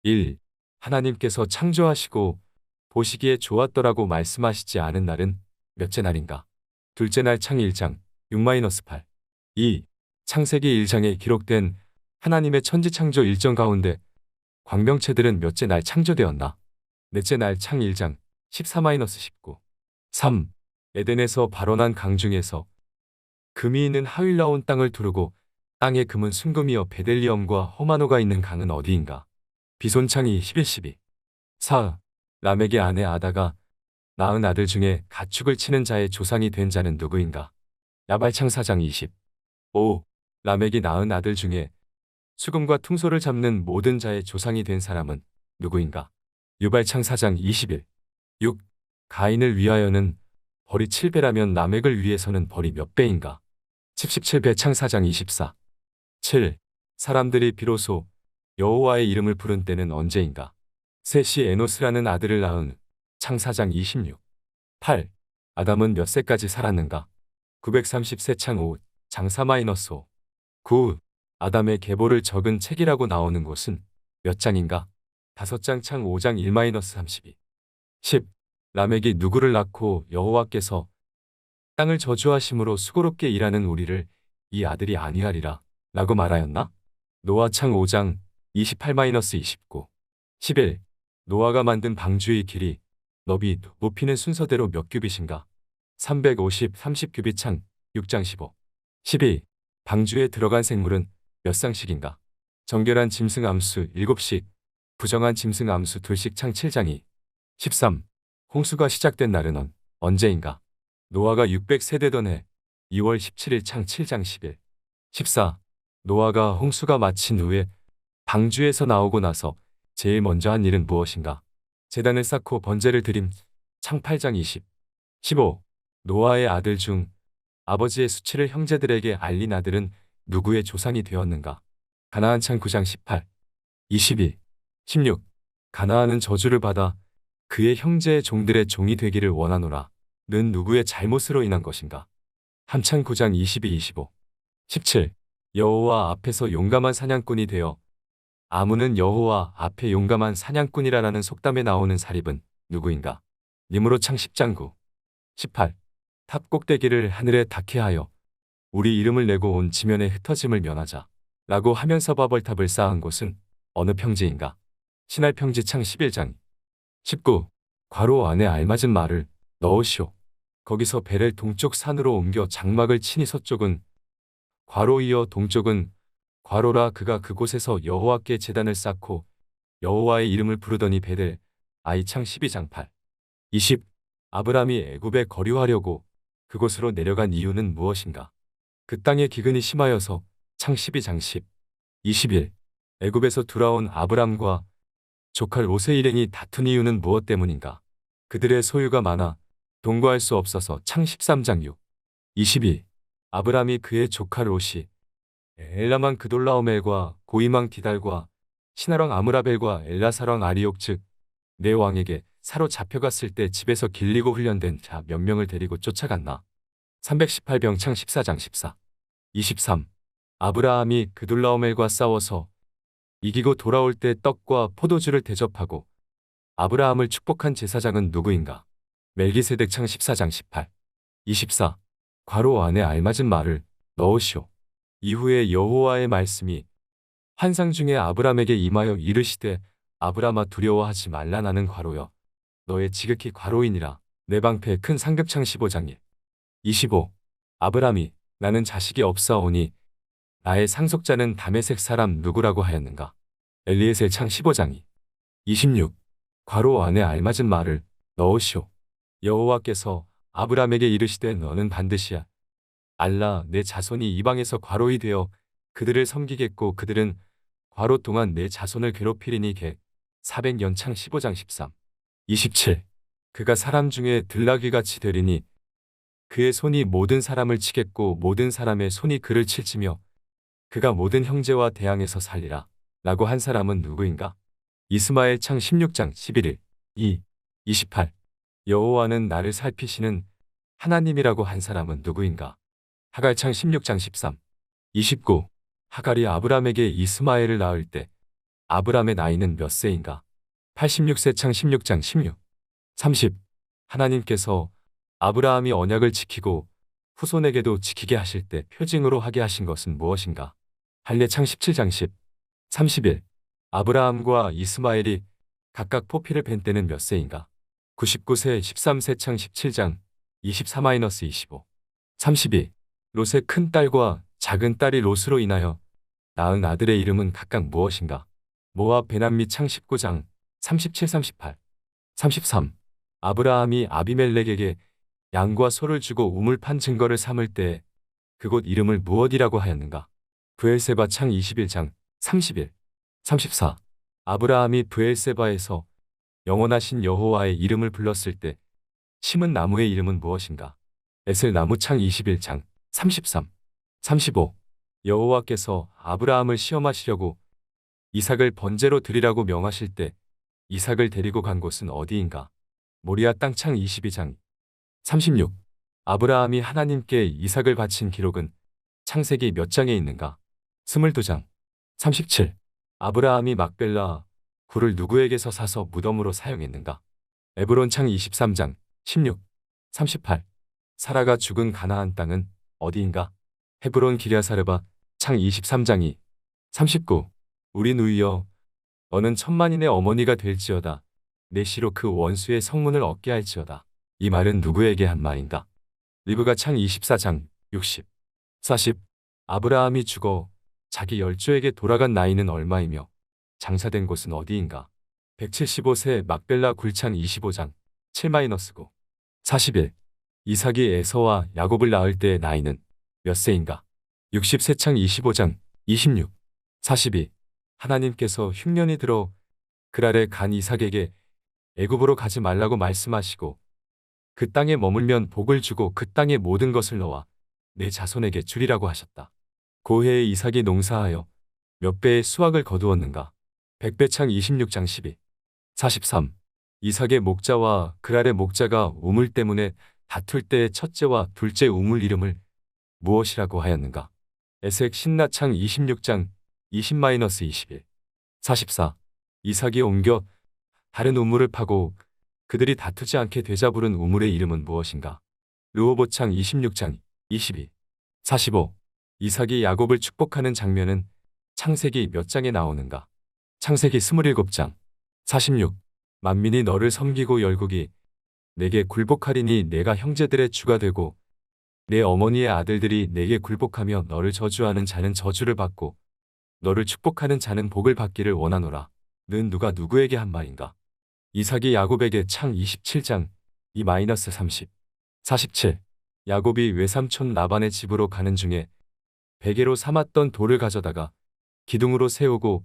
1. 하나님께서 창조하시고 보시기에 좋았더라고 말씀하시지 않은 날은 몇째 날인가? 둘째 날 창 1장 6-8. 2. 창세기 1장에 기록된 하나님의 천지창조 일정 가운데 광명체들은 몇째 날 창조되었나? 넷째 날 창 1장 14-19. 3. 에덴에서 발원한 강 중에서 금이 있는 하윌 나온 땅을 두르고 땅의 금은 순금이여 베델리엄과 호마노가 있는 강은 어디인가? 비손창이 11-12. 4. 람에게 아내 아다가 낳은 아들 중에 가축을 치는 자의 조상이 된 자는 누구인가? 야발창 4장 20. 5. 람에게 낳은 아들 중에 수금과 퉁소를 잡는 모든 자의 조상이 된 사람은 누구인가? 유발창 4장 21. 6. 가인을 위하여는 벌이 7배라면 라멕을 위해서는 벌이 몇 배인가? 17배 창 4장 24. 7. 사람들이 비로소 여호와의 이름을 부른 때는 언제인가? 셋이 에노스라는 아들을 낳은 창 4장 26. 8. 아담은 몇 세까지 살았는가? 930세 창 5, 장 4-5. 9. 아담의 계보를 적은 책이라고 나오는 곳은 몇 장인가? 5장 창 5장 1-32. 10. 라멕이 누구를 낳고 여호와께서 땅을 저주하심으로 수고롭게 일하는 우리를 이 아들이 아니하리라 라고 말하였나? 노아 창 5장 28-29. 11. 노아가 만든 방주의 길이 너비 높이는 순서대로 몇 규빗인가? 350, 30규빗 창 6장 15. 12. 방주에 들어간 생물은 몇 쌍씩인가? 정결한 짐승 암수 7씩, 부정한 짐승 암수 2씩 창 7장 2. 13. 홍수가 시작된 날은 언제인가? 노아가 600세되던 해 2월 17일 창 7장 11. 14. 노아가 홍수가 마친 후에 방주에서 나오고 나서 제일 먼저 한 일은 무엇인가? 제단을 쌓고 번제를 드림 창 8장 20. 15. 노아의 아들 중 아버지의 수치를 형제들에게 알린 아들은 누구의 조상이 되었는가? 가나안 창 9장 18. 22. 16. 가나안은 저주를 받아 그의 형제의 종들의 종이 되기를 원하노라. 는 누구의 잘못으로 인한 것인가? 함창 9장 22-25. 17. 여호와 앞에서 용감한 사냥꾼이 되어 아문은 여호와 앞에 용감한 사냥꾼이라는 속담에 나오는 사립은 누구인가? 니므로 창 10장 9. 18. 탑 꼭대기를 하늘에 닿게 하여 우리 이름을 내고 온 지면의 흩어짐을 면하자 라고 하면서 바벌탑을 쌓은 곳은 어느 평지인가? 신할 평지 창 11장. 19. 괄호 안에 알맞은 말을 넣으시오. 거기서 배를 동쪽 산으로 옮겨 장막을 치니 서쪽은 괄호 이어 동쪽은 괄호라. 그가 그곳에서 여호와께 제단을 쌓고 여호와의 이름을 부르더니 베델 아이 창 12장 8. 20. 아브람이 애굽에 거류하려고 그곳으로 내려간 이유는 무엇인가? 그 땅에 기근이 심하여서 창 12장 10. 21. 애굽에서 돌아온 아브람과 조카 롯의 일행이 다툰 이유는 무엇 때문인가? 그들의 소유가 많아 동거할 수 없어서 창 13장 6. 22. 아브람이 그의 조카 롯이 엘라만 그돌라오멜과 고이망 디달과 시나랑 아므라벨과 엘라사랑 아리옥 즉 네 왕에게 사로잡혀갔을 때 집에서 길리고 훈련된 자 몇 명을 데리고 쫓아갔나? 318병 창 14장 14. 23. 아브라함이 그돌라오멜과 싸워서 이기고 돌아올 때 떡과 포도주를 대접하고 아브라함을 축복한 제사장은 누구인가? 멜기세덱 창 14장 18. 24. 괄호 안에 알맞은 말을 넣으시오. 이후에 여호와의 말씀이 환상 중에 아브람에게 임하여 이르시되 아브람아 두려워하지 말라. 나는 괄호여 너의 지극히 괄호이니라. 내 방패 큰 상급창 15장 1. 25. 아브람이 나는 자식이 없사오니 나의 상속자는 다메섹 사람 누구라고 하였는가? 엘리에셀 창 15장 2. 26. 괄호 안에 알맞은 말을 넣으시오. 여호와께서 아브람에게 이르시되 너는 반드시 알라. 내 자손이 이방에서 괄호이 되어 그들을 섬기겠고 그들은 괄호 동안 내 자손을 괴롭히리니 개 400년 창 15장 13. 27. 그가 사람 중에 들나귀같이 되리니 그의 손이 모든 사람을 치겠고 모든 사람의 손이 그를 칠지며 그가 모든 형제와 대항해서 살리라. 라고 한 사람은 누구인가? 이스마엘 창 16장 11일. 2. 28. 여호와는 나를 살피시는 하나님이라고 한 사람은 누구인가? 하갈 창 16장 13. 29. 하갈이 아브람에게 이스마엘을 낳을 때 아브라함의 나이는 몇 세인가? 86세 창 16장 16. 30. 하나님께서 아브라함이 언약을 지키고 후손에게도 지키게 하실 때 표징으로 하게 하신 것은 무엇인가? 할례 창 17장 10. 31. 아브라함과 이스마엘이 각각 포피를 벤 때는 몇 세인가? 99세 13세 창 17장 24-25. 32. 롯의 큰 딸과 작은 딸이 롯으로 인하여 낳은 아들의 이름은 각각 무엇인가? 모압 베남미 창 19장 37-38. 33. 아브라함이 아비멜렉에게 양과 소를 주고 우물 판 증거를 삼을 때 그곳 이름을 무엇이라고 하였는가? 브엘세바 창 21장 31. 34. 아브라함이 브엘세바에서 영원하신 여호와의 이름을 불렀을 때 심은 나무의 이름은 무엇인가? 에셀나무 창 21장 33. 35. 여호와께서 아브라함을 시험하시려고 이삭을 번제로 드리라고 명하실 때 이삭을 데리고 간 곳은 어디인가? 모리아 땅 창 22장 36. 아브라함이 하나님께 이삭을 바친 기록은 창세기 몇 장에 있는가? 22장 37. 아브라함이 막벨라 굴을 누구에게서 사서 무덤으로 사용했는가? 에브론 창 23장 16. 38. 사라가 죽은 가나안 땅은 어디인가? 헤브론 기랴사르바 창 23장 2. 39. 우리 누이여 너는 천만인의 어머니가 될지어다. 내 시로 그 원수의 성문을 얻게 할지어다. 이 말은 누구에게 한 말인가? 리브가 창 24장 60. 40. 아브라함이 죽어 자기 열조에게 돌아간 나이는 얼마이며 장사된 곳은 어디인가? 175세 막벨라 굴창 25장 7-9. 41. 이삭이 에서와 야곱을 낳을 때의 나이는 몇 세인가? 60세 창 25장 26. 42. 하나님께서 흉년이 들어 그랄에 간 이삭에게 애굽으로 가지 말라고 말씀하시고 그 땅에 머물면 복을 주고 그 땅의 모든 것을 넣어 내 자손에게 주리라고 하셨다. 고해에 이삭이 농사하여 몇 배의 수확을 거두었는가? 백배창 26장 12. 43. 이삭의 목자와 그랄의 목자가 우물 때문에 다툴 때의 첫째와 둘째 우물 이름을 무엇이라고 하였는가? 에색 신나창 26장 20-21. 44. 이삭이 옮겨 다른 우물을 파고 그들이 다투지 않게 되잡으른 우물의 이름은 무엇인가? 르호보창 26장 22. 45. 이삭이 야곱을 축복하는 장면은 창세기 몇 장에 나오는가? 창세기 27장. 46. 만민이 너를 섬기고 열국이 내게 굴복하리니 내가 형제들의 주가 되고 내 어머니의 아들들이 내게 굴복하며 너를 저주하는 자는 저주를 받고 너를 축복하는 자는 복을 받기를 원하노라. 는 누가 누구에게 한 말인가? 이삭이 야곱에게 창 27장 2-30. 47. 야곱이 외삼촌 라반의 집으로 가는 중에 베개로 삼았던 돌을 가져다가 기둥으로 세우고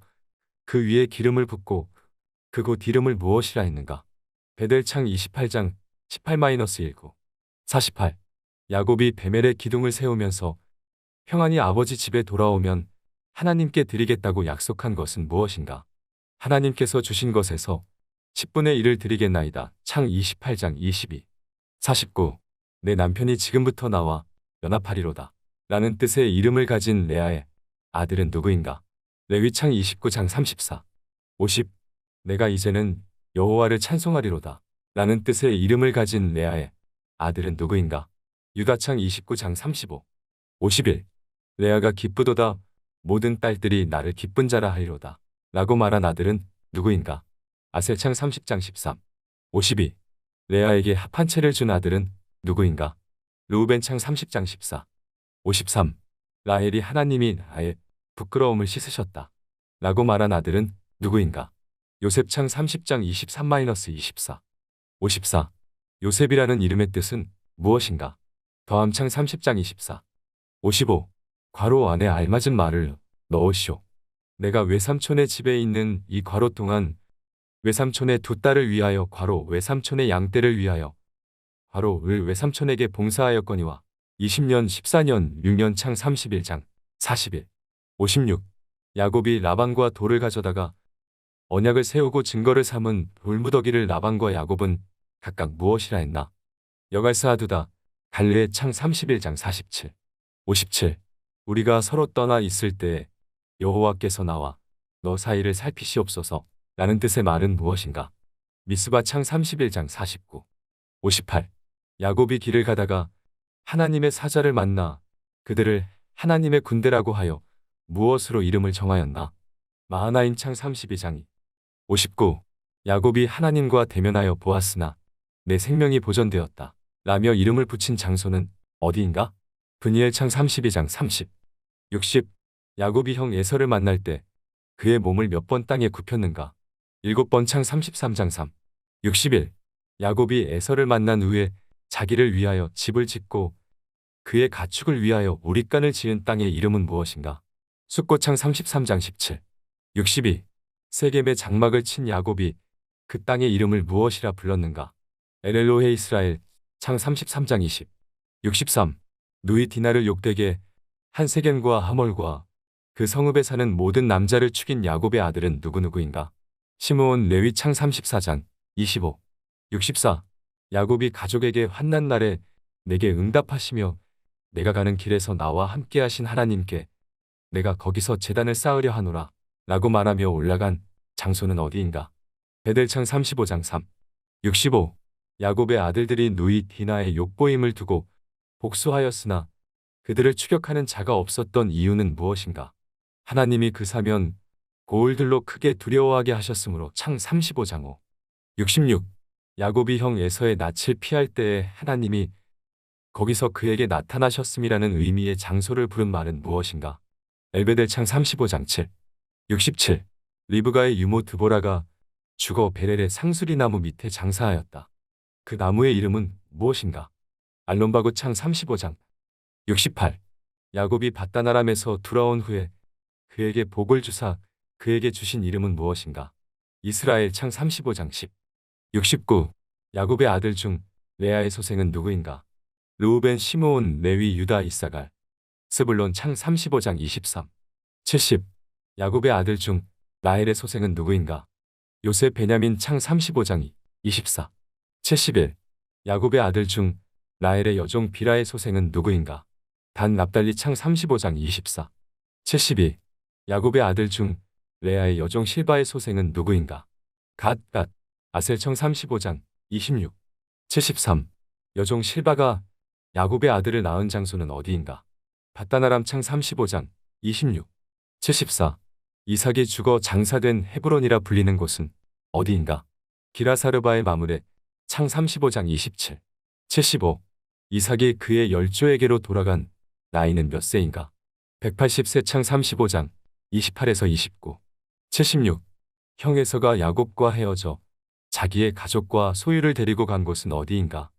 그 위에 기름을 붓고 그곳 이름을 무엇이라 했는가? 베델 창 28장 18-19. 48. 야곱이 베멜의 기둥을 세우면서 평안히 아버지 집에 돌아오면 하나님께 드리겠다고 약속한 것은 무엇인가? 하나님께서 주신 것에서 10분의 1을 드리겠나이다. 창 28장 22. 49. 내 남편이 지금부터 나와 연합하리로다. 라는 뜻의 이름을 가진 레아의 아들은 누구인가? 레위 창 29장 34. 50. 내가 이제는 여호와를 찬송하리로다. 라는 뜻의 이름을 가진 레아의 아들은 누구인가? 유다 창 29장 35. 51. 레아가 기쁘도다. 모든 딸들이 나를 기쁜 자라 하리로다. 라고 말한 아들은 누구인가? 아셀 창 30장 13. 52. 레아에게 합한 채를 준 아들은 누구인가? 르우벤 창 30장 14. 53. 라헬이 하나님이 나의 부끄러움을 씻으셨다. 라고 말한 아들은 누구인가? 요셉 창 30장 23-24. 54. 요셉이라는 이름의 뜻은 무엇인가? 더함 창 30장 24. 55. 괄호 안에 알맞은 말을 넣으시오. 내가 외삼촌의 집에 있는 이 괄호 동안 외삼촌의 두 딸을 위하여 괄호 외삼촌의 양떼를 위하여 괄호 을 외삼촌에게 봉사하였거니와 20년 14년 6년 창 31장 40일. 56. 야곱이 라반과 돌을 가져다가 언약을 세우고 증거를 삼은 돌무더기를 라반과 야곱은 각각 무엇이라 했나? 여갈사하두다. 갈레의 창 31장 47. 57. 우리가 서로 떠나 있을 때에 여호와께서 나와 너 사이를 살피시옵소서 라는 뜻의 말은 무엇인가? 미스바 창 31장 49, 58. 야곱이 길을 가다가 하나님의 사자를 만나 그들을 하나님의 군대라고 하여 무엇으로 이름을 정하였나? 마하나임 창 32장 59. 야곱이 하나님과 대면하여 보았으나 내 생명이 보존되었다 라며 이름을 붙인 장소는 어디인가? 브니엘 창 32장 30, 60. 야곱이 형 에서를 만날 때 그의 몸을 몇 번 땅에 굽혔는가? 7번 창 33장 3, 61. 야곱이 에서를 만난 후에 자기를 위하여 집을 짓고 그의 가축을 위하여 우릿간을 지은 땅의 이름은 무엇인가? 숫고창 33장 17, 62. 세겜의 장막을 친 야곱이 그 땅의 이름을 무엇이라 불렀는가? 엘엘로헤 이스라엘 창 33장 20, 63. 누이 디나를 욕되게 한 세겜과 하몰과 그 성읍에 사는 모든 남자를 죽인 야곱의 아들은 누구누구인가? 시므온 레위 창 34장 25, 64. 야곱이 가족에게 환난 날에 내게 응답하시며 내가 가는 길에서 나와 함께 하신 하나님께 내가 거기서 제단을 쌓으려 하노라 라고 말하며 올라간 장소는 어디인가? 베델 창 35장 3, 65. 야곱의 아들들이 누이 디나의 욕보임을 두고 복수하였으나 그들을 추격하는 자가 없었던 이유는 무엇인가? 하나님이 그 사면 고울들로 크게 두려워하게 하셨으므로 창 35장 5, 66. 야곱이 형 에서의 낯을 피할 때에 하나님이 거기서 그에게 나타나셨음이라는 의미의 장소를 부른 말은 무엇인가? 엘베델 창 35장 7, 67. 리브가의 유모 드보라가 죽어 베렐의 상수리 나무 밑에 장사하였다. 그 나무의 이름은 무엇인가? 알론바구 창 35장 68. 야곱이 밧다나람에서 돌아온 후에 그에게 복을 주사 그에게 주신 이름은 무엇인가? 이스라엘 창 35장 10, 69. 야곱의 아들 중 레아의 소생은 누구인가? 르우벤, 시므온, 레위, 유다, 이사갈. 스불론 창 35장 23, 70. 야곱의 아들 중 라헬의 소생은 누구인가? 요셉, 베냐민 창 35장 24, 71. 야곱의 아들 중 라헬의 여종 비라의 소생은 누구인가? 단, 납달리 창 35장 24, 72. 야곱의 아들 중 레아의 여종 실바의 소생은 누구인가? 갓, 아셀 창 35장 26, 73. 여종 실바가 야곱의 아들을 낳은 장소는 어디인가? 밧다나람 창 35장 26, 74. 이삭이 죽어 장사된 헤브론이라 불리는 곳은 어디인가? 기라사르바의 마물에 창 35장 27, 75. 이삭이 그의 열조에게로 돌아간 나이는 몇 세인가? 180세 창 35장 28에서 29, 76. 형 에서가 야곱과 헤어져 자기의 가족과 소유를 데리고 간 곳은 어디인가?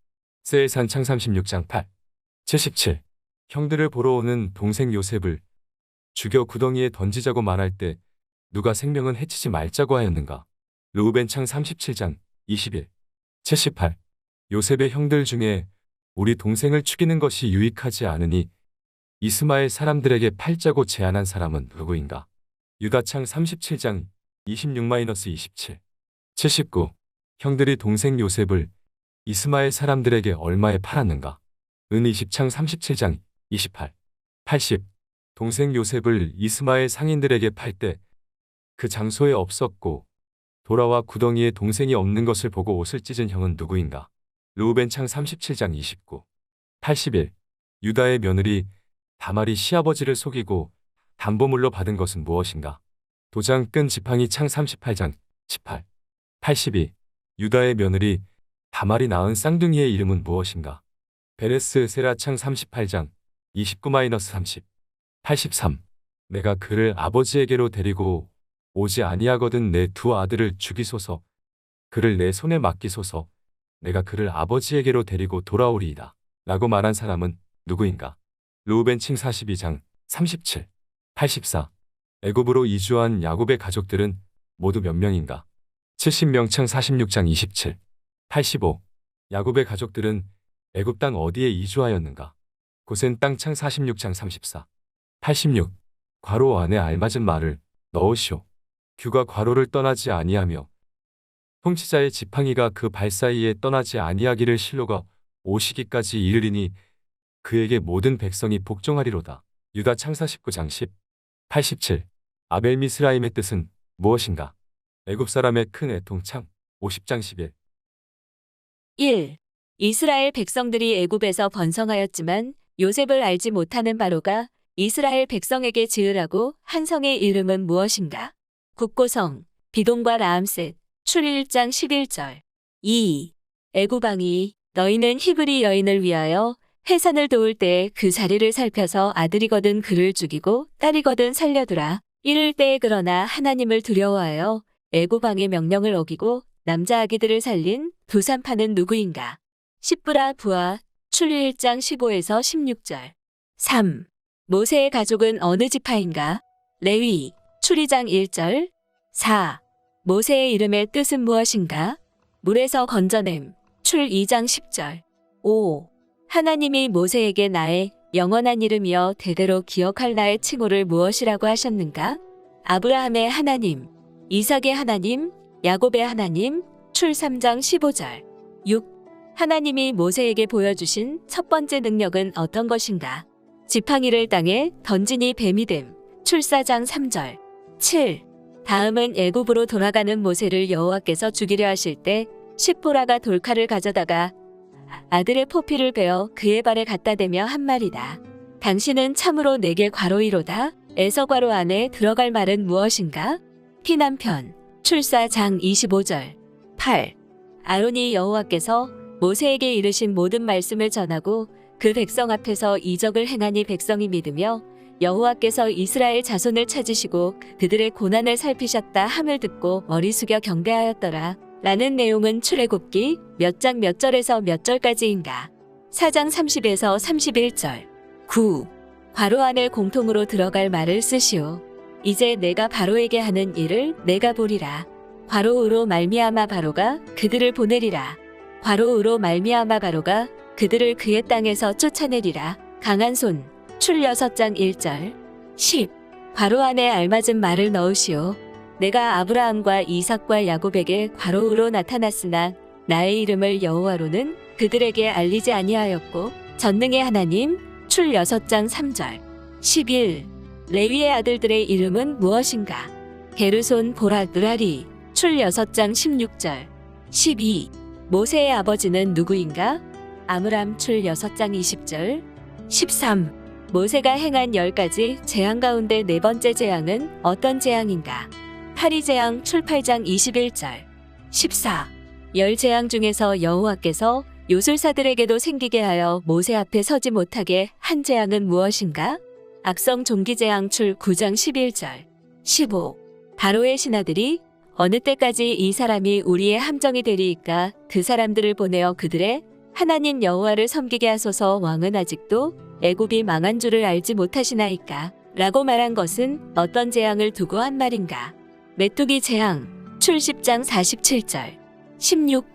세일산 창 36장 8, 77. 형들을 보러 오는 동생 요셉을 죽여 구덩이에 던지자고 말할 때 누가 생명은 해치지 말자고 하였는가? 르우벤 창 37장 21, 78. 요셉의 형들 중에 우리 동생을 죽이는 것이 유익하지 않으니 이스마엘 사람들에게 팔자고 제안한 사람은 누구인가? 유다 창 37장 26-27, 79. 형들이 동생 요셉을 이스마엘 사람들에게 얼마에 팔았는가? 은 20창 37장 28, 80. 동생 요셉을 이스마엘 상인들에게 팔 때 그 장소에 없었고 돌아와 구덩이에 동생이 없는 것을 보고 옷을 찢은 형은 누구인가? 르우벤 창 37장 29, 81. 유다의 며느리 다말이 시아버지를 속이고 담보물로 받은 것은 무엇인가? 도장 끈 지팡이 창 38장 18, 82. 유다의 며느리 다말이 낳은 쌍둥이의 이름은 무엇인가? 베레스 세라 창 38장 29-30, 83. 내가 그를 아버지에게로 데리고 오지 아니하거든 내 두 아들을 죽이소서. 그를 내 손에 맡기소서. 내가 그를 아버지에게로 데리고 돌아오리이다. 라고 말한 사람은 누구인가? 르우벤 칭 42장 37, 84. 애굽으로 이주한 야곱의 가족들은 모두 몇 명인가? 70명 창 46장 27, 85. 야곱의 가족들은 애굽 땅 어디에 이주하였는가? 고센 땅 창 46장 34, 86. 괄호 안에 알맞은 말을 넣으시오. 규가 괄호를 떠나지 아니하며 통치자의 지팡이가 그 발 사이에 떠나지 아니하기를 실로가 오시기까지 이르리니 그에게 모든 백성이 복종하리로다. 유다 창 49장 10, 87. 아벨 미스라임의 뜻은 무엇인가? 애굽 사람의 큰 애통창 50장 11. 1. 이스라엘 백성들이 애굽에서 번성하였지만 요셉을 알지 못하는 바로가 이스라엘 백성에게 지으라고 한 성의 이름은 무엇인가? 국고성, 비동과 라암셋, 출 1장 11절. 2. 애굽 왕이 너희는 히브리 여인을 위하여 해산을 도울 때 그 자리를 살펴서 아들이거든 그를 죽이고 딸이거든 살려두라. 이를 때에 그러나 하나님을 두려워하여 애굽 왕의 명령을 어기고 남자 아기들을 살린 두산파는 누구인가? 십브라 부하, 출 1장 15에서 16절. 3. 모세의 가족은 어느 지파인가? 레위, 출 2장 1절. 4. 모세의 이름의 뜻은 무엇인가? 물에서 건져냄, 출 2장 10절. 5. 하나님이 모세에게 나의 영원한 이름이여 대대로 기억할 나의 칭호를 무엇이라고 하셨는가? 아브라함의 하나님, 이삭의 하나님, 야곱의 하나님, 출 3장 15절. 6. 하나님이 모세에게 보여주신 첫 번째 능력은 어떤 것인가? 지팡이를 땅에 던지니 뱀이 됨, 출 4장 3절. 7. 다음은 애굽으로 돌아가는 모세를 여호와께서 죽이려 하실 때 십보라가 돌칼을 가져다가 아들의 포피를 베어 그의 발에 갖다 대며 한 말이다. 당신은 참으로 내게 과로이로다. 에서 과로 안에 들어갈 말은 무엇인가? 피난편, 출사장 25절. 8. 아론이 여호와께서 모세에게 이르신 모든 말씀을 전하고 그 백성 앞에서 이적을 행하니 백성이 믿으며 여호와께서 이스라엘 자손을 찾으시고 그들의 고난을 살피셨다 함을 듣고 머리 숙여 경배하였더라. 라는 내용은 출애굽기 몇 장 몇 절에서 몇 절까지인가? 4장 30에서 31절. 9. 바로 안에 공통으로 들어갈 말을 쓰시오. 이제 내가 바로에게 하는 일을 내가 보리라. 바로우로 말미암아 바로가 그들을 보내리라. 바로우로 말미암아 바로가 그들을 그의 땅에서 쫓아내리라. 강한 손, 출 6장 1절. 10. 바로 안에 알맞은 말을 넣으시오. 내가 아브라함과 이삭과 야곱에게 바로우로 나타났으나 나의 이름을 여호와로는 그들에게 알리지 아니하였고 전능의 하나님, 출 6장 3절. 11. 레위의 아들들의 이름은 무엇인가? 게르손, 보라, 느라리, 출 6장 16절. 12. 모세의 아버지는 누구인가? 아므람, 출 6장 20절. 13. 모세가 행한 10가지 재앙 가운데 네 번째 재앙은 어떤 재앙인가? 파리 재앙, 출 8장 21절. 14. 열 재앙 중에서 여호와께서 요술사들에게도 생기게 하여 모세 앞에 서지 못하게 한 재앙은 무엇인가? 악성 종기 재앙, 출 9장 11절. 15. 바로의 신하들이 어느 때까지 이 사람이 우리의 함정이 되리이까 그 사람들을 보내어 그들의 하나님 여호와를 섬기게 하소서. 왕은 아직도 애굽이 망한 줄을 알지 못하시나이까? 라고 말한 것은 어떤 재앙을 두고 한 말인가? 메뚜기 재앙, 출 10장 47절. 16.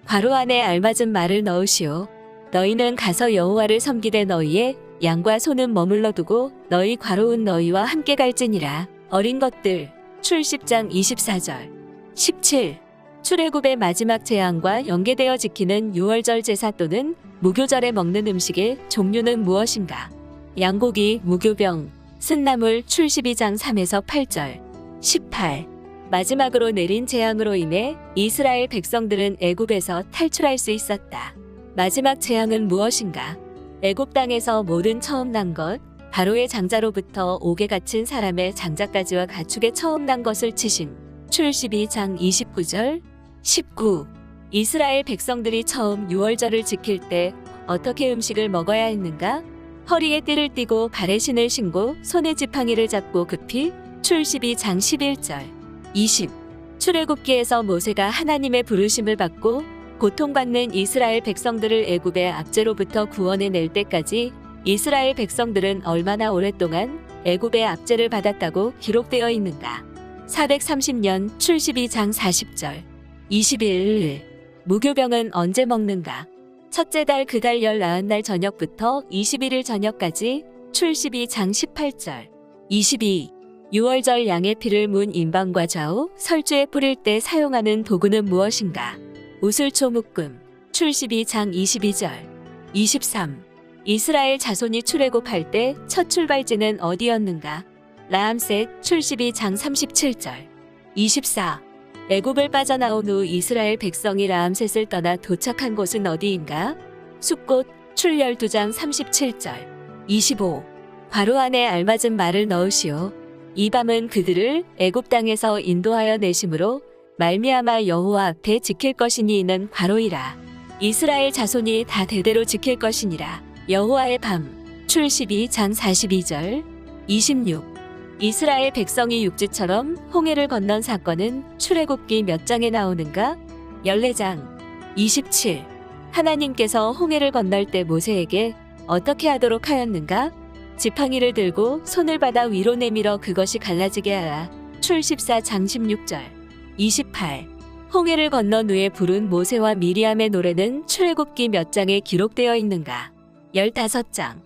바로 안에 알맞은 말을 넣으시오. 너희는 가서 여호와를 섬기되 너희의 양과 소는 머물러 두고 너희 과로운 너희와 함께 갈지니라. 어린 것들, 출 10장 24절. 17. 출애굽의 마지막 재앙과 연계되어 지키는 유월절 제사 또는 무교절에 먹는 음식의 종류는 무엇인가? 양고기, 무교병, 쓴나물, 출 12장 3에서 8절. 18. 마지막으로 내린 재앙으로 인해 이스라엘 백성들은 애굽에서 탈출할 수 있었다. 마지막 재앙은 무엇인가? 애굽 땅에서 모든 처음 난 것, 바로의 장자로부터 옥에 갇힌 사람의 장자까지와 가축의 처음 난 것을 치심. 출 12장 29절. 19. 이스라엘 백성들이 처음 유월절을 지킬 때 어떻게 음식을 먹어야 했는가? 허리에 띠를 띠고 발에 신을 신고 손에 지팡이를 잡고 급히. 출 12장 11절. 20. 출애굽기에서 모세가 하나님의 부르심을 받고 고통받는 이스라엘 백성들을 애굽의 압제로부터 구원해낼 때까지 이스라엘 백성들은 얼마나 오랫동안 애굽의 압제를 받았다고 기록되어 있는가? 430년, 출 12장 40절. 21. 무교병은 언제 먹는가? 첫째 달 그 달 19날 저녁부터 21일 저녁까지. 출 12장 18절. 22. 유월절 양의 피를 문 임방과 좌우 설주에 뿌릴 때 사용하는 도구는 무엇인가? 우슬초 묶음, 출 12장 22절. 23. 이스라엘 자손이 출애굽할 때 첫 출발지는 어디였는가? 라암셋, 출 12장 37절. 24. 애굽을 빠져나온 후 이스라엘 백성이 라암셋을 떠나 도착한 곳은 어디인가? 숫꽃 출 12장 37절. 25. 괄호 안에 알맞은 말을 넣으시오. 이 밤은 그들을 애굽 땅에서 인도하여 내심으로 말미암아 여호와 앞에 지킬 것이니 이는 괄호이라. 이스라엘 자손이 다 대대로 지킬 것이니라. 여호와의 밤 출 12장 42절. 26. 이스라엘 백성이 육지처럼 홍해를 건넌 사건은 출애굽기 몇 장에 나오는가? 14장. 27. 하나님께서 홍해를 건널 때 모세에게 어떻게 하도록 하였는가? 지팡이를 들고 손을 받아 위로 내밀어 그것이 갈라지게 하라. 출 14장 16절. 28. 홍해를 건넌 후에 부른 모세와 미리암의 노래는 출애굽기 몇 장에 기록되어 있는가? 15장.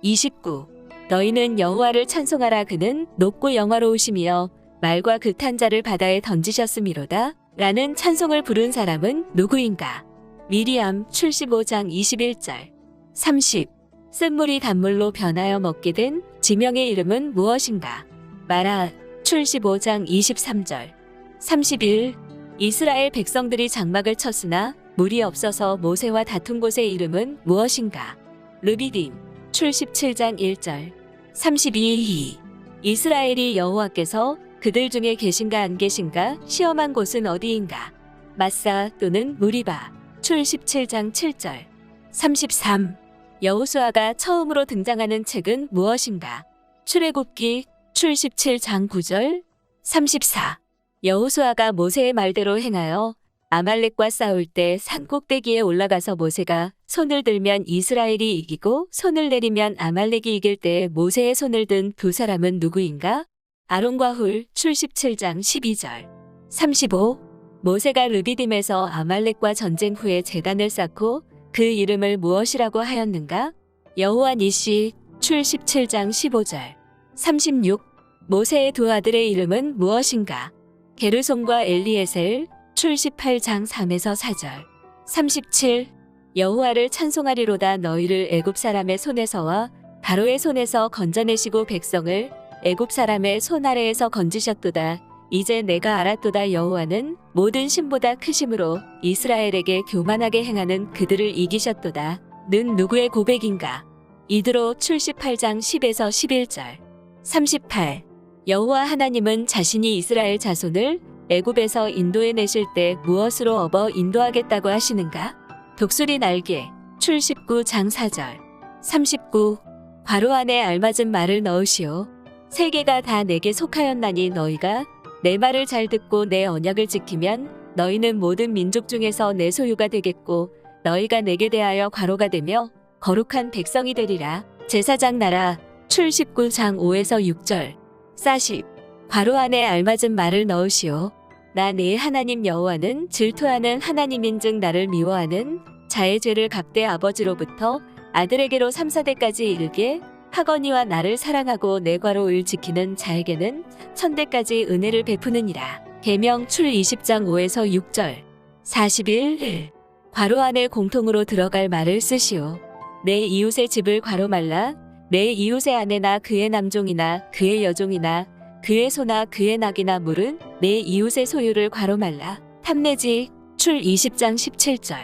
29. 너희는 여호와를 찬송하라. 그는 높고 영화로우시며 말과 극한 자를 바다에 던지셨음이로다. 라는 찬송을 부른 사람은 누구인가? 미리암 출 15장 21절. 30. 쓴물이 단물로 변하여 먹게 된 지명의 이름은 무엇인가? 마라 출 15장 23절. 31. 이스라엘 백성들이 장막을 쳤으나 물이 없어서 모세와 다툰 곳의 이름은 무엇인가? 르비딤 출 17장 1절. 32. 이스라엘이 여호와께서 그들 중에 계신가 안 계신가 시험한 곳은 어디인가? 마사 또는 무리바 출 17장 7절. 33. 여호수아가 처음으로 등장하는 책은 무엇인가? 출애굽기 출 17장 9절. 34. 여호수아가 모세의 말대로 행하여 아말렉과 싸울 때 산 꼭대기에 올라가서 모세가 손을 들면 이스라엘이 이기고 손을 내리면 아말렉이 이길 때 모세의 손을 든 두 사람은 누구인가? 아론과 훌 출 17장 12절. 35. 모세가 르비딤에서 아말렉과 전쟁 후에 제단을 쌓고 그 이름을 무엇이라고 하였는가? 여호와 니시 출 17장 15절. 36. 모세의 두 아들의 이름은 무엇인가? 게르솜과 엘리에셀 출 18장 3에서 4절. 37. 여호와를 찬송하리로다. 너희를 애굽 사람의 손에서와 바로의 손에서 건져내시고 백성을 애굽 사람의 손 아래에서 건지셨도다. 이제 내가 알았도다. 여호와는 모든 신보다 크심으로 이스라엘에게 교만하게 행하는 그들을 이기셨도다. 는 누구의 고백인가? 이드로 출 18장 10에서 11절. 38. 여호와 하나님은 자신이 이스라엘 자손을 애굽에서 인도해 내실 때 무엇으로 업어 인도하겠다고 하시는가? 독수리 날개 출 19장 4절. 39. 괄호 안에 알맞은 말을 넣으시오. 세계가 다 내게 속하였나니 너희가 내 말을 잘 듣고 내 언약을 지키면 너희는 모든 민족 중에서 내 소유가 되겠고 너희가 내게 대하여 괄호가 되며 거룩한 백성이 되리라. 제사장 나라 출 19장 5에서 6절. 40. 괄호 안에 알맞은 말을 넣으시오. 나 네 하나님 여호와는 질투하는 하나님인즉 나를 미워하는 자의 죄를 갚되 아버지로부터 아들에게로 3, 4대까지 이르게 하거니와 나를 사랑하고 내 괄호를 지키는 자에게는 1000대까지 은혜를 베푸느니라. 계명 출 20장 5에서 6절. 41. 괄호 안에 공통으로 들어갈 말을 쓰시오. 내 이웃의 집을 괄호 말라. 내 이웃의 아내나 그의 남종이나 그의 여종이나 그의 소나 그의 낙이나 물은 내 이웃의 소유를 괄호 말라. 탐내지 출 20장 17절.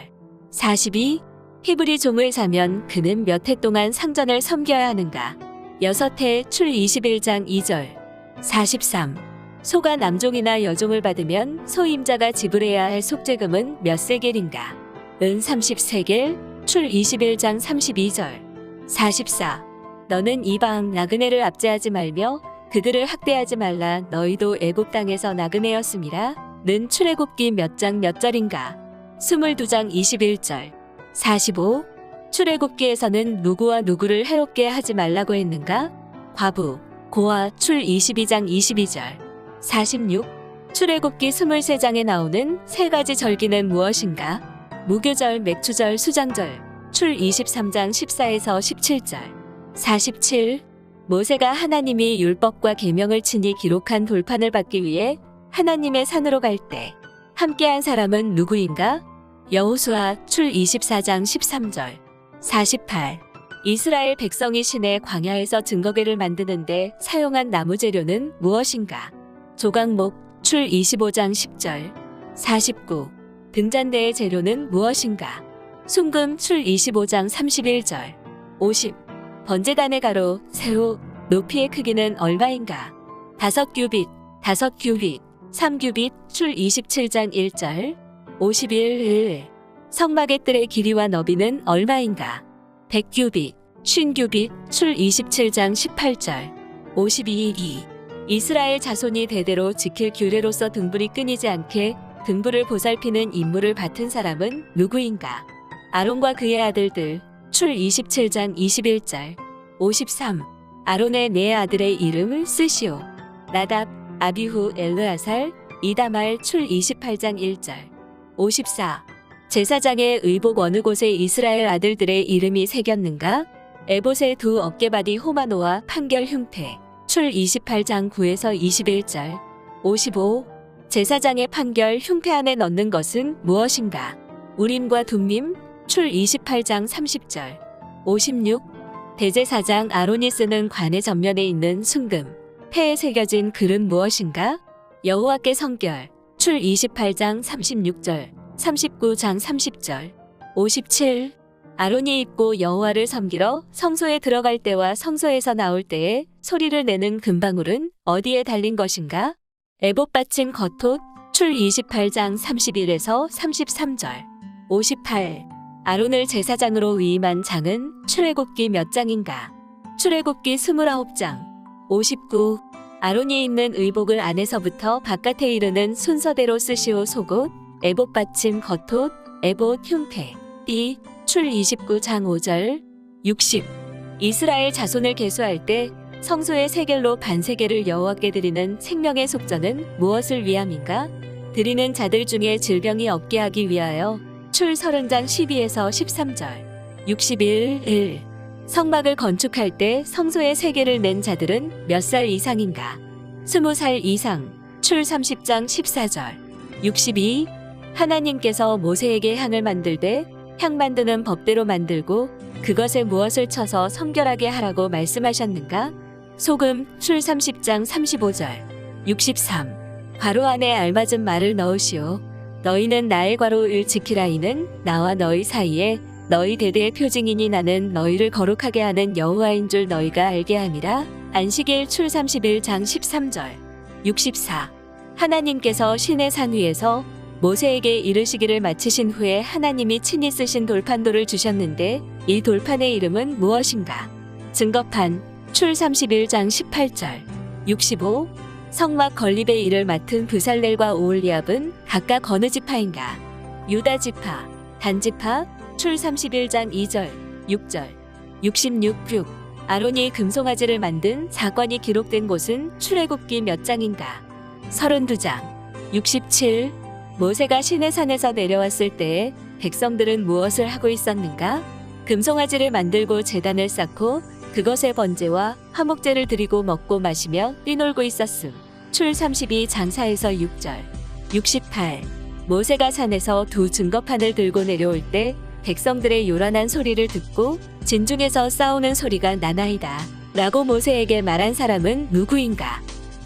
42. 히브리 종을 사면 그는 몇 해 동안 상전을 섬겨야 하는가? 6해 출 21장 2절. 43. 소가 남종이나 여종을 받으면 소임자가 지불해야 할 속죄금은 몇 세겔인가? 은 30세겔 출 21장 32절. 44. 너는 이방 나그네를 압제하지 말며 그들을 학대하지 말라. 너희도 애굽 땅에서 나그네였음이라. 는 출애굽기 몇 장 몇 절인가? 22장 21절. 45. 출애굽기에서는 누구와 누구를 해롭게 하지 말라고 했는가? 과부, 고아 출 22장 22절. 46. 출애굽기 23장에 나오는 세 가지 절기는 무엇인가? 무교절, 맥추절, 수장절 출 23장 14에서 17절. 47. 모세가 하나님이 율법과 계명을 친히 기록한 돌판을 받기 위해 하나님의 산으로 갈 때 함께한 사람은 누구인가? 여호수아 출 24장 13절. 48. 이스라엘 백성이 시내 광야에서 증거궤를 만드는데 사용한 나무 재료는 무엇인가? 조각목 출 25장 10절. 49. 등잔대의 재료는 무엇인가? 순금 출 25장 31절. 50. 번제단의 가로, 세우, 높이의 크기는 얼마인가? 5규빗, 5규빗, 3규빗 출 27장 1절. 51. 성막의 뜰의 길이와 너비는 얼마인가? 100규빗, 50규빗 출 27장 18절. 52. 이스라엘 자손이 대대로 지킬 규례로서 등불이 끊이지 않게 등불을 보살피는 임무를 맡은 사람은 누구인가? 아론과 그의 아들들 출 27장 21절. 53. 아론의 네 아들의 이름을 쓰시오. 나답, 아비후, 엘르아살, 이다말 출 28장 1절. 54. 제사장의 의복 어느 곳에 이스라엘 아들들의 이름이 새겼는가? 에봇의 두 어깨바디 호마노와 판결 흉패 출 28장 9에서 21절. 55. 제사장의 판결 흉패 안에 넣는 것은 무엇인가? 우림과 둠밈 출 28장 30절. 56. 대제사장 아론이 쓰는 관의 전면에 있는 순금 폐에 새겨진 글은 무엇인가? 여호와께 성결 출 28장 36절, 39장 30절. 57. 아론이 입고 여호와를 섬기러 성소에 들어갈 때와 성소에서 나올 때에 소리를 내는 금방울은 어디에 달린 것인가? 에봇 받침 겉옷 출 28장 31에서 33절. 58. 아론을 제사장으로 위임한 장은 출애굽기 몇 장인가? 출애굽기 29장. 59. 아론이 입는 의복을 안에서부터 바깥에 이르는 순서대로 쓰시오. 속옷, 에봇 받침 겉옷, 에봇 흉패, 띠, 출 29장 5절. 60. 이스라엘 자손을 계수할 때 성소의 세겔로 반세겔을 여호와께 드리는 생명의 속전은 무엇을 위함인가? 드리는 자들 중에 질병이 없게 하기 위하여. 출 30장 12에서 13절. 61. 1. 성막을 건축할 때 성소의 세겔을 낸 자들은 몇 살 이상인가? 20살 이상. 출 30장 14절. 62. 하나님께서 모세에게 향을 만들되 향 만드는 법대로 만들고 그것에 무엇을 쳐서 성결하게 하라고 말씀하셨는가? 소금 출 30장 35절. 63. 괄호 안에 알맞은 말을 넣으시오. 너희는 나의 괄호를 지키라. 이는 나와 너희 사이에 너희 대대의 표징이니 나는 너희를 거룩하게 하는 여호와인 줄 너희가 알게 함이라. 안식일 출 31장 13절. 64. 하나님께서 시내 산 위에서 모세에게 이르시기를 마치신 후에 하나님이 친히 쓰신 돌판도를 주셨는데 이 돌판의 이름은 무엇인가? 증거판 출 31장 18절. 65. 성막 건립의 일을 맡은 브살렐과 오홀리압은 각각 어느 지파인가? 유다 지파, 단 지파 출 31장 2절, 6절. 66. 6. 아론이 금송아지를 만든 사건이 기록된 곳은 출애굽기 몇 장인가? 32장. 67. 모세가 시내산에서 내려왔을 때에 백성들은 무엇을 하고 있었는가? 금송아지를 만들고 제단을 쌓고 그것에 번제와 화목제를 드리고 먹고 마시며 뛰놀고 있었음. 출 32장 4에서 6절. 68. 모세가 산에서 두 증거판을 들고 내려올 때 백성들의 요란한 소리를 듣고 진중에서 싸우는 소리가 나나이다 라고 모세에게 말한 사람은 누구인가?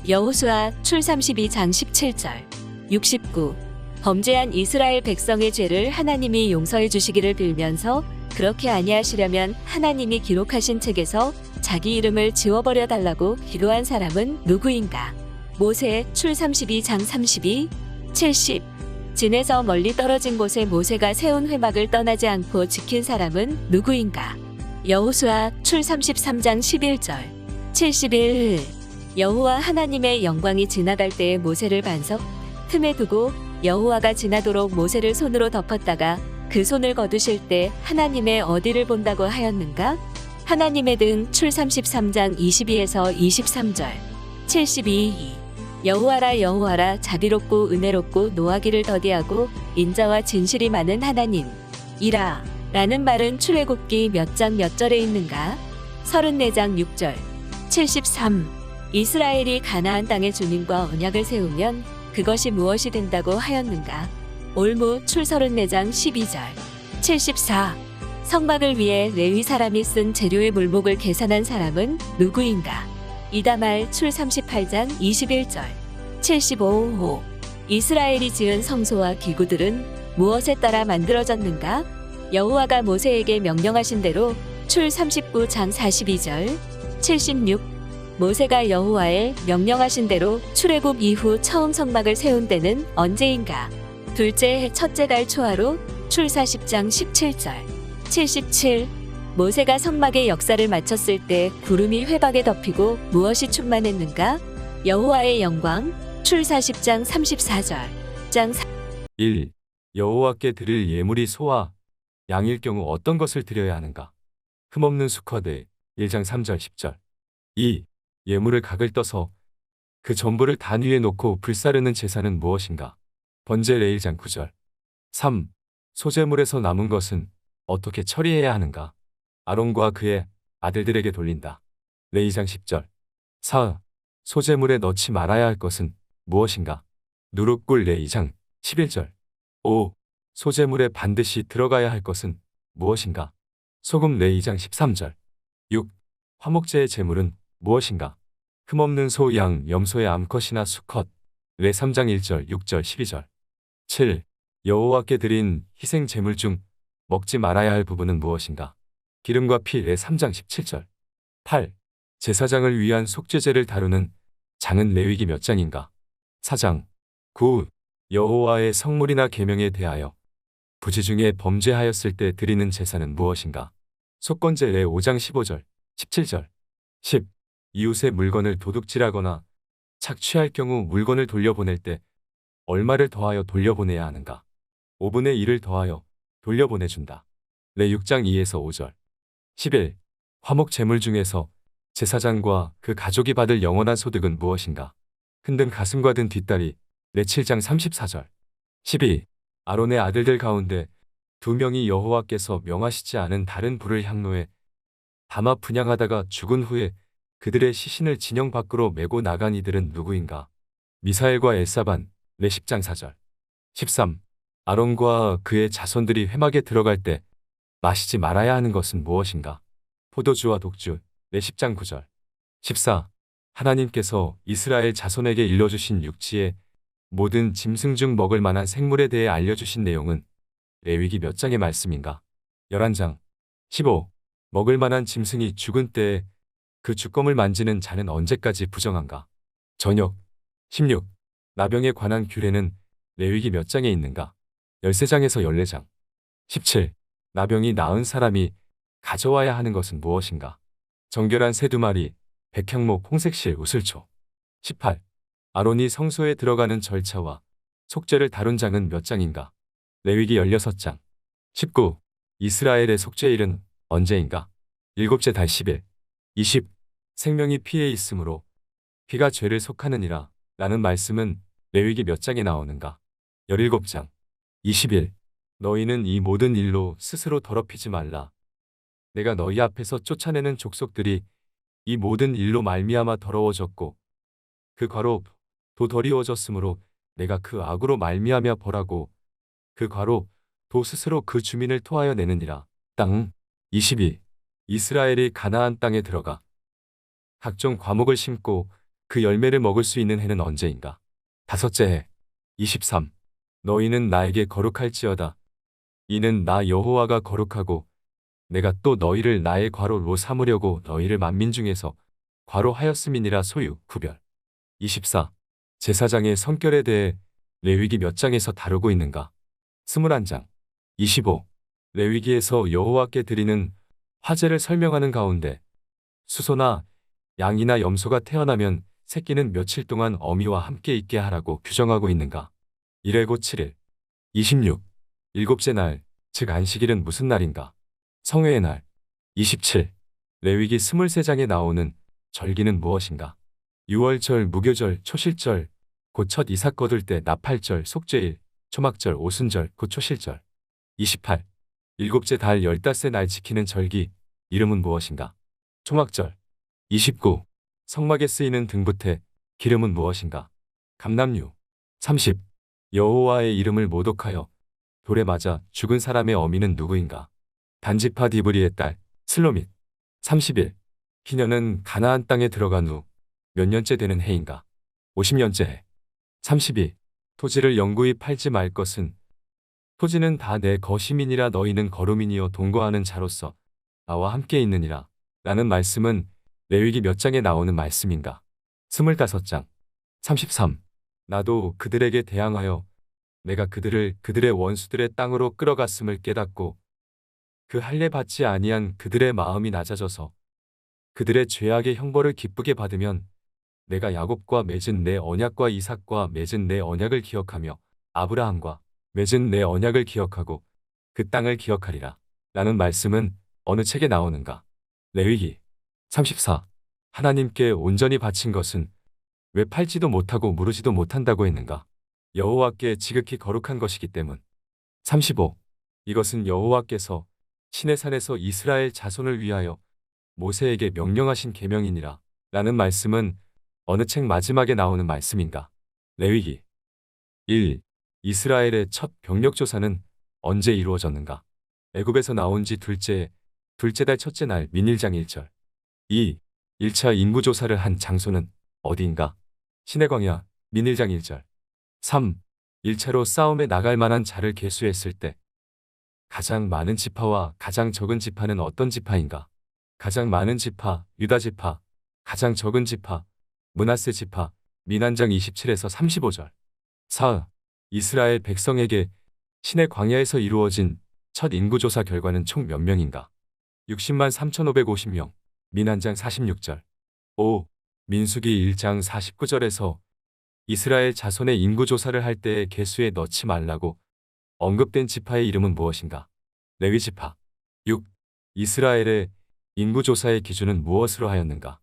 여호수아 출 32장 17절. 69. 범죄한 이스라엘 백성의 죄를 하나님이 용서해 주시기를 빌면서 그렇게 아니하시려면 하나님이 기록하신 책에서 자기 이름을 지워버려 달라고 기도한 사람은 누구인가? 모세 출 32장 32. 70. 진에서 멀리 떨어진 곳에 모세가 세운 회막을 떠나지 않고 지킨 사람은 누구인가? 여호수아 출 33장 11절. 71. 여호와 하나님의 영광이 지나갈 때에 모세를 반석 틈에 두고 여호와가 지나도록 모세를 손으로 덮었다가 그 손을 거두실 때 하나님의 어디를 본다고 하였는가? 하나님의 등 출 33장 22에서 23절. 72. 여호와라 여호와라 자비롭고 은혜롭고 노하기를 더디하고 인자와 진실이 많은 하나님 이라 라는 말은 출애굽기 몇 장 몇 절에 있는가? 34장 6절. 73. 이스라엘이 가나안 땅의 주민과 언약을 세우면 그것이 무엇이 된다고 하였는가? 올무 출 34장 12절. 74. 성막을 위해 레위 사람이 쓴 재료의 물목을 계산한 사람은 누구인가? 이다말 출 38장 21절. 75호. 이스라엘이 지은 성소와 기구들은 무엇에 따라 만들어졌는가? 여호와가 모세에게 명령하신 대로 출 39장 42절. 76. 모세가 여호와의 명령하신 대로 출애굽 이후 처음 성막을 세운 때는 언제인가? 둘째 해 첫째 달 초하루. 출 40장 17절. 77. 모세가 성막의 역사를 마쳤을 때 구름이 회박에 덮이고 무엇이 충만했는가? 여호와의 영광. 출 40장 34절. 1. 여호와께 드릴 예물이 소와 양일 경우 어떤 것을 드려야 하는가? 흠없는 수컷의 1장 3절 10절. 2. 예물을 각을 떠서 그 전부를 단 위에 놓고 불사르는 제사는 무엇인가? 번제 레 1장 9절. 3. 소제물에서 남은 것은 어떻게 처리해야 하는가? 아론과 그의 아들들에게 돌린다. 레 2장 10절. 4. 소제물에 넣지 말아야 할 것은 무엇인가? 누룩꿀 레 2장 11절. 5. 소제물에 반드시 들어가야 할 것은 무엇인가? 소금 레 2장 13절. 6. 화목제의 제물은 무엇인가? 흠없는 소, 양, 염소의 암컷이나 수컷 레 3장 1절, 6절, 12절. 7. 여호와께 드린 희생 제물 중 먹지 말아야 할 부분은 무엇인가? 기름과 피 레 3장 17절. 8. 제사장을 위한 속죄제를 다루는 장은 레위기 몇 장인가? 4장. 9. 여호와의 성물이나 계명에 대하여 부지 중에 범죄하였을 때 드리는 제사는 무엇인가? 속건제 레 5장 15절, 17절. 10. 이웃의 물건을 도둑질하거나 착취할 경우 물건을 돌려보낼 때 얼마를 더하여 돌려보내야 하는가? 5분의 1을 더하여 돌려보내준다. 레 6장 2에서 5절. 11. 화목 제물 중에서 제사장과 그 가족이 받을 영원한 소득은 무엇인가? 흔든 가슴과 든 뒷다리 레 7장 34절. 12. 아론의 아들들 가운데 2명이 여호와께서 명하시지 않은 다른 불을 향로에 담아 분향하다가 죽은 후에 그들의 시신을 진영 밖으로 메고 나간 이들은 누구인가? 미사엘과 엘사반 레 10장 4절. 13. 아론과 그의 자손들이 회막에 들어갈 때 마시지 말아야 하는 것은 무엇인가? 포도주와 독주 레 10장 9절. 14. 하나님께서 이스라엘 자손에게 일러주신 육지의 모든 짐승 중 먹을 만한 생물에 대해 알려주신 내용은 레위기 몇 장의 말씀인가? 11장. 15. 먹을 만한 짐승이 죽은 때에 그 주검을 만지는 자는 언제까지 부정한가? 저녁. 16. 나병에 관한 규례는 레위기 몇 장에 있는가? 13장에서 14장. 17. 나병이 나은 사람이 가져와야 하는 것은 무엇인가? 정결한 새 2마리, 백향목, 홍색실, 우슬초. 18. 아론이 성소에 들어가는 절차와 속죄를 다룬 장은 몇 장인가? 레위기 16장. 19. 이스라엘의 속죄일은 언제인가? 7째 달 10일. 20. 생명이 피에 있으므로 피가 죄를 속하느니라 라는 말씀은 레위기 몇 장에 나오는가? 17장. 21. 너희는 이 모든 일로 스스로 더럽히지 말라. 내가 너희 앞에서 쫓아내는 족속들이 이 모든 일로 말미암아 더러워졌고 그 과로 도 더러워졌으므로 내가 그 악으로 말미암아 벌하고 그 과로 도 스스로 그 주민을 토하여 내느니라. 땅. 22. 이스라엘이 가나안 땅에 들어가 각종 과목을 심고 그 열매를 먹을 수 있는 해는 언제인가? 5째 해. 23. 너희는 나에게 거룩할지어다. 이는 나 여호와가 거룩하고 내가 또 너희를 나의 과로로 삼으려고 너희를 만민 중에서 과로하였음이니라. 소유, 구별. 24. 제사장의 성결에 대해 레위기 몇 장에서 다루고 있는가? 21장. 25. 레위기에서 여호와께 드리는 화제를 설명하는 가운데 수소나 양이나 염소가 태어나면 새끼는 며칠 동안 어미와 함께 있게 하라고 규정하고 있는가? 1회고 7일. 26. 일곱째 날, 즉 안식일은 무슨 날인가? 성회의 날. 27. 레위기 23장에 나오는 절기는 무엇인가? 유월절, 무교절, 초실절, 곧 첫 이삭 거둘 때 나팔절, 속죄일, 초막절, 오순절, 곧 초실절. 28. 일곱째 달 15세 날 지키는 절기, 이름은 무엇인가? 초막절. 29. 성막에 쓰이는 등붓에 기름은 무엇인가? 감람류. 30. 여호와의 이름을 모독하여 돌에 맞아 죽은 사람의 어미는 누구인가? 단지파 디브리의 딸 슬로밋. 31. 희년은 가나안 땅에 들어간 후 몇 년째 되는 해인가? 50년째 해. 32. 토지를 영구히 팔지 말 것은 토지는 다 내 거시민이라 너희는 거루민이요 동거하는 자로서 나와 함께 있느니라. 라는 말씀은 레위기 몇 장에 나오는 말씀인가? 25장. 33. 나도 그들에게 대항하여 내가 그들을 그들의 원수들의 땅으로 끌어갔음을 깨닫고 그 할례 받지 아니한 그들의 마음이 낮아져서 그들의 죄악의 형벌을 기쁘게 받으면 내가 야곱과 맺은 내 언약과 이삭과 맺은 내 언약을 기억하며 아브라함과 맺은 내 언약을 기억하고 그 땅을 기억하리라. 라는 말씀은 어느 책에 나오는가? 레위기. 34. 하나님께 온전히 바친 것은 왜 팔지도 못하고 무르지도 못한다고 했는가? 여호와께 지극히 거룩한 것이기 때문. 35. 이것은 여호와께서 시내산에서 이스라엘 자손을 위하여 모세에게 명령하신 계명이니라. 라는 말씀은 어느 책 마지막에 나오는 말씀인가? 레위기. 1. 이스라엘의 첫 병력 조사는 언제 이루어졌는가? 애굽에서 나온 지 둘째 달 첫째 날 민일장 1절. 2. 1차 인구 조사를 한 장소는 어디인가? 시내광야 민일장 1절. 3. 1차로 싸움에 나갈 만한 자를 계수했을 때 가장 많은 지파와 가장 적은 지파는 어떤 지파인가? 가장 많은 지파 유다 지파, 가장 적은 지파 므낫세 지파. 민한장 27에서 35절. 4. 이스라엘 백성에게 시내 광야에서 이루어진 첫 인구조사 결과는 총 몇 명인가? 60만 3,550명. 민한장 46절. 5. 민수기 1장 49절에서 이스라엘 자손의 인구조사를 할 때의 계수에 넣지 말라고 언급된 지파의 이름은 무엇인가? 레위 지파. 6. 이스라엘의 인구조사의 기준은 무엇으로 하였는가?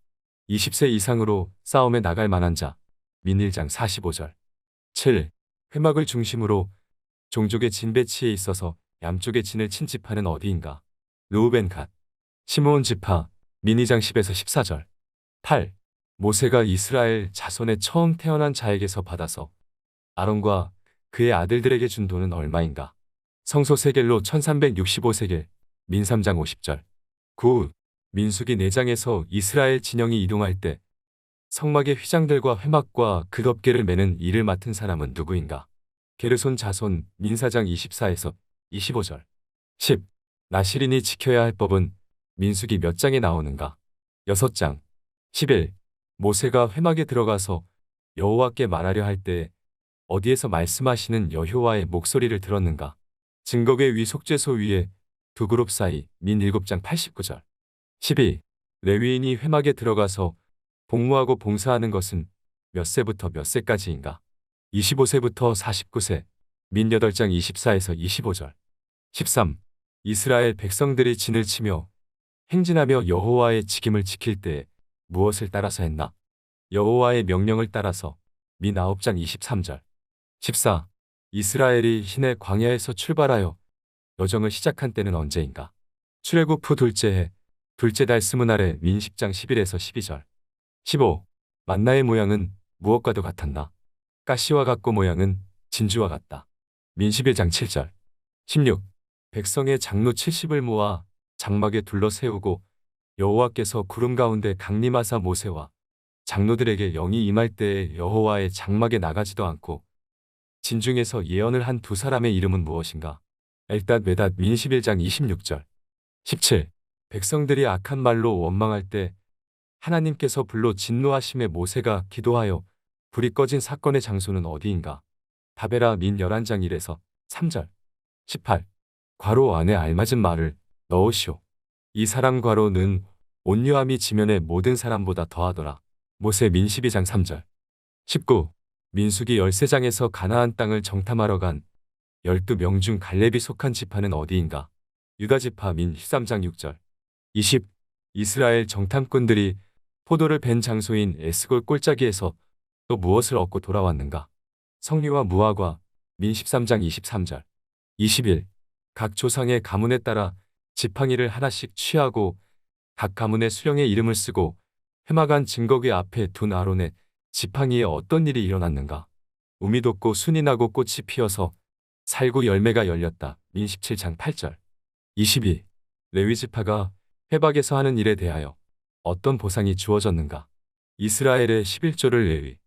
20세 이상으로 싸움에 나갈 만한 자. 민일장 45절. 7. 회막을 중심으로 종족의 진 배치에 있어서 양쪽의 진을 친 지파는 어디인가? 르우벤 갓. 시므온 지파. 민이장 10에서 14절. 8. 모세가 이스라엘 자손에 처음 태어난 자에게서 받아서 아론과 그의 아들들에게 준 돈은 얼마인가? 성소 세겔로 1365세겔. 민 3장 50절. 9. 민수기 4장에서 이스라엘 진영이 이동할 때 성막의 휘장들과 회막과 그 덮개를 매는 일을 맡은 사람은 누구인가? 게르손 자손. 민 4장 24에서 25절. 10. 나시린이 지켜야 할 법은 민수기 몇 장에 나오는가? 6장. 11. 모세가 회막에 들어가서 여호와께 말하려 할 때 어디에서 말씀하시는 여호와의 목소리를 들었는가? 증거궤 위 속죄소 위에 두 그룹 사이. 민 7장 89절. 12. 레위인이 회막에 들어가서 복무하고 봉사하는 것은 몇 세부터 몇 세까지인가? 25세부터 49세. 민 8장 24에서 25절. 13. 이스라엘 백성들이 진을 치며 행진하며 여호와의 직임을 지킬 때 무엇을 따라서 했나? 여호와의 명령을 따라서. 민 9장 23절. 14. 이스라엘이 시내 광야에서 출발하여 여정을 시작한 때는 언제인가? 출애굽 후 둘째 해 둘째 달 스무 날에. 민 10장 11에서 12절. 15. 만나의 모양은 무엇과도 같았나? 가시와 같고 모양은 진주와 같다. 민 11장 7절. 16. 백성의 장로 70을 모아 장막에 둘러 세우고 여호와께서 구름 가운데 강림하사 모세와 장로들에게 영이 임할 때에 여호와의 장막에 나가지도 않고 진중에서 예언을 한 두 사람의 이름은 무엇인가? 엘닷 메닷. 민 11장 26절. 17. 백성들이 악한 말로 원망할 때 하나님께서 불로 진노하심에 모세가 기도하여 불이 꺼진 사건의 장소는 어디인가? 다베라. 민 11장 1에서 3절. 18. 괄호 안에 알맞은 말을 넣으시오. 이 사람 괄호는 온유함이 지면의 모든 사람보다 더하더라. 모세. 민 12장 3절. 19. 민수기 13장에서 가나안 땅을 정탐하러 간 12명 중 갈렙이 속한 지파는 어디인가? 유다 지파. 민 13장 6절. 20. 이스라엘 정탐꾼들이 포도를 벤 장소인 에스골 꼴짜기에서 또 무엇을 얻고 돌아왔는가? 성류와 무화과. 민 13장 23절. 21. 각 조상의 가문에 따라 지팡이를 하나씩 취하고 각 가문의 수령의 이름을 쓰고 회막 안 증거궤 앞에 둔 아론의 지팡이에 어떤 일이 일어났는가? 우미 돋고 순이 나고 꽃이 피어서 살구 열매가 열렸다. 민 17장 8절. 22. 레위 지파가 회박에서 하는 일에 대하여 어떤 보상이 주어졌는가? 이스라엘의 11조를 레위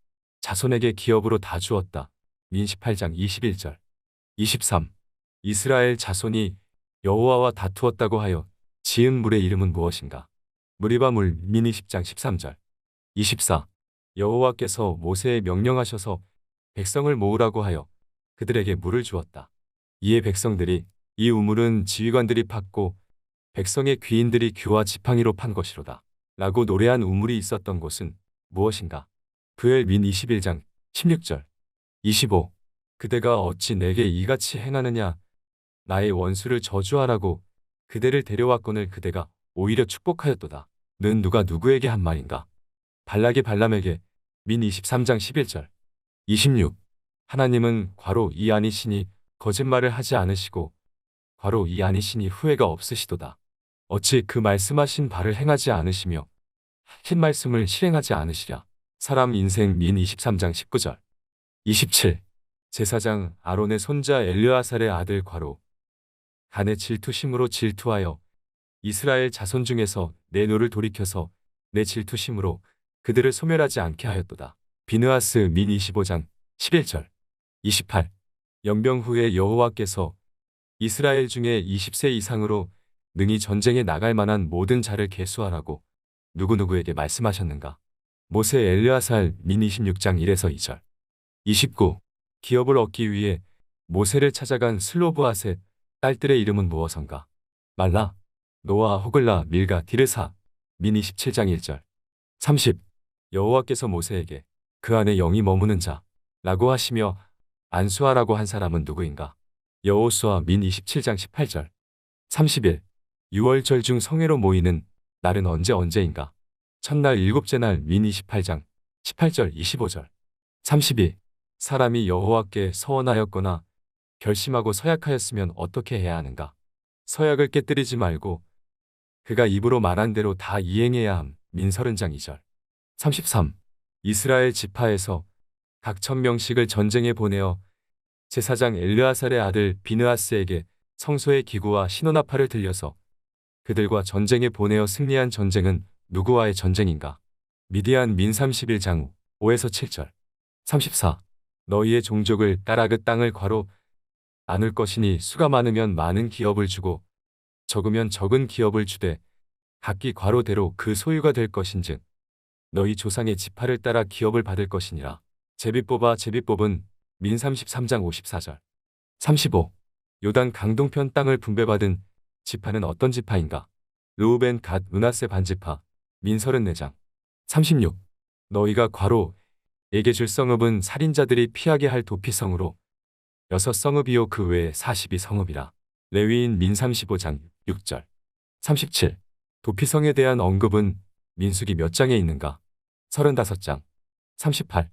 자손에게 기업으로 다 주었다. 민 18장 21절. 23. 이스라엘 자손이 여호와와 다투었다고 하여 지은 물의 이름은 무엇인가? 무리바 물. 민 20장 13절. 24. 여호와께서 모세에 명령하셔서 백성을 모으라고 하여 그들에게 물을 주었다. 이에 백성들이 이 우물은 지휘관들이 팠고 백성의 귀인들이 규와 지팡이로 판 것이로다. 라고 노래한 우물이 있었던 곳은 무엇인가? 부엘. 민 21장 16절. 25. 그대가 어찌 내게 이같이 행하느냐? 나의 원수를 저주하라고 그대를 데려왔거늘 그대가 오히려 축복하였도다. 는 누가 누구에게 한 말인가? 발락이 발람에게. 민 23장 11절. 26. 하나님은 괄호 이 아니시니 거짓말을 하지 않으시고 괄호 이 아니시니 후회가 없으시도다. 어찌 그 말씀하신 바를 행하지 않으시며 하신 말씀을 실행하지 않으시랴. 사람 인생. 민 23장 19절. 27. 제사장 아론의 손자 엘르아살의 아들 괄호 간의 질투심으로 질투하여 이스라엘 자손 중에서 내 노를 돌이켜서 내 질투심으로 그들을 소멸하지 않게 하였도다. 비느하스. 민 25장 11절. 28. 영병 후에 여호와께서 이스라엘 중에 20세 이상으로 능히 전쟁에 나갈 만한 모든 자를 계수하라고 누구누구에게 말씀하셨는가? 모세. 엘르아살. 민 26장 1에서 2절. 29. 기업을 얻기 위해 모세를 찾아간 슬로브앗의 딸들의 이름은 무엇인가? 말라, 노아, 호글라, 밀가, 디르사. 민 27장 1절. 30. 여호와께서 모세에게 그 안에 영이 머무는 자 라고 하시며 안수하라고 한 사람은 누구인가? 여호수아. 민 27장 18절. 31. 6월절 중 성회로 모이는 날은 언제인가? 첫날 일곱째 날. 민 28장 18절 25절. 32. 사람이 여호와께 서원하였거나 결심하고 서약하였으면 어떻게 해야 하는가? 서약을 깨뜨리지 말고 그가 입으로 말한 대로 다 이행해야 함. 민 30장 2절. 33. 이스라엘 지파에서 각 1000명씩을 전쟁에 보내어 제사장 엘르아살의 아들 비느하스에게 성소의 기구와 신호나팔을 들려서 그들과 전쟁에 보내어 승리한 전쟁은 누구와의 전쟁인가? 미디안. 민 31장 5에서 7절. 34. 너희의 종족을 따라 그 땅을 괄호 나눌 것이니 수가 많으면 많은 기업을 주고 적으면 적은 기업을 주되 각기 괄호대로 그 소유가 될 것인즉 너희 조상의 지파를 따라 기업을 받을 것이니라. 제비뽑아. 제비뽑은. 민 33장 54절. 35. 요단 강동편 땅을 분배받은 지파는 어떤 지파인가? 르우벤, 갓, 므낫세 반지파. 민 34장. 36. 너희가 괄호에게 줄 성읍은 살인자들이 피하게 할 도피성으로 6성읍이요 그 외에 42성읍이라. 레위인. 민 35장 6절. 37. 도피성에 대한 언급은 민수기 몇 장에 있는가? 35장. 38.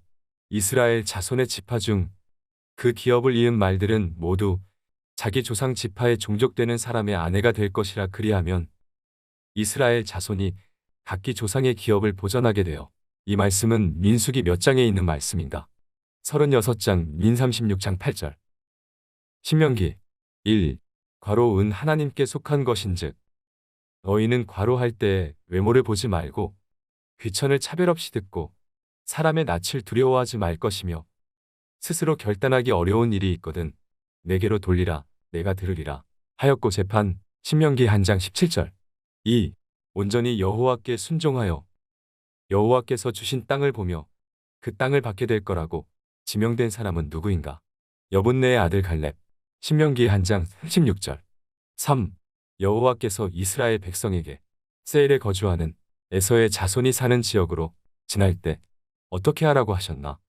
이스라엘 자손의 지파 중 그 기업을 이은 말들은 모두 자기 조상 지파에 종족되는 사람의 아내가 될 것이라. 그리하면 이스라엘 자손이 각기 조상의 기업을 보전하게 되어. 이 말씀은 민수기 몇 장에 있는 말씀인가? 36장. 민 36장 8절. 신명기. 1. 괄호은 하나님께 속한 것인즉 너희는 괄호할 때에 외모를 보지 말고 귀천을 차별 없이 듣고 사람의 낯을 두려워하지 말 것이며 스스로 결단하기 어려운 일이 있거든 내게로 돌리라. 내가 들으리라 하였고. 재판. 신명기 1장 17절. 2. 온전히 여호와께 순종하여 여호와께서 주신 땅을 보며 그 땅을 받게 될 거라고 지명된 사람은 누구인가? 여분네의 아들 갈렙. 신명기 1장 16절. 3. 여호와께서 이스라엘 백성에게 세일에 거주하는 에서의 자손이 사는 지역으로 지날 때 어떻게 하라고 하셨나?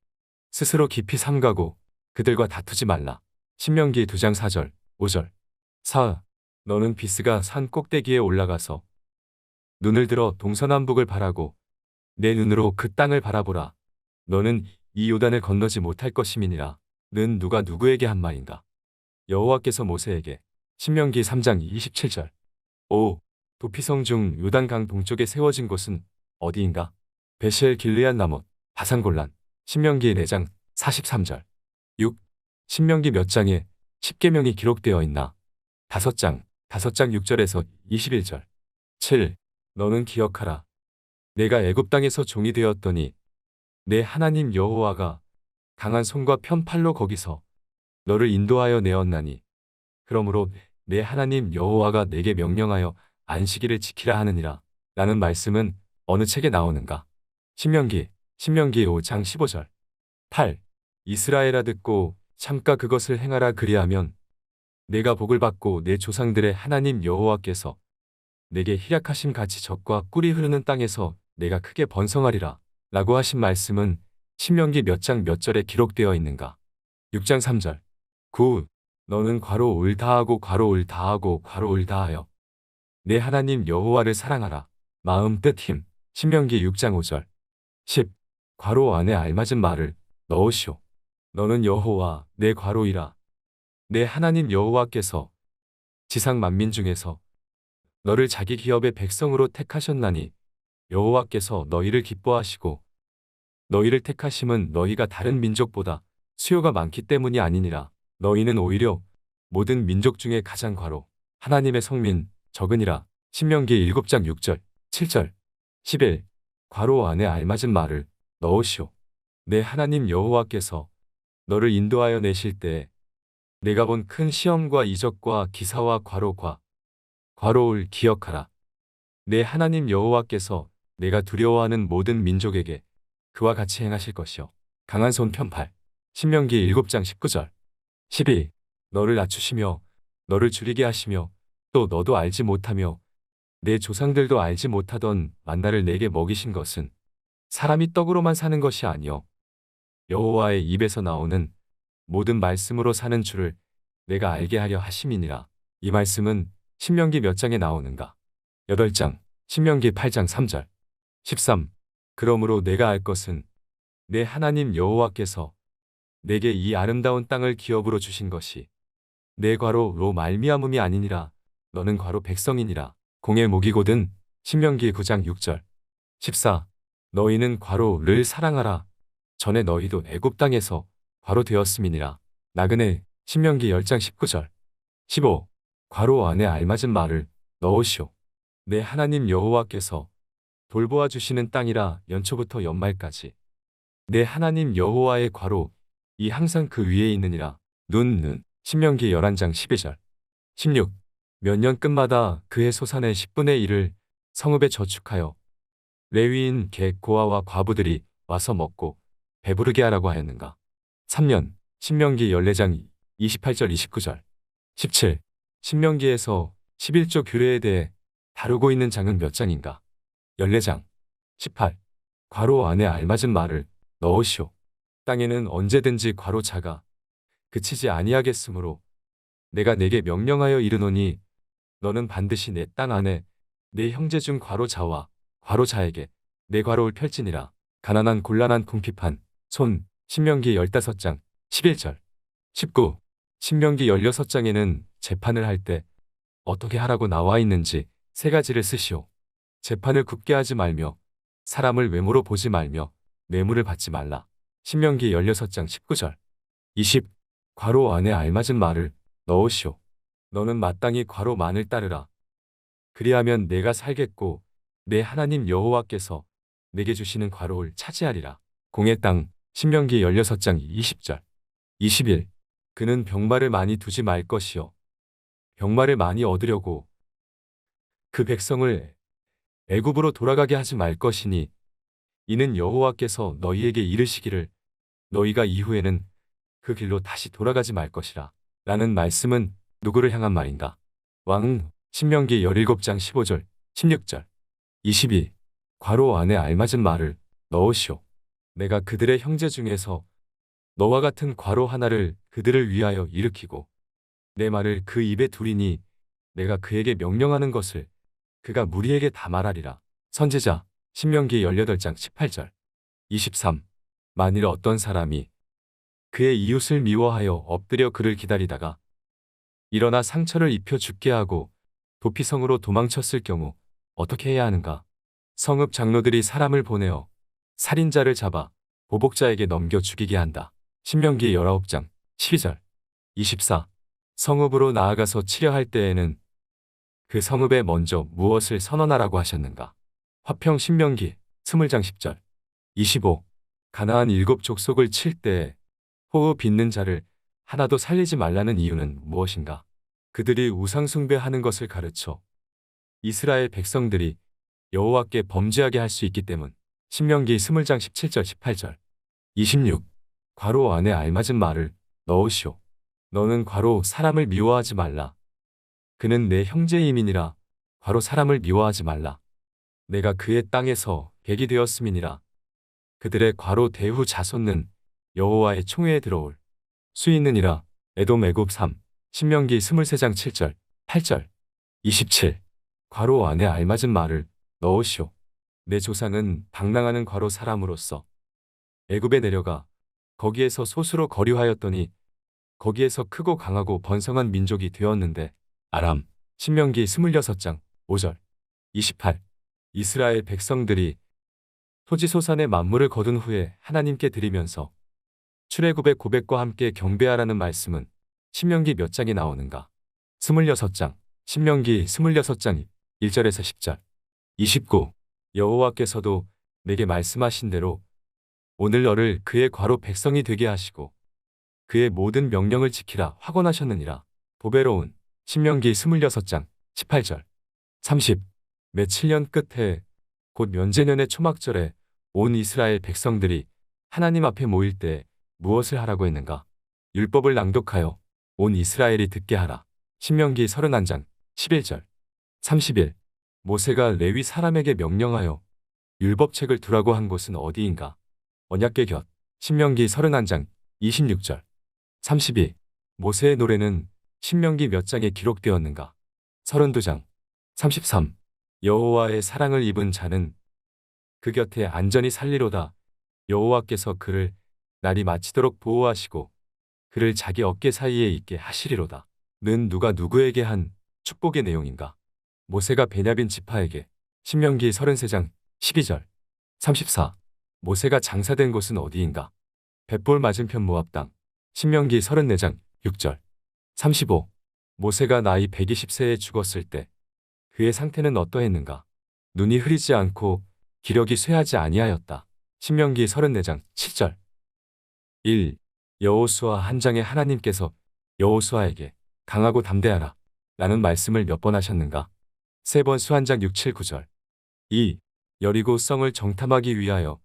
스스로 깊이 삼가고 그들과 다투지 말라. 신명기 2장 4절, 5절. 4. 너는 비스가 산 꼭대기에 올라가서 눈을 들어 동서남북을 바라고 내 눈으로 그 땅을 바라보라. 너는 이 요단을 건너지 못할 것임이니라. 는 누가 누구에게 한 말인가? 여호와께서 모세에게. 신명기 3장 27절. 5. 도피성 중 요단강 동쪽에 세워진 곳은 어디인가? 베셀, 길르앗, 라못, 바산골란. 신명기 4장 43절. 6. 신명기 몇 장에 십계명이 기록되어 있나? 5장 6절에서 21절. 7. 너는 기억하라. 내가 애굽 땅에서 종이 되었더니 내 하나님 여호와가 강한 손과 편팔로 거기서 너를 인도하여 내었나니 그러므로 내 하나님 여호와가 내게 명령하여 안식일을 지키라 하느니라. 라는 말씀은 어느 책에 나오는가? 신명기 5장 15절. 8. 이스라엘아 듣고 참가 그것을 행하라 그리하면 내가 복을 받고 내 조상들의 하나님 여호와께서 내게 희락하심 같이 젖과 꿀이 흐르는 땅에서 내가 크게 번성하리라. 라고 하신 말씀은 신명기 몇 장 몇 절에 기록되어 있는가? 6장 3절. 9. 너는 괄호을 다하고 괄호을 다하고 괄호을 다하여 내 하나님 여호와를 사랑하라. 마음 뜻 힘. 신명기 6장 5절. 10. 괄호 안에 알맞은 말을 넣으시오. 너는 여호와 내 괄호이라. 내 하나님 여호와께서 지상 만민 중에서 너를 자기 기업의 백성으로 택하셨나니 여호와께서 너희를 기뻐하시고 너희를 택하심은 너희가 다른 민족보다 수요가 많기 때문이 아니니라. 너희는 오히려 모든 민족 중에 가장 괄호 하나님의 성민 적으니라. 신명기 7장 6절 7절. 11. 괄호 안에 알맞은 말을 넣으시오. 내 하나님 여호와께서 너를 인도하여 내실 때에 내가 본 큰 시험과 이적과 기사와 괄호과 괄호를 기억하라. 내 하나님 여호와께서 내가 두려워하는 모든 민족에게 그와 같이 행하실 것이요. 강한 손 편팔. 신명기 7장 19절. 12. 너를 낮추시며 너를 줄이게 하시며 또 너도 알지 못하며 내 조상들도 알지 못하던 만나를 내게 먹이신 것은 사람이 떡으로만 사는 것이 아니요 여호와의 입에서 나오는 모든 말씀으로 사는 줄을 내가 알게 하려 하심이니라. 이 말씀은 신명기 몇 장에 나오는가? 8장. 신명기 8장 3절. 13. 그러므로 내가 알 것은 내 하나님 여호와께서 내게 이 아름다운 땅을 기업으로 주신 것이 내 괄호로 말미암음이 아니니라. 너는 괄호 백성이니라. 공의 목이거든. 신명기 9장 6절. 14. 너희는 괄호를 사랑하라. 전에 너희도 애굽 땅에서 괄호 되었음이니라. 나그네. 신명기 10장 19절. 15. 괄호 안에 알맞은 말을 넣으시오. 내 하나님 여호와께서 돌보아 주시는 땅이라 연초부터 연말까지 내 하나님 여호와의 괄호 이 항상 그 위에 있느니라. 눈. 신명기 11장 12절. 16. 몇 년 끝마다 그의 소산의 10분의 1을 성읍에 저축하여 레위인 개 고아와 과부들이 와서 먹고 배부르게 하라고 하였는가? 3년. 신명기 14장 28절 29절. 17. 신명기에서 11조 규례에 대해 다루고 있는 장은 몇 장인가? 14장. 18. 괄호 안에 알맞은 말을 넣으시오. 땅에는 언제든지 괄호차가 그치지 아니하겠으므로 내가 내게 명령하여 이르노니 너는 반드시 내 땅 안에 내 형제 중 괄호자와 괄호자에게 내 괄호를 펼지니라. 가난한 곤란한 궁핍한 손. 신명기 15장 11절. 19. 신명기 16장에는 재판을 할 때 어떻게 하라고 나와 있는지 세 가지를 쓰시오. 재판을 굽게 하지 말며 사람을 외모로 보지 말며 뇌물을 받지 말라. 신명기 16장 19절. 20. 괄호 안에 알맞은 말을 넣으시오. 너는 마땅히 괄호만을 따르라. 그리하면 내가 살겠고 내 하나님 여호와께서 내게 주시는 괄호를 차지하리라. 공의 땅. 신명기 16장 20절. 21. 그는 병마를 많이 두지 말 것이요 병마를 많이 얻으려고 그 백성을 애굽으로 돌아가게 하지 말 것이니 이는 여호와께서 너희에게 이르시기를 너희가 이후에는 그 길로 다시 돌아가지 말 것이라. 라는 말씀은 누구를 향한 말인가? 왕. 신명기 17장 15절 16절. 22. 괄호 안에 알맞은 말을 넣으시오. 내가 그들의 형제 중에서 너와 같은 괄호 하나를 그들을 위하여 일으키고 내 말을 그 입에 두리니 내가 그에게 명령하는 것을 그가 무리에게 다 말하리라. 선지자. 신명기 18장 18절. 23. 만일 어떤 사람이 그의 이웃을 미워하여 엎드려 그를 기다리다가 일어나 상처를 입혀 죽게 하고 도피성으로 도망쳤을 경우 어떻게 해야 하는가? 성읍 장로들이 사람을 보내어 살인자를 잡아 보복자에게 넘겨 죽이게 한다. 신명기 19장 12절. 24. 성읍으로 나아가서 치려할 때에는 그 성읍에 먼저 무엇을 선언하라고 하셨는가? 화평. 신명기 20장 10절. 25. 가나안 7족속을 칠 때 호흡 있는 자를 하나도 살리지 말라는 이유는 무엇인가? 그들이 우상 숭배하는 것을 가르쳐 이스라엘 백성들이 여호와께 범죄하게 할 수 있기 때문. 신명기 20장 17절 18절 26. 괄호 안에 알맞은 말을 넣으시오. 너는 괄호 사람을 미워하지 말라. 그는 내 형제임이니라. 괄호 사람을 미워하지 말라. 내가 그의 땅에서 백이 되었음이니라. 그들의 괄호 대후 자손은 여호와의 총회에 들어올 수 있느니라. 에돔 애굽 3. 신명기 23장 7절 8절 27. 괄호 안에 알맞은 말을 넣으시오. 내 조상은 방랑하는 괄호 사람으로서 애굽에 내려가 거기에서 소수로 거류하였더니 거기에서 크고 강하고 번성한 민족이 되었는데 아람. 신명기 26장 5절 28. 이스라엘 백성들이 토지소산의 만물을 거둔 후에 하나님께 드리면서 출애굽의 고백과 함께 경배하라는 말씀은 신명기 몇 장이 나오는가? 26장. 신명기 26장 1절에서 10절. 29. 여호와께서도 내게 말씀하신 대로 오늘 너를 그의 괄호 백성이 되게 하시고 그의 모든 명령을 지키라 확언하셨느니라. 보배로운. 신명기 26장 18절. 30. 매 7년 끝에 곧 면제년의 초막절에 온 이스라엘 백성들이 하나님 앞에 모일 때 무엇을 하라고 했는가? 율법을 낭독하여 온 이스라엘이 듣게 하라. 신명기 31장 11절. 31. 모세가 레위 사람에게 명령하여 율법책을 두라고 한 곳은 어디인가? 언약궤 곁. 신명기 31장 26절. 32. 모세의 노래는 신명기 몇 장에 기록되었는가? 32장. 33. 여호와의 사랑을 입은 자는 그 곁에 안전히 살리로다. 여호와께서 그를 날이 마치도록 보호하시고 그를 자기 어깨 사이에 있게 하시리로다. 는 누가 누구에게 한 축복의 내용인가? 모세가 베냐민 지파에게. 신명기 33장 12절. 34. 모세가 장사된 곳은 어디인가? 벳볼 맞은편 모압 땅. 신명기 34장 6절. 35. 모세가 나이 120세에 죽었을 때 그의 상태는 어떠했는가? 눈이 흐리지 않고 기력이 쇠하지 아니하였다. 신명기 34장 7절. 1. 여호수아 한 장에 하나님께서 여호수아에게 강하고 담대하라 라는 말씀을 몇 번 하셨는가? 3번 수한장 6, 7, 9절. 2. 여리고 성을 정탐하기 위하여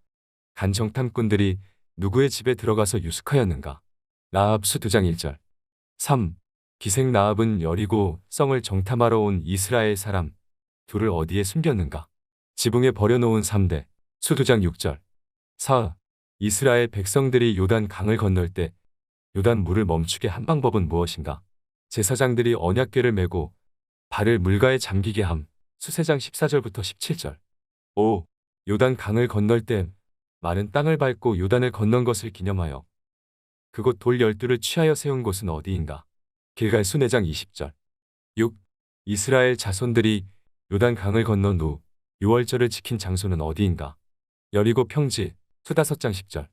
간 정탐꾼들이 누구의 집에 들어가서 유숙하였는가? 라합 수 2장 1절. 3. 기생 라합은 여리고 성을 정탐하러 온 이스라엘 사람 둘을 어디에 숨겼는가? 지붕에 버려놓은 3대 수 2장 6절. 4. 이스라엘 백성들이 요단 강을 건널 때 요단 물을 멈추게 한 방법은 무엇인가? 제사장들이 언약궤를 메고 발을 물가에 잠기게 함. 수세장 14절부터 17절. 5. 요단 강을 건널 때 마른 땅을 밟고 요단을 건넌 것을 기념하여 그곳 돌 12를 취하여 세운 곳은 어디인가? 길갈 수내장 20절. 6. 이스라엘 자손들이 요단 강을 건넌 후 유월절을 지킨 장소는 어디인가? 여리고 평지 수 5장 10절.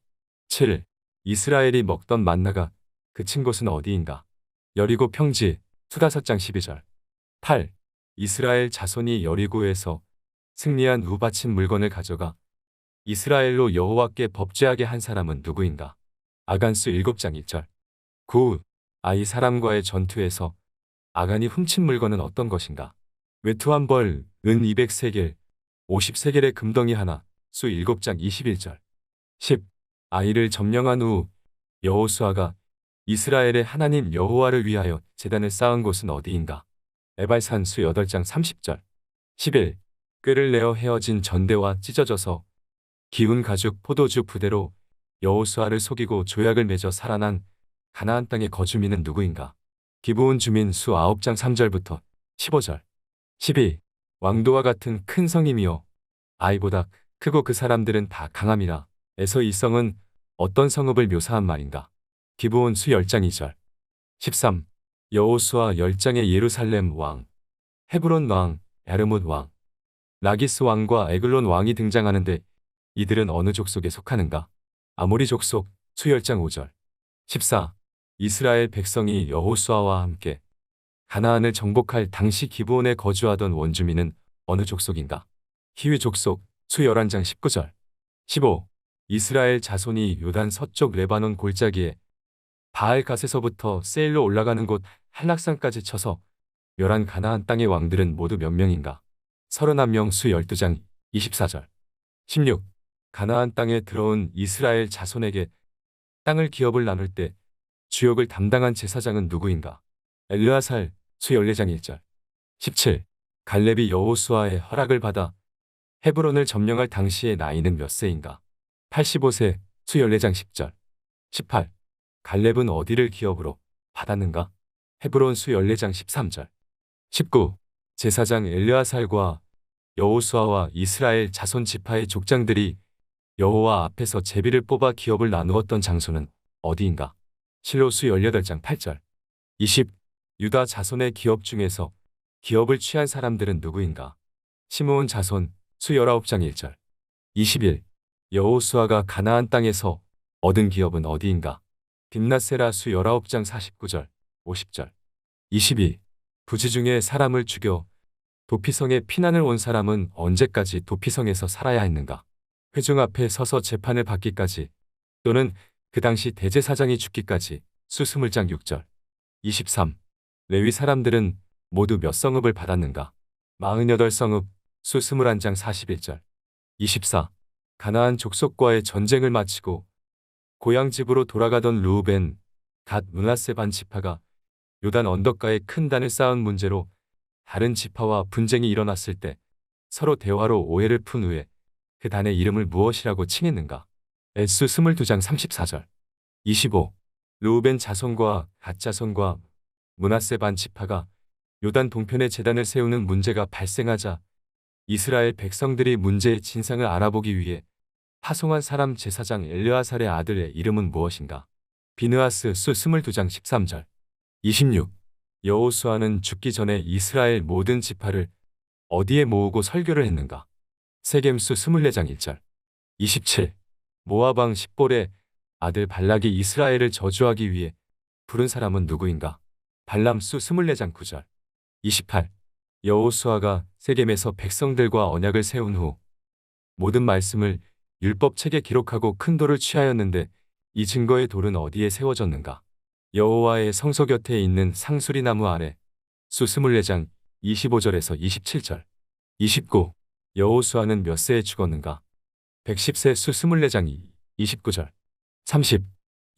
7. 이스라엘이 먹던 만나가 그친 곳은 어디인가? 여리고 평지 수 5장 12절. 8. 이스라엘 자손이 여리고에서 승리한 후 바친 물건을 가져가 이스라엘로 여호와께 법죄하게 한 사람은 누구인가? 아간수 7장 1절. 9. 아이 사람과의 전투에서 아간이 훔친 물건은 어떤 것인가? 외투 한 벌, 은 200세겔, 50세겔의 금덩이 하나, 수 7장 21절. 10. 아이를 점령한 후 여호수아가 이스라엘의 하나님 여호와를 위하여 제단을 쌓은 곳은 어디인가? 에발산 수 8장 30절. 11. 꾀를 내어 헤어진 전대와 찢어져서 기운 가죽 포도주 부대로 여호수아를 속이고 조약을 맺어 살아난 가나안 땅의 거주민은 누구인가? 기브온 주민 수 9장 3절부터 15절. 12. 왕도와 같은 큰 성임이요 아이보다 크고 그 사람들은 다 강함이라. 에서 이 성은 어떤 성읍을 묘사한 말인가? 기브온 수 10장 2절. 13. 여호수아 10장의 예루살렘 왕, 헤브론 왕, 야르뭇 왕, 라기스 왕과 에글론 왕이 등장하는데 이들은 어느 족속에 속하는가? 아모리 족속 수 10장 5절. 14. 이스라엘 백성이 여호수아와 함께 가나안을 정복할 당시 기브온에 거주하던 원주민은 어느 족속인가? 히위 족속 수 11장 19절. 15. 이스라엘 자손이 요단 서쪽 레바논 골짜기에 바알갓에서부터 세일로 올라가는 곳 한락산까지 쳐서 멸한 가나안 땅의 왕들은 모두 몇 명인가? 31명 수 12장 24절. 16. 가나안 땅에 들어온 이스라엘 자손에게 땅을 기업을 나눌 때 주역을 담당한 제사장은 누구인가? 엘르아살 수 14장 1절. 17. 갈렙이 여호수아의 허락을 받아 헤브론을 점령할 당시의 나이는 몇 세인가? 85세 수 14장 10절. 18. 갈렙은 어디를 기업으로 받았는가? 헤브론 수 14장 13절. 19. 제사장 엘르아살과 여호수아와 이스라엘 자손 지파의 족장들이 여호와 앞에서 제비를 뽑아 기업을 나누었던 장소는 어디인가? 실로 수 18장 8절. 20. 유다 자손의 기업 중에서 기업을 취한 사람들은 누구인가? 시므온 자손 수 19장 1절. 21. 여호수아가 가나안 땅에서 얻은 기업은 어디인가? 딥낫세라 수 19장 49절, 50절. 22. 부지 중에 사람을 죽여 도피성에 피난을 온 사람은 언제까지 도피성에서 살아야 했는가? 회중 앞에 서서 재판을 받기까지 또는 그 당시 대제사장이 죽기까지 수 20장 6절. 23. 레위 사람들은 모두 몇 성읍을 받았는가? 48성읍 수 21장 41절. 24. 가나안 족속과의 전쟁을 마치고 고향 집으로 돌아가던 르우벤, 갓 므낫세 반 지파가 요단 언덕가에 큰 단을 쌓은 문제로 다른 지파와 분쟁이 일어났을 때 서로 대화로 오해를 푼 후에 그 단의 이름을 무엇이라고 칭했는가? 에스 22장 34절. 25. 르우벤 자손과 갓 자손과 므낫세 반 지파가 요단 동편에 제단을 세우는 문제가 발생하자 이스라엘 백성들이 문제의 진상을 알아보기 위해 파송한 사람 제사장 엘르아살의 아들의 이름은 무엇인가? 비느하스 수 22장 13절. 26. 여호수아는 죽기 전에 이스라엘 모든 지파를 어디에 모으고 설교를 했는가? 세겜 수 24장 1절. 27. 모압 왕 십볼의 아들 발락이 이스라엘을 저주하기 위해 부른 사람은 누구인가? 발람 수 24장 9절. 28. 여호수아가 세겜에서 백성들과 언약을 세운 후 모든 말씀을 율법책에 기록하고 큰 돌을 취하였는데 이 증거의 돌은 어디에 세워졌는가? 여호와의 성소 곁에 있는 상수리 나무 아래 수 24장 25절에서 27절. 29. 여호수아는 몇 세에 죽었는가? 110세 수 24장 29절. 30.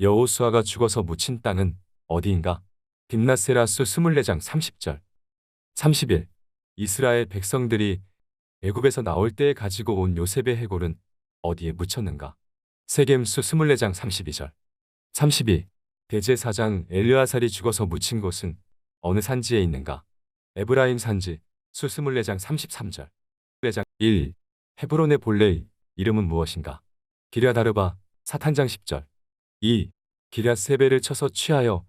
여호수아가 죽어서 묻힌 땅은 어디인가? 딥낫세라 수 24장 30절. 31. 이스라엘 백성들이 애굽에서 나올 때에 가지고 온 요셉의 해골은 어디에 묻혔는가? 세겜 수 24장 32절. 32. 대제사장 엘르아살이 죽어서 묻힌 곳은 어느 산지에 있는가? 에브라임 산지 수 24장 33절. 1. 헤브론의 본래 이름은 무엇인가? 기랴다르바 사탄장 10절. 2. 기랴세벨을 쳐서 취하여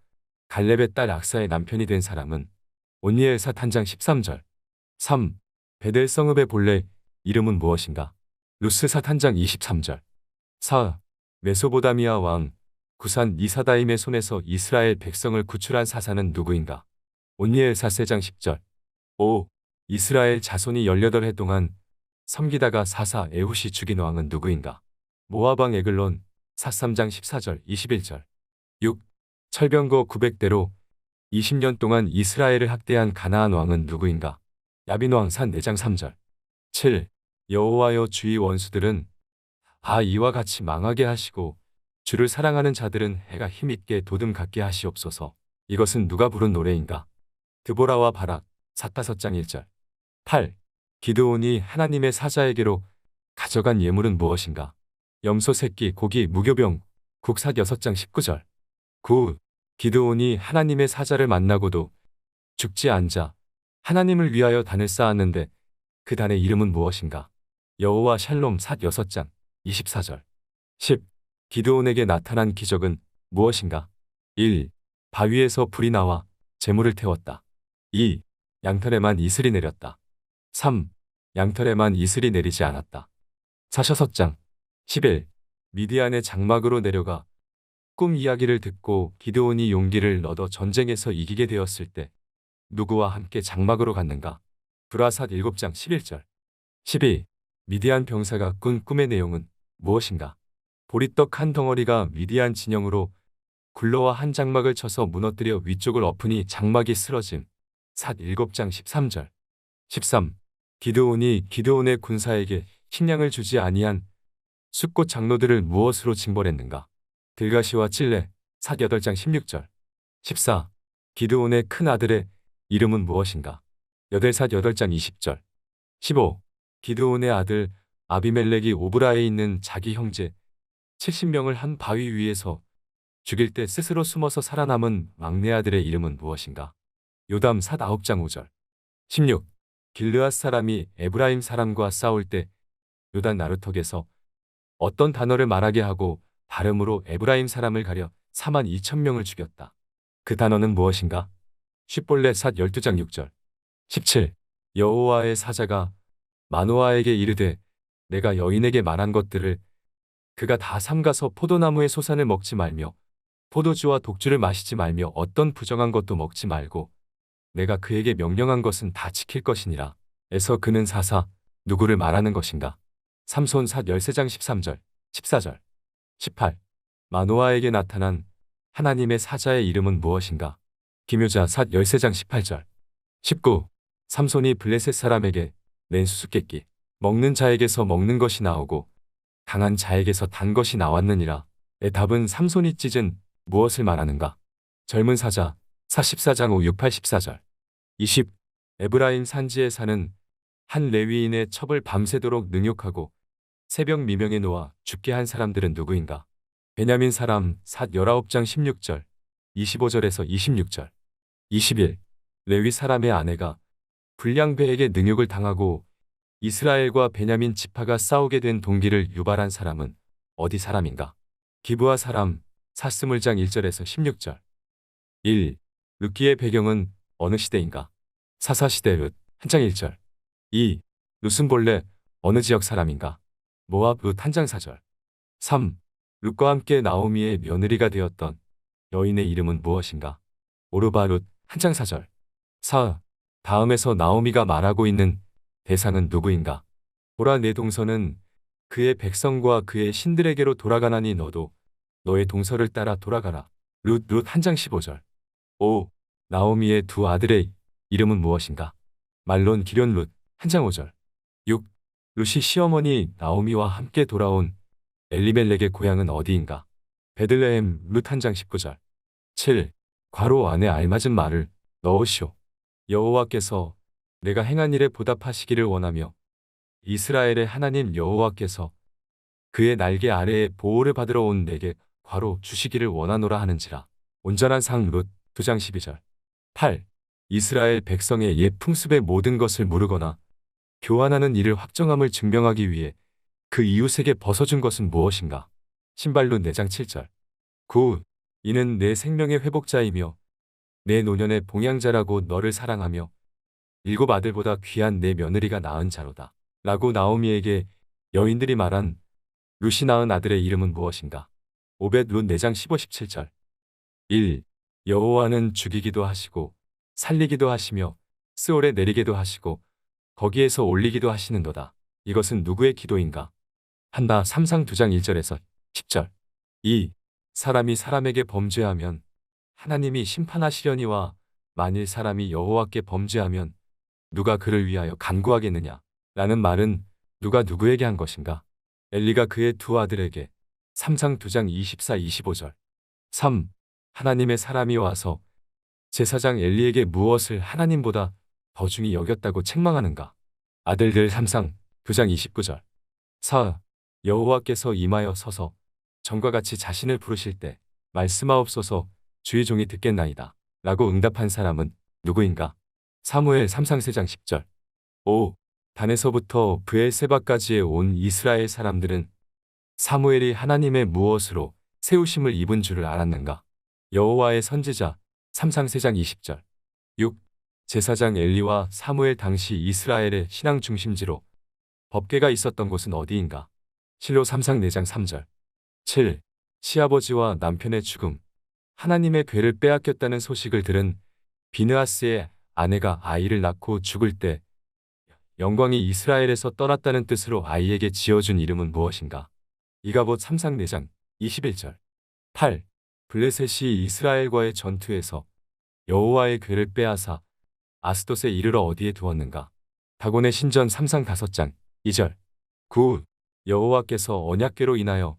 갈렙의 딸 악사의 남편이 된 사람은 온니엘 사탄장 13절. 3. 베델 성읍의 본래 이름은 무엇인가? 루스 사탄장 23절. 4. 메소보다미아 왕 구산 니사다임의 손에서 이스라엘 백성을 구출한 사사는 누구인가? 온니엘 사세장 10절. 5. 이스라엘 자손이 18해 동안 섬기다가 사사 에훗이 죽인 왕은 누구인가? 모압 왕 에글론 사3장 14절 21절. 6. 철병거 900대로 20년 동안 이스라엘을 학대한 가나안 왕은 누구인가? 야빈 왕 산 4장 3절. 7. 여호와여 주의 원수들은 이와 같이 망하게 하시고 주를 사랑하는 자들은 해가 힘있게 도둠 갖게 하시옵소서. 이것은 누가 부른 노래인가? 드보라와 바락 사5장 1절. 8. 기드온이 하나님의 사자에게로 가져간 예물은 무엇인가? 염소 새끼 고기 무교병 국사 6장 19절. 9. 기드온이 하나님의 사자를 만나고도 죽지 않자 하나님을 위하여 단을 쌓았는데 그 단의 이름은 무엇인가? 여호와 샬롬 사 6장 24절. 10. 기드온에게 나타난 기적은 무엇인가? 1. 바위에서 불이 나와 재물을 태웠다. 2. 양털에만 이슬이 내렸다. 3. 양털에만 이슬이 내리지 않았다. 사셔섯장 11. 미디안의 장막으로 내려가 꿈 이야기를 듣고 기드온이 용기를 얻어 전쟁에서 이기게 되었을 때 누구와 함께 장막으로 갔는가? 브라삿 7장 11절. 12. 미디안 병사가 꾼 꿈의 내용은 무엇인가? 보리떡 한 덩어리가 미디안 진영으로 굴러와 한 장막을 쳐서 무너뜨려 위쪽을 엎으니 장막이 쓰러짐. 삿 7장 13절. 13. 기드온이 기드온의 군사에게 식량을 주지 아니한 숫곳 장로들을 무엇으로 징벌했는가? 들가시와 찔레. 삿 8장 16절. 14. 기드온의 큰 아들의 이름은 무엇인가? 여델삿 8장 20절. 15. 기드온의 아들 아비멜렉이 오브라에 있는 자기 형제 70명을 한 바위 위에서 죽일 때 스스로 숨어서 살아남은 막내 아들의 이름은 무엇인가? 요담 삿 9장 5절. 16. 길르앗 사람이 에브라임 사람과 싸울 때 요단 나루턱에서 어떤 단어를 말하게 하고 발음으로 에브라임 사람을 가려 4만 2천 명을 죽였다. 그 단어는 무엇인가? 쉿볼렛 삿 12장 6절. 17. 여호와의 사자가 마노아에게 이르되 내가 여인에게 말한 것들을 그가 다 삼가서 포도나무의 소산을 먹지 말며 포도주와 독주를 마시지 말며 어떤 부정한 것도 먹지 말고 내가 그에게 명령한 것은 다 지킬 것이니라. 에서 그는 사사 누구를 말하는 것인가? 삼손 삿 13장 13절, 14절. 18. 마노아에게 나타난 하나님의 사자의 이름은 무엇인가? 기묘자 삿 13장 18절. 19. 삼손이 블레셋 사람에게 낸 수수께끼 먹는 자에게서 먹는 것이 나오고 당한 자에게서 단 것이 나왔느니라. 의 답은 삼손이 찢은 무엇을 말하는가? 젊은 사자 사 14장 5, 6, 8, 14절. 20. 에브라임 산지에 사는 한 레위인의 첩을 밤새도록 능욕하고 새벽 미명에 놓아 죽게 한 사람들은 누구인가? 베냐민 사람 삿 19장 16절, 25절에서 26절. 21. 레위 사람의 아내가 불량배에게 능욕을 당하고 이스라엘과 베냐민 지파가 싸우게 된 동기를 유발한 사람은 어디 사람인가? 기브아 사람 사 20장 1절에서 16절. 1. 룻기의 배경은 어느 시대인가? 사사시대 룻 한장 1절. 2. 룻은 본래 어느 지역 사람인가? 모압 룻 한장 4절. 3. 룻과 함께 나오미의 며느리가 되었던 여인의 이름은 무엇인가? 오르바 룻 한장 4절. 4. 다음에서 나오미가 말하고 있는 대상은 누구인가? 보라 내 동서는 그의 백성과 그의 신들에게로 돌아가나니 너도 너의 동서를 따라 돌아가라. 룻 한장 15절. 5. 나오미의 두 아들의 이름은 무엇인가? 말론 기련 룻 한장 5절. 6. 룻이 시어머니 나오미와 함께 돌아온 엘리멜렉의 고향은 어디인가? 베들레헴 룻 한장 19절. 7. 과로 안에 알맞은 말을 넣으시오. 여호와께서 내가 행한 일에 보답하시기를 원하며 이스라엘의 하나님 여호와께서 그의 날개 아래에 보호를 받으러 온 내게 과로 주시기를 원하노라 하는지라. 온전한 상 룻 2장 12절. 8. 이스라엘 백성의 옛 풍습의 모든 것을 모르거나 교환하는 일을 확정함을 증명하기 위해 그 이웃에게 벗어준 것은 무엇인가? 신발 룻 4장 7절. 9. 이는 내 생명의 회복자이며 내 노년의 봉양자라고 너를 사랑하며 7 아들보다 귀한 내 며느리가 낳은 자로다. 라고 나오미에게 여인들이 말한 룻이 낳은 아들의 이름은 무엇인가? 오벳 룻 4장 15, 17절. 1. 여호와는 죽이기도 하시고 살리기도 하시며 스올에 내리게도 하시고 거기에서 올리기도 하시는도다. 이것은 누구의 기도인가? 한나 3상 2장 1절에서 10절. 2. 사람이 사람에게 범죄하면 하나님이 심판하시려니와 만일 사람이 여호와께 범죄하면 누가 그를 위하여 간구하겠느냐? 라는 말은 누가 누구에게 한 것인가? 엘리가 그의 두 아들에게 3상 2장 24, 25절. 3. 하나님의 사람이 와서 제사장 엘리에게 무엇을 하나님보다 더 중히 여겼다고 책망하는가? 아들들 3상 2장 29절. 4. 여호와께서 임하여 서서 전과 같이 자신을 부르실 때 말씀하옵소서 주의 종이 듣겠나이다. 라고 응답한 사람은 누구인가? 사무엘 3상 3장 10절. 5. 단에서부터 브엘세바까지의 온 이스라엘 사람들은 사무엘이 하나님의 무엇으로 세우심을 입은 줄을 알았는가? 여호와의 선지자 3상 3장 20절. 6. 제사장 엘리와 사무엘 당시 이스라엘의 신앙 중심지로 법궤가 있었던 곳은 어디인가? 실로 3상 4장 3절. 7. 시아버지와 남편의 죽음, 하나님의 궤를 빼앗겼다는 소식을 들은 비느하스의 아내가 아이를 낳고 죽을 때 영광이 이스라엘에서 떠났다는 뜻으로 아이에게 지어준 이름은 무엇인가? 이가봇 3상 4장 21절. 8. 블레셋이 이스라엘과의 전투에서 여호와의 궤를 빼앗아 아스돗에 이르러 어디에 두었는가. 다곤의 신전 3상 5장 2절. 9. 여호와께서 언약궤로 인하여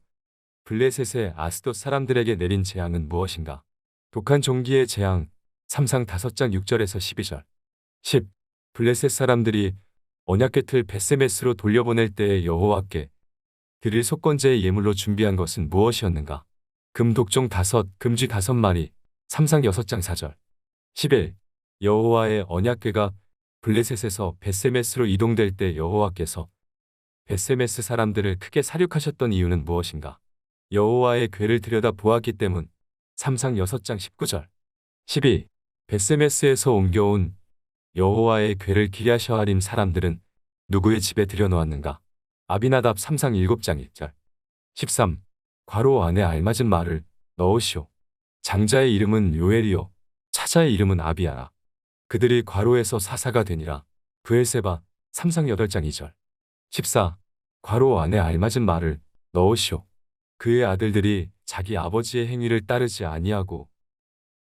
블레셋의 아스돗 사람들에게 내린 재앙은 무엇인가. 독한 종기의 재앙 3상 5장 6절에서 12절. 10. 블레셋 사람들이 언약궤틀 벳세메스로 돌려보낼 때에 여호와께 드릴 속건제의 예물로 준비한 것은 무엇이었는가. 금 독종 5, 금쥐 5마리 3상 6장 4절. 11. 여호와의 언약궤가 블레셋에서 벳세메스로 이동될 때 여호와께서 벳세메스 사람들을 크게 사륙하셨던 이유는 무엇인가. 여호와의 궤를 들여다 보았기 때문 3상 6장 19절. 12. 벳세메스에서 옮겨온 여호와의 궤를 기랴셔아림 사람들은 누구의 집에 들여놓았는가. 아비나답 3상 7장 1절. 13. 괄호 안에 알맞은 말을 넣으시오. 장자의 이름은 요엘이요 차자의 이름은 아비야라. 그들이 괄호에서 사사가 되니라. 브엘세바 3상 8장 2절. 14. 괄호 안에 알맞은 말을 넣으시오. 그의 아들들이 자기 아버지의 행위를 따르지 아니하고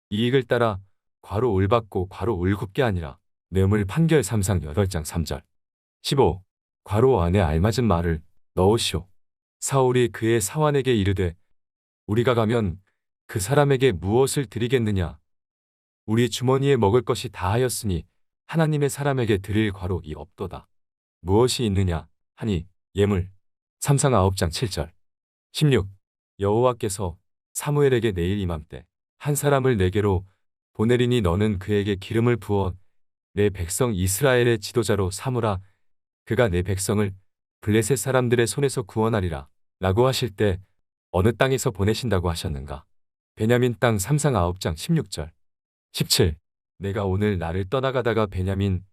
이익을 따라 괄호 을받고 괄호 을굽게 하니라. 뇌물 판결 3상 8장 3절. 15. 괄호 안에 알맞은 말을 넣으시오. 사울이 그의 사환에게 이르되 우리가 가면 그 사람에게 무엇을 드리겠느냐. 우리 주머니에 먹을 것이 다하였으니 하나님의 사람에게 드릴 괄호이 없도다. 무엇이 있느냐 하니 예물. 3상 9장 7절. 16. 여호와께서 사무엘에게 내일 이맘때 한 사람을 내게로 보내리니 너는 그에게 기름을 부어 내 백성 이스라엘의 지도자로 삼으라. 그가 내 백성을 블레셋 사람들의 손에서 구원하리라. 라고 하실 때 어느 땅에서 보내신다고 하셨는가. 베냐민 땅 3상 9장 16절. 17. 내가 오늘 나를 떠나가다가 베냐민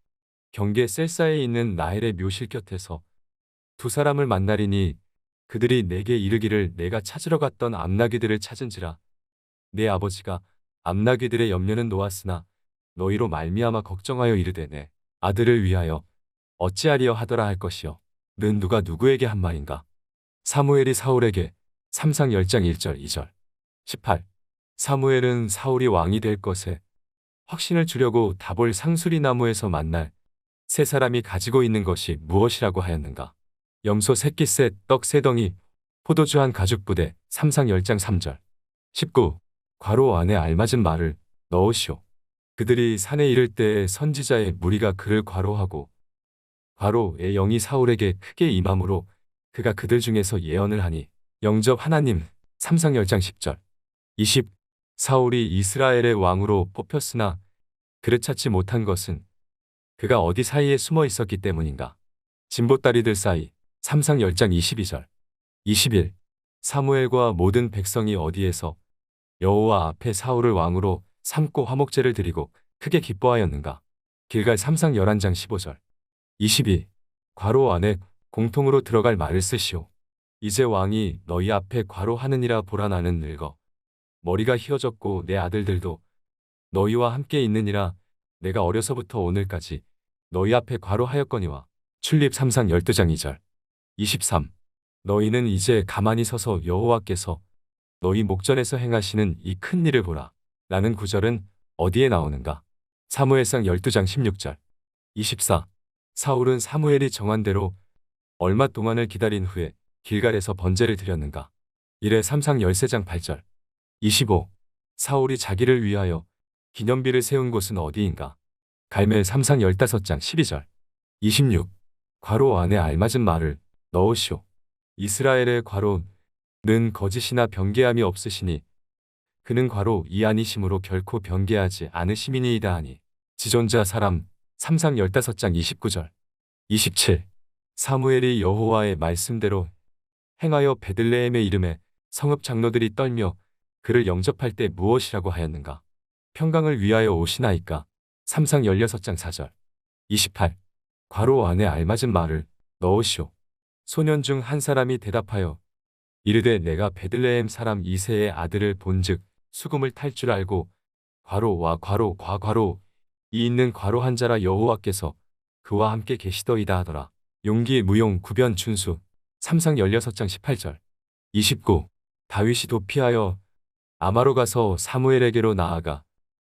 경계 셀사에 있는 라헬의 묘실 곁에서 두 사람을 만나리니 그들이 내게 이르기를 내가 찾으러 갔던 암나귀들을 찾은지라. 내 아버지가 암나귀들의 염려는 놓았으나 너희로 말미암아 걱정하여 이르되 내 아들을 위하여 어찌하리여 하더라 할 것이요. 는 누가 누구에게 한 말인가. 사무엘이 사울에게 3상 10장 1절 2절. 18. 사무엘은 사울이 왕이 될 것에 확신을 주려고 다볼 상수리 나무에서 만날 세 사람이 가지고 있는 것이 무엇이라고 하였는가. 염소 새끼셋, 떡 세덩이, 포도주 한 가죽 부대 3상 10장 3절. 19. 괄호 안에 알맞은 말을 넣으시오. 그들이 산에 이를 때에 선지자의 무리가 그를 괄호하고 괄호의 영이 사울에게 크게 임함으로 그가 그들 중에서 예언을 하니 영접 하나님 3상 10장 10절. 20. 사울이 이스라엘의 왕으로 뽑혔으나 그를 찾지 못한 것은 그가 어디 사이에 숨어 있었기 때문인가. 진보다리들 사이 3상 10장 22절. 21. 사무엘과 모든 백성이 어디에서 여호와 앞에 사울을 왕으로 삼고 화목제를 드리고 크게 기뻐하였는가. 길갈 3상 11장 15절. 22. 괄호 안에 공통으로 들어갈 말을 쓰시오. 이제 왕이 너희 앞에 괄호하느니라. 보라 나는 늙어 머리가 휘어졌고 내 아들들도 너희와 함께 있느니라. 내가 어려서부터 오늘까지 너희 앞에 괄호하였거니와. 출립 3상 12장 2절. 23. 너희는 이제 가만히 서서 여호와께서 너희 목전에서 행하시는 이 큰 일을 보라. 라는 구절은 어디에 나오는가. 사무엘상 12장 16절. 24. 사울은 사무엘이 정한 대로 얼마 동안을 기다린 후에 길갈에서 번제를 드렸는가. 이래 3상 13장 8절. 25. 사울이 자기를 위하여 기념비를 세운 곳은 어디인가. 갈멜 3상 15장 12절. 26. 괄호 안에 알맞은 말을 넣으시오. 이스라엘의 괄호는 거짓이나 변개함이 없으시니 그는 괄호 이 아니심으로 결코 변개하지 않으심이니이다 하니. 지존자 사람 3상 15장 29절. 27. 사무엘이 여호와의 말씀대로 행하여 베들레헴의 이름에 성읍 장로들이 떨며 그를 영접할 때 무엇이라고 하였는가. 평강을 위하여 오시나이까. 3상 16장 4절. 28. 괄호 안에 알맞은 말을 넣으시오. 소년 중 한 사람이 대답하여 이르되 내가 베들레헴 사람 이새의 아들을 본즉 수금을 탈 줄 알고 괄호와 괄호 과괄호 이 있는 괄호 한 자라. 여호와께서 그와 함께 계시더이다 하더라. 용기 무용 구변 준수 3상 16장 18절. 29. 다윗이 도피하여 아마로 가서 사무엘에게로 나아가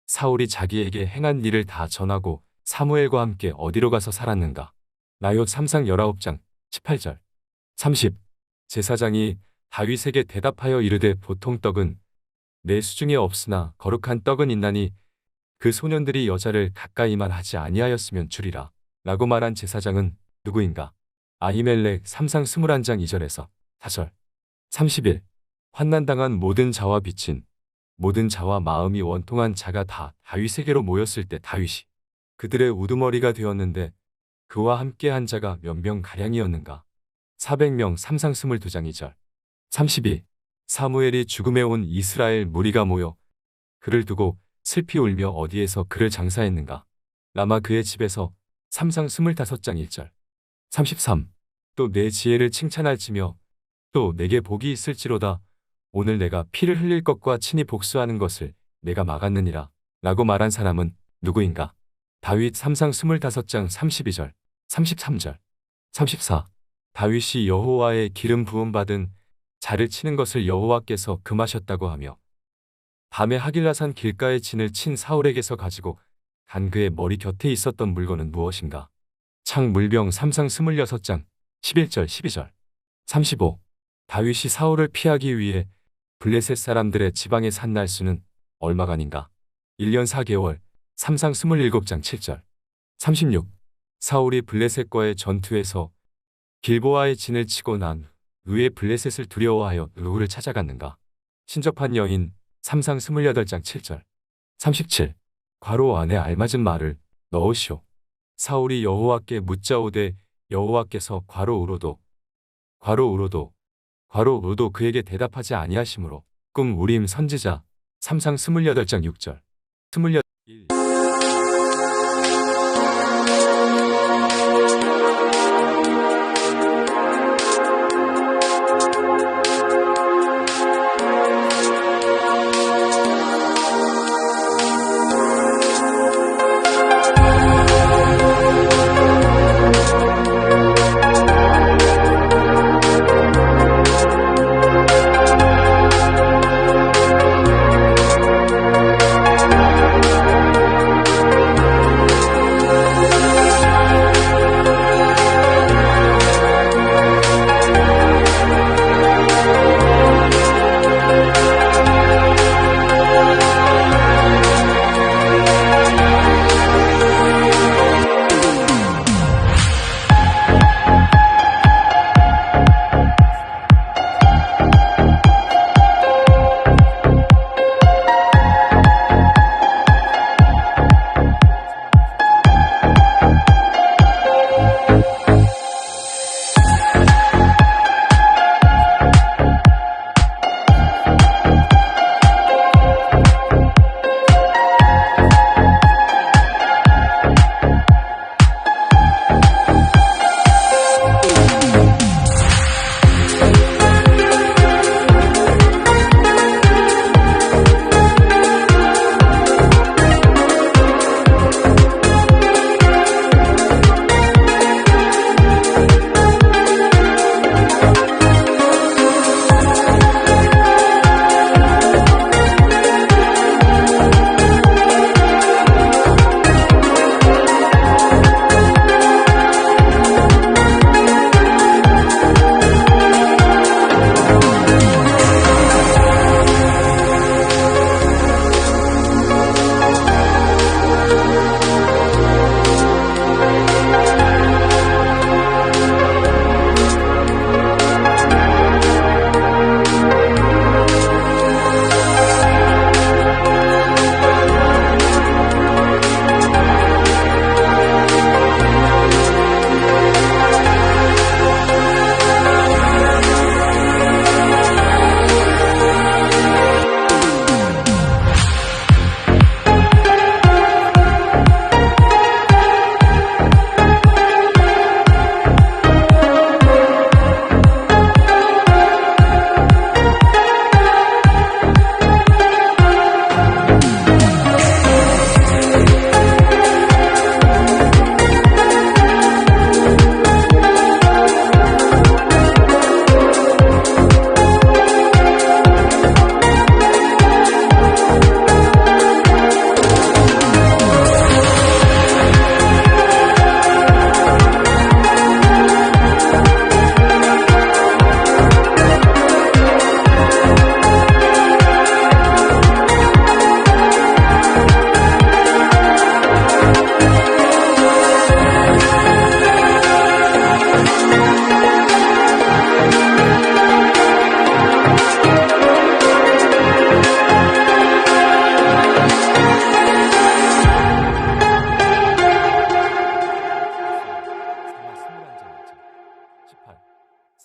사울이 자기에게 행한 일을 다 전하고 사무엘과 함께 어디로 가서 살았는가. 나욥 3상 19장 18절. 30. 제사장이 다윗에게 대답하여 이르되 보통 떡은 내 수중에 없으나 거룩한 떡은 있나니 그 소년들이 여자를 가까이만 하지 아니하였으면 주리라. 라고 말한 제사장은 누구인가? 아히멜렉 3상 21장 2절에서 4절. 31. 환난당한 모든 자와 빚진 모든 자와 마음이 원통한 자가 다 다윗에게로 모였을 때 다윗이 그들의 우두머리가 되었는데 그와 함께한 자가 몇 명 가량이었는가? 400명 3상 22장 2절. 32. 사무엘이 죽음에 온 이스라엘 무리가 모여 그를 두고 슬피 울며 어디에서 그를 장사했는가? 라마 그의 집에서 3상 25장 1절. 33. 또 내 지혜를 칭찬할지며 또 내게 복이 있을지로다. 오늘 내가 피를 흘릴 것과 친히 복수하는 것을 내가 막았느니라. 라고 말한 사람은 누구인가? 다윗 3상 25장 32절, 33절. 34. 다윗이 여호와의 기름 부음 받은 자를 치는 것을 여호와께서 금하셨다고 하며 밤에 하길라산 길가에 진을 친 사울에게서 가지고 간 그의 머리 곁에 있었던 물건은 무엇인가? 창 물병 3상 26장 11절 12절. 35. 다윗이 사울을 피하기 위해 블레셋 사람들의 지방에 산 날수는 얼마간인가? 1년 4개월 3상 27장 7절. 36. 사울이 블레셋과의 전투에서 길보아의 진을 치고 난 후에 블레셋을 두려워하여 누구를 찾아갔는가? 신접한 여인 3상 28장 7절. 37. 괄호 안에 알맞은 말을 넣으시오. 사울이 여호와께 묻자오되 여호와께서 괄호으로도 그에게 대답하지 아니하시므로 꿈 우림 선지자 3상 28장 6절. 28.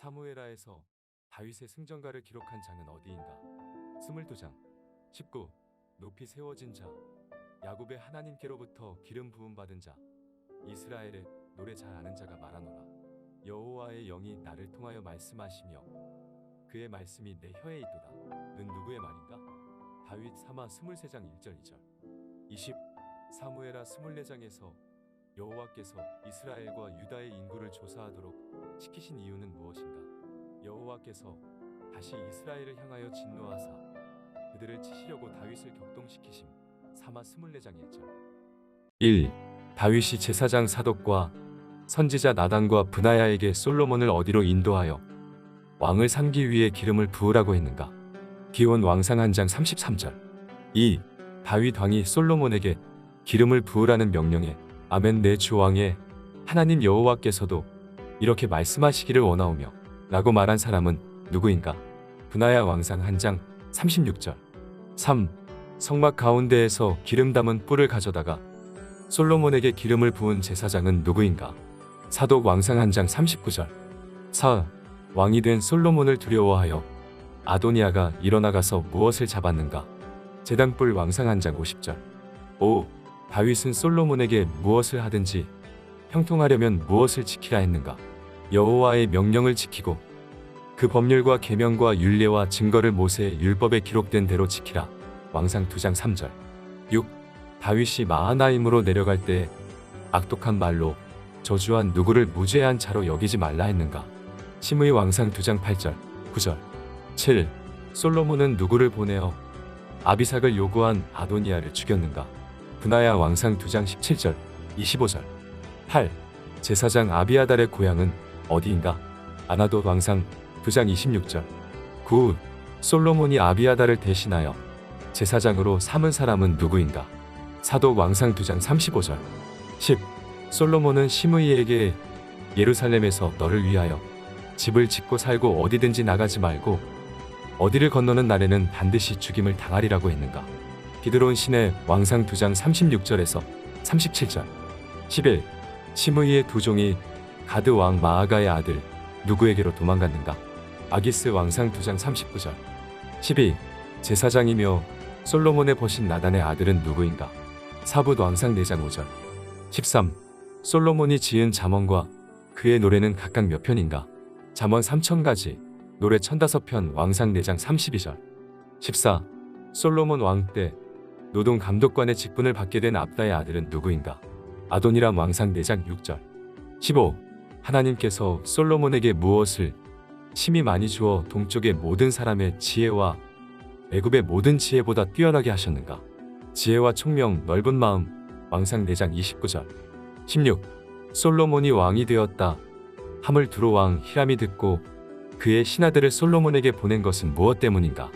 사무엘하에서 다윗의 승전가를 기록한 장은 어디인가? 22장. 19. 높이 세워진 자. 야곱의 하나님께로부터 기름 부음 받은 자. 이스라엘의 노래 잘 아는 자가 말하노라. 여호와의 영이 나를 통하여 말씀하시며 그의 말씀이 내 혀에 있도다. 는 누구의 말인가? 다윗 사마 23장 1절 2절. 20. 사무엘하 24장에서 여호와께서 이스라엘과 유다의 인구를 조사하도록 시키신 이유는 무엇인가? 여호와께서 다시 이스라엘을 향하여 진노하사 그들을 치시려고 다윗을 격동시키심. 사마 24장 1절. 1. 다윗이 제사장 사독과 선지자 나단과 브나야에게 솔로몬을 어디로 인도하여 왕을 삼기 위해 기름을 부으라고 했는가? 기온 왕상 한 장 33절. 2. 다윗 왕이 솔로몬에게 기름을 부으라는 명령에 아멘 내 주 왕의 하나님 여호와께서도 이렇게 말씀하시기를 원하오며 라고 말한 사람은 누구인가? 브나야 왕상 한 장 36절. 3. 성막 가운데에서 기름 담은 뿔을 가져다가 솔로몬에게 기름을 부은 제사장은 누구인가? 사독 왕상 한 장 39절. 4. 왕이 된 솔로몬을 두려워하여 아도니아가 일어나가서 무엇을 잡았는가? 제단뿔 왕상 한 장 50절. 5. 다윗은 솔로몬에게 무엇을 하든지 형통하려면 무엇을 지키라 했는가? 여호와의 명령을 지키고 그 법률과 계명과 율례와 증거를 모세의 율법에 기록된 대로 지키라. 왕상 2장 3절. 6. 다윗이 마하나임으로 내려갈 때 악독한 말로 저주한 누구를 무죄한 자로 여기지 말라 했는가? 시므이 왕상 2장 8절 9절. 7. 솔로몬은 누구를 보내어 아비삭을 요구한 아도니아를 죽였는가? 브나야 왕상 2장 17절 25절. 8. 제사장 아비아달의 고향은 어디인가? 아나돗 왕상 2장 26절. 9. 솔로몬이 아비아달을 대신하여 제사장으로 삼은 사람은 누구인가? 사독 왕상 2장 35절. 10. 솔로몬은 시므이에게 예루살렘에서 너를 위하여 집을 짓고 살고 어디든지 나가지 말고 어디를 건너는 날에는 반드시 죽임을 당하리라고 했는가? 기드론 신의 왕상 2장 36절에서 37절. 11. 시므이의 두 종이 가드 왕 마아가의 아들 누구에게로 도망갔는가? 아기스 왕상 2장 39절. 12. 제사장이며 솔로몬의 버신 나단의 아들은 누구인가? 사붓 왕상 4장 5절. 13. 솔로몬이 지은 잠언과 그의 노래는 각각 몇 편인가? 잠언 3000가지, 노래 1005편 왕상 4장 32절. 14. 솔로몬 왕 때 노동 감독관의 직분을 받게 된 압다의 아들은 누구인가? 아도니람 왕상 4장 6절. 15. 하나님께서 솔로몬에게 무엇을 심히 많이 주어 동쪽의 모든 사람의 지혜와 애굽의 모든 지혜보다 뛰어나게 하셨는가? 지혜와 총명 넓은 마음 왕상 4장 29절. 16. 솔로몬이 왕이 되었다 함을 두로 왕 히람이 듣고 그의 신하들을 솔로몬에게 보낸 것은 무엇 때문인가?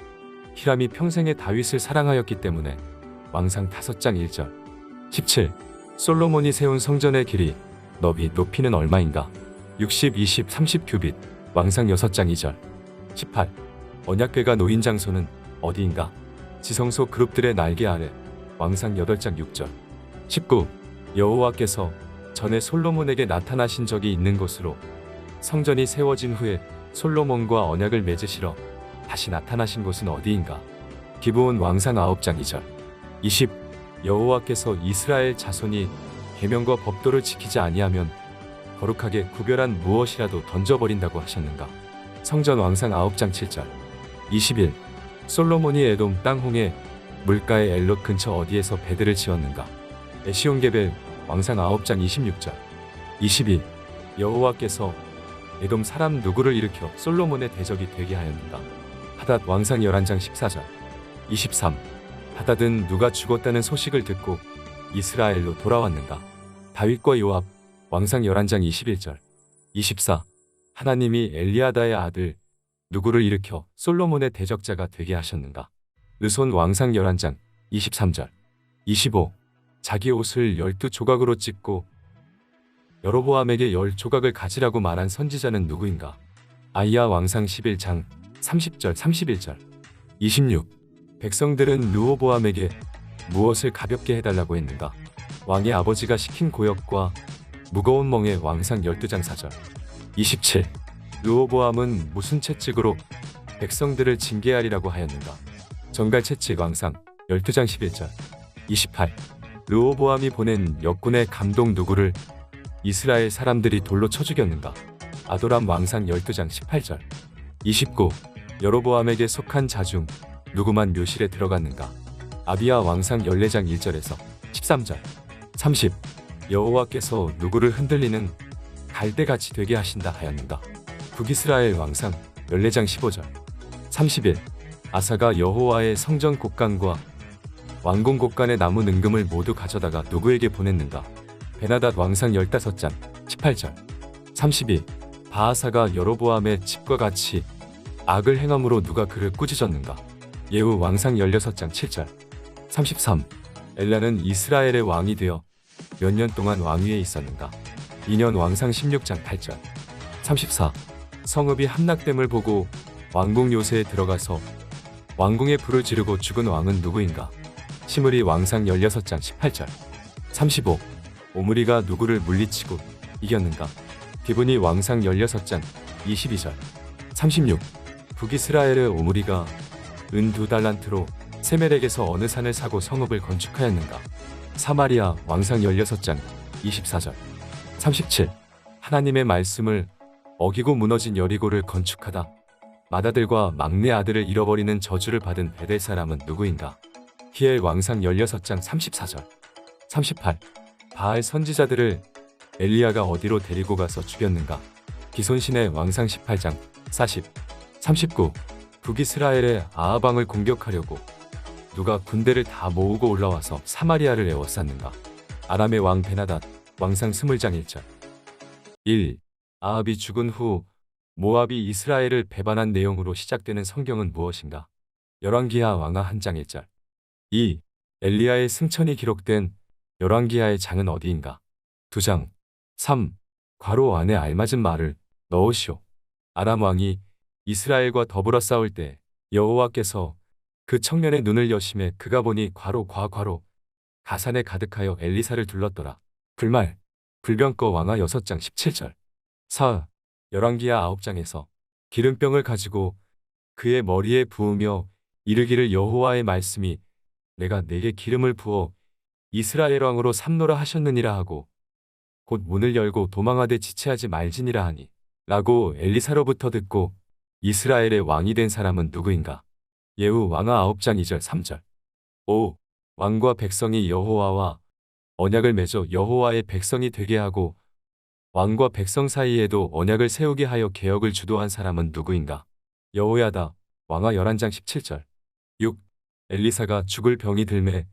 히람이 평생에 다윗을 사랑하였기 때문에 왕상 5장 1절. 17. 솔로몬이 세운 성전의 길이 너비 높이는 얼마인가? 60, 20, 30 규빗 왕상 6장 2절. 18. 언약궤가 놓인 장소는 어디인가? 지성소 그룹들의 날개 아래 왕상 8장 6절. 19. 여호와께서 전에 솔로몬에게 나타나신 적이 있는 곳으로 성전이 세워진 후에 솔로몬과 언약을 맺으시러 다시 나타나신 곳은 어디인가? 기브온 왕상 9장 2절. 20. 여호와께서 이스라엘 자손이 계명과 법도를 지키지 아니하면 거룩하게 구별한 무엇이라도 던져버린다고 하셨는가? 성전 왕상 9장 7절. 21. 솔로몬이 에돔 땅 홍해 물가의 엘롯 근처 어디에서 배들을 지었는가? 에시온게벨 왕상 9장 26절. 22. 여호와께서 에돔 사람 누구를 일으켜 솔로몬의 대적이 되게 하였는가? 하닷 왕상 11장 14절. 23. 하닷은 누가 죽었다는 소식을 듣고 이스라엘로 돌아왔는가? 다윗과 요압 왕상 11장 21절. 24. 하나님이 엘리아다의 아들 누구를 일으켜 솔로몬의 대적자가 되게 하셨는가? 르손 왕상 11장 23절. 25. 자기 옷을 12조각으로 찢고 여로보암에게 10조각을 가지라고 말한 선지자는 누구인가? 아이야 왕상 11장 30절 31절. 26. 백성들은 르호보암에게 무엇을 가볍게 해달라고 했는가? 왕의 아버지가 시킨 고역과 무거운 멍에 왕상 12장 4절. 27. 르호보암은 무슨 채찍으로 백성들을 징계하리라고 하였는가? 정갈 채찍 왕상 12장 11절 28. 르호보암이 보낸 역군의 감독 누구를 이스라엘 사람들이 돌로 쳐 죽였는가? 아도람 왕상 12장 18절 29. 여로보암에게 속한 자 중 누구만 묘실에 들어갔는가? 아비야 왕상 14장 1절에서 13절 30. 여호와께서 누구를 흔들리는 갈대같이 되게 하신다 하였는가? 북이스라엘 왕상 14장 15절 31. 아사가 여호와의 성전 곳간과 왕궁 곳간의 나무 능금을 모두 가져다가 누구에게 보냈는가? 베나닷 왕상 15장 18절 32. 바하사가 여로보암의 집과 같이 악을 행함으로 누가 그를 꾸짖었는가? 예후 왕상 16장 7절 33. 엘라는 이스라엘의 왕이 되어 몇 년 동안 왕위에 있었는가? 2년 왕상 16장 8절 34. 성읍이 함락됨을 보고 왕궁 요새에 들어가서 왕궁에 불을 지르고 죽은 왕은 누구인가? 시므리 왕상 16장 18절 35. 오므리가 누구를 물리치고 이겼는가? 기브니 왕상 16장 22절 36. 북이스라엘의 오므리가 은 2달란트로 세멜에게서 어느 산을 사고 성읍을 건축하였는가? 사마리아 왕상 16장 24절 37. 하나님의 말씀을 어기고 무너진 여리고를 건축하다 맏아들과 막내 아들을 잃어버리는 저주를 받은 베델 사람은 누구인가? 히엘 왕상 16장 34절 38. 바알 선지자들을 엘리야가 어디로 데리고 가서 죽였는가? 기손신의 왕상 18장 40 39. 북이스라엘의 아하방을 공격하려고 누가 군대를 다 모으고 올라와서 사마리아를 에워쌌는가? 아람의 왕 베나닷 왕상 20장 1절 1. 아합이 죽은 후 모압이 이스라엘을 배반한 내용으로 시작되는 성경은 무엇인가? 열왕기하 왕하 한 장 1절 2. 엘리야의 승천이 기록된 열왕기하의 장은 어디인가? 2장 3. 괄호 안에 알맞은 말을 넣으시오. 아람 왕이 이스라엘과 더불어 싸울 때 여호와께서 그 청년의 눈을 여심해 그가 보니 괄호 괄호 가산에 가득하여 엘리사를 둘렀더라. 불말 불병거 왕하 6장 17절 4. 열왕기하 9장에서 기름병을 가지고 그의 머리에 부으며 이르기를 여호와의 말씀이 내가 내게 기름을 부어 이스라엘 왕으로 삼노라 하셨느니라 하고 곧 문을 열고 도망하되 지체하지 말지니라 하니 라고 엘리사로부터 듣고 이스라엘의 왕이 된 사람은 누구인가? 예후 왕하 9장 2절 3절 5. 왕과 백성이 여호와와 언약을 맺어 여호와의 백성이 되게 하고 왕과 백성 사이에도 언약을 세우게 하여 개혁을 주도한 사람은 누구인가? 여호야다 왕하 11장 17절 6. 엘리사가 죽을 병이 들매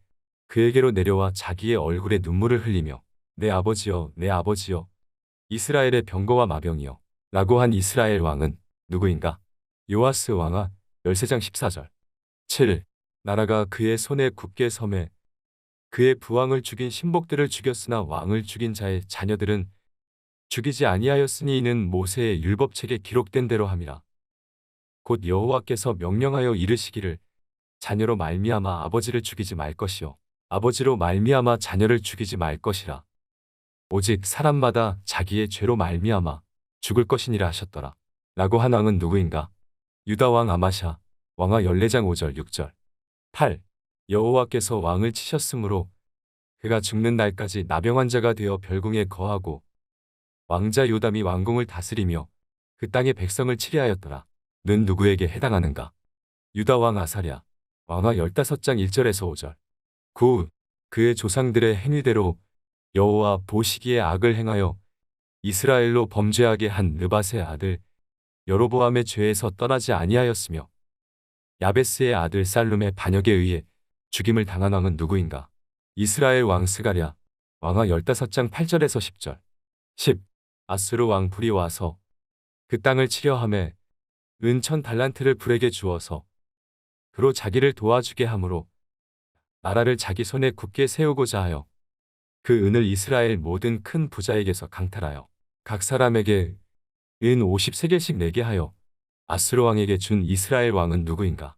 그에게로 내려와 자기의 얼굴에 눈물을 흘리며 내 아버지여 내 아버지여 이스라엘의 병거와 마병이여 라고 한 이스라엘 왕은 누구인가? 요아스 왕하 13장 14절 7. 나라가 그의 손에 굳게 섬에 그의 부왕을 죽인 신복들을 죽였으나 왕을 죽인 자의 자녀들은 죽이지 아니하였으니 이는 모세의 율법책에 기록된 대로 함이라. 곧 여호와께서 명령하여 이르시기를 자녀로 말미암아 아버지를 죽이지 말 것이요 아버지로 말미암아 자녀를 죽이지 말 것이라. 오직 사람마다 자기의 죄로 말미암아 죽을 것이니라 하셨더라. 라고 한 왕은 누구인가? 유다 왕 아마샤 왕하 14장 5절 6절 8. 여호와께서 왕을 치셨으므로 그가 죽는 날까지 나병 환자가 되어 별궁에 거하고 왕자 요담이 왕궁을 다스리며 그 땅의 백성을 치리하였더라. 는 누구에게 해당하는가? 유다 왕 아사랴 왕하 15장 1절에서 5절 9. 그의 조상들의 행위대로 여호와 보시기에 악을 행하여 이스라엘로 범죄하게 한 느밧의 아들 여로보암의 죄에서 떠나지 아니하였으며 야베스의 아들 살룸의 반역에 의해 죽임을 당한 왕은 누구인가? 이스라엘 왕 스가랴 왕하 15장 8절에서 10절 10. 아수르 왕 불이 와서 그 땅을 치려 하매 은 1000달란트를 불에게 주어서 그로 자기를 도와주게 하므로 나라를 자기 손에 굳게 세우고자 하여 그 은을 이스라엘 모든 큰 부자에게서 강탈하여 각 사람에게 은 50세겔씩 내게 하여 아수르 왕에게 준 이스라엘 왕은 누구인가?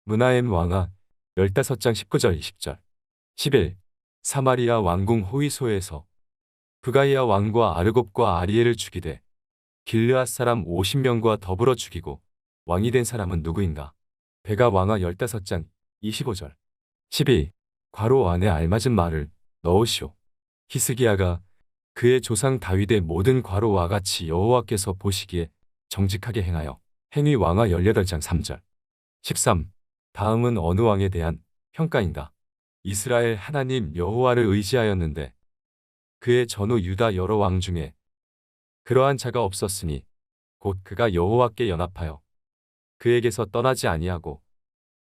무나엠 왕하 15장 19절 20절 11. 사마리아 왕궁 호위소에서 부가이아 왕과 아르곱과 아리엘을 죽이되 길르앗 사람 50명과 더불어 죽이고 왕이 된 사람은 누구인가? 베가 왕하 15장 25절. 12. 괄호 안에 알맞은 말을 넣으시오. 히스기야가 그의 조상 다윗의 모든 괄호와 같이 여호와께서 보시기에 정직하게 행하여 행위 왕하 18장 3절. 13. 다음은 어느 왕에 대한 평가인가? 이스라엘 하나님 여호와를 의지하였는데 그의 전후 유다 여러 왕 중에 그러한 자가 없었으니 곧 그가 여호와께 연합하여 그에게서 떠나지 아니하고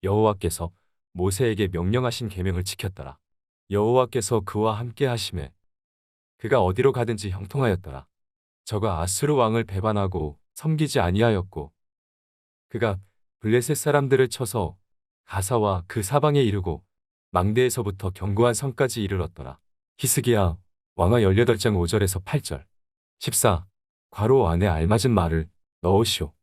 여호와께서 모세에게 명령하신 계명을 지켰더라. 여호와께서 그와 함께 하심에 그가 어디로 가든지 형통하였더라. 저가 아수르 왕을 배반하고 섬기지 아니하였고 그가 블레셋 사람들을 쳐서 가사와 그 사방에 이르고 망대에서부터 견고한 성까지 이르렀더라. 히스기야 왕하 18장 5절에서 8절. 14. 괄호 안에 알맞은 말을 넣으시오.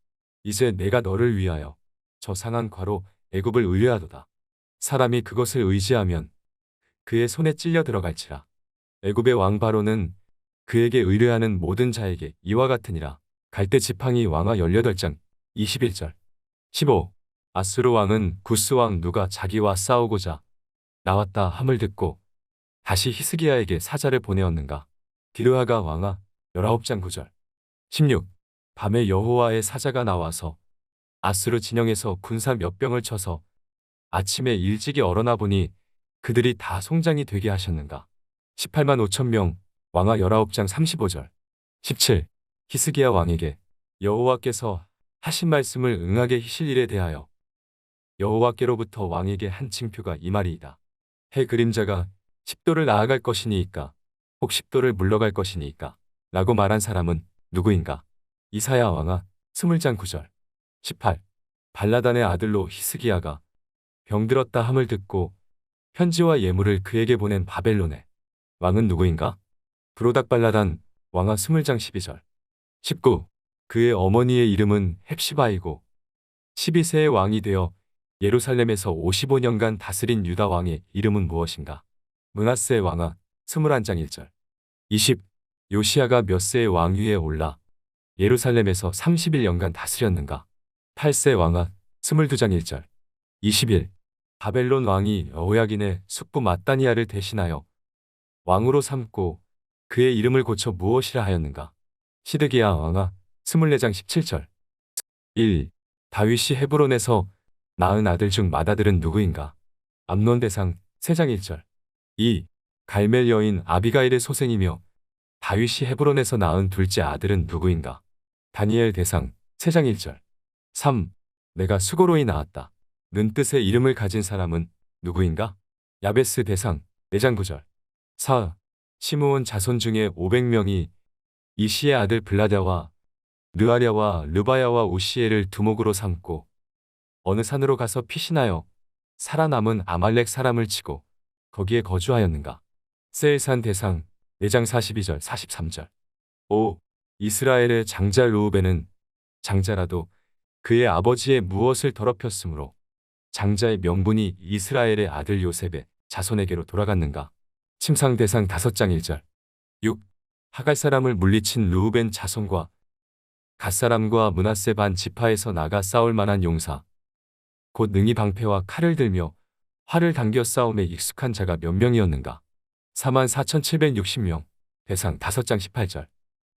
이제 내가 너를 위하여 저 상한 괄호 애굽을 의뢰하도다. 사람이 그것을 의지하면 그의 손에 찔려 들어갈지라. 애굽의 왕 바로는 그에게 의뢰하는 모든 자에게 이와 같으니라. 갈대 지팡이 왕하 18장 21절. 15. 아수르 왕은 구스 왕 누가 자기와 싸우고자 나왔다 함을 듣고 다시 히스기야에게 사자를 보내었는가? 디르하가 왕하 19장 9절. 16. 밤에 여호와의 사자가 나와서 아수르 진영에서 군사 몇 병을 쳐서 아침에 일찍이 얼어나 보니 그들이 다 송장이 되게 하셨는가? 18만 5천 명 왕하 19장 35절. 17. 히스기야 왕에게 여호와께서 하신 말씀을 응하게 하실 일에 대하여 여호와께로부터 왕에게 한 징표가 이 말이이다. 해 그림자가 10도를 나아갈 것이니이까 혹 10도를 물러갈 것이니이까 라고 말한 사람은 누구인가? 이사야 왕하 20장 9절. 18. 발라단의 아들로 히스기야가 병들었다 함을 듣고 편지와 예물을 그에게 보낸 바벨론의 왕은 누구인가? 브로닥 발라단 왕하 20장 12절. 19. 그의 어머니의 이름은 헵시바이고 12세의 왕이 되어 예루살렘에서 55년간 다스린 유다 왕의 이름은 무엇인가? 므낫세 왕하 21장 1절. 20. 요시야가 몇 세의 왕위에 올라 예루살렘에서 31년간 다스렸는가? 8세 왕하 22장 1절. 21. 바벨론 왕이 여호야긴의 숙부 마따니아를 대신하여 왕으로 삼고 그의 이름을 고쳐 무엇이라 하였는가? 시드기야 왕하 24장 17절. 1. 다윗이 헤브론에서 낳은 아들 중 맏아들은 누구인가? 암논 대상 3장 1절. 2. 갈멜 여인 아비가일의 소생이며 다윗이 헤브론에서 낳은 둘째 아들은 누구인가? 다니엘 대상 3장 1절. 3. 내가 수고로이 낳았다 는 뜻의 이름을 가진 사람은 누구인가? 야베스 대상 4장 9절. 4. 시므온 자손 중에 500명이 이시의 아들 블라랴와 르아랴와 르바야와 우시엘을 두목으로 삼고 어느 산으로 가서 피신하여 살아남은 아말렉 사람을 치고 거기에 거주하였는가? 세일산 대상 4장 42절 43절. 5. 이스라엘의 장자 르우벤은 장자라도 그의 아버지의 무엇을 더럽혔으므로 장자의 명분이 이스라엘의 아들 요셉의 자손에게로 돌아갔는가? 침상 대상 5장 1절. 6. 하갈 사람을 물리친 르우벤 자손과 갓 사람과 므낫세 반 지파에서 나가 싸울 만한 용사 곧 능히 방패와 칼을 들며 활을 당겨 싸움에 익숙한 자가 몇 명이었는가? 44,760명. 대상 5장 18절.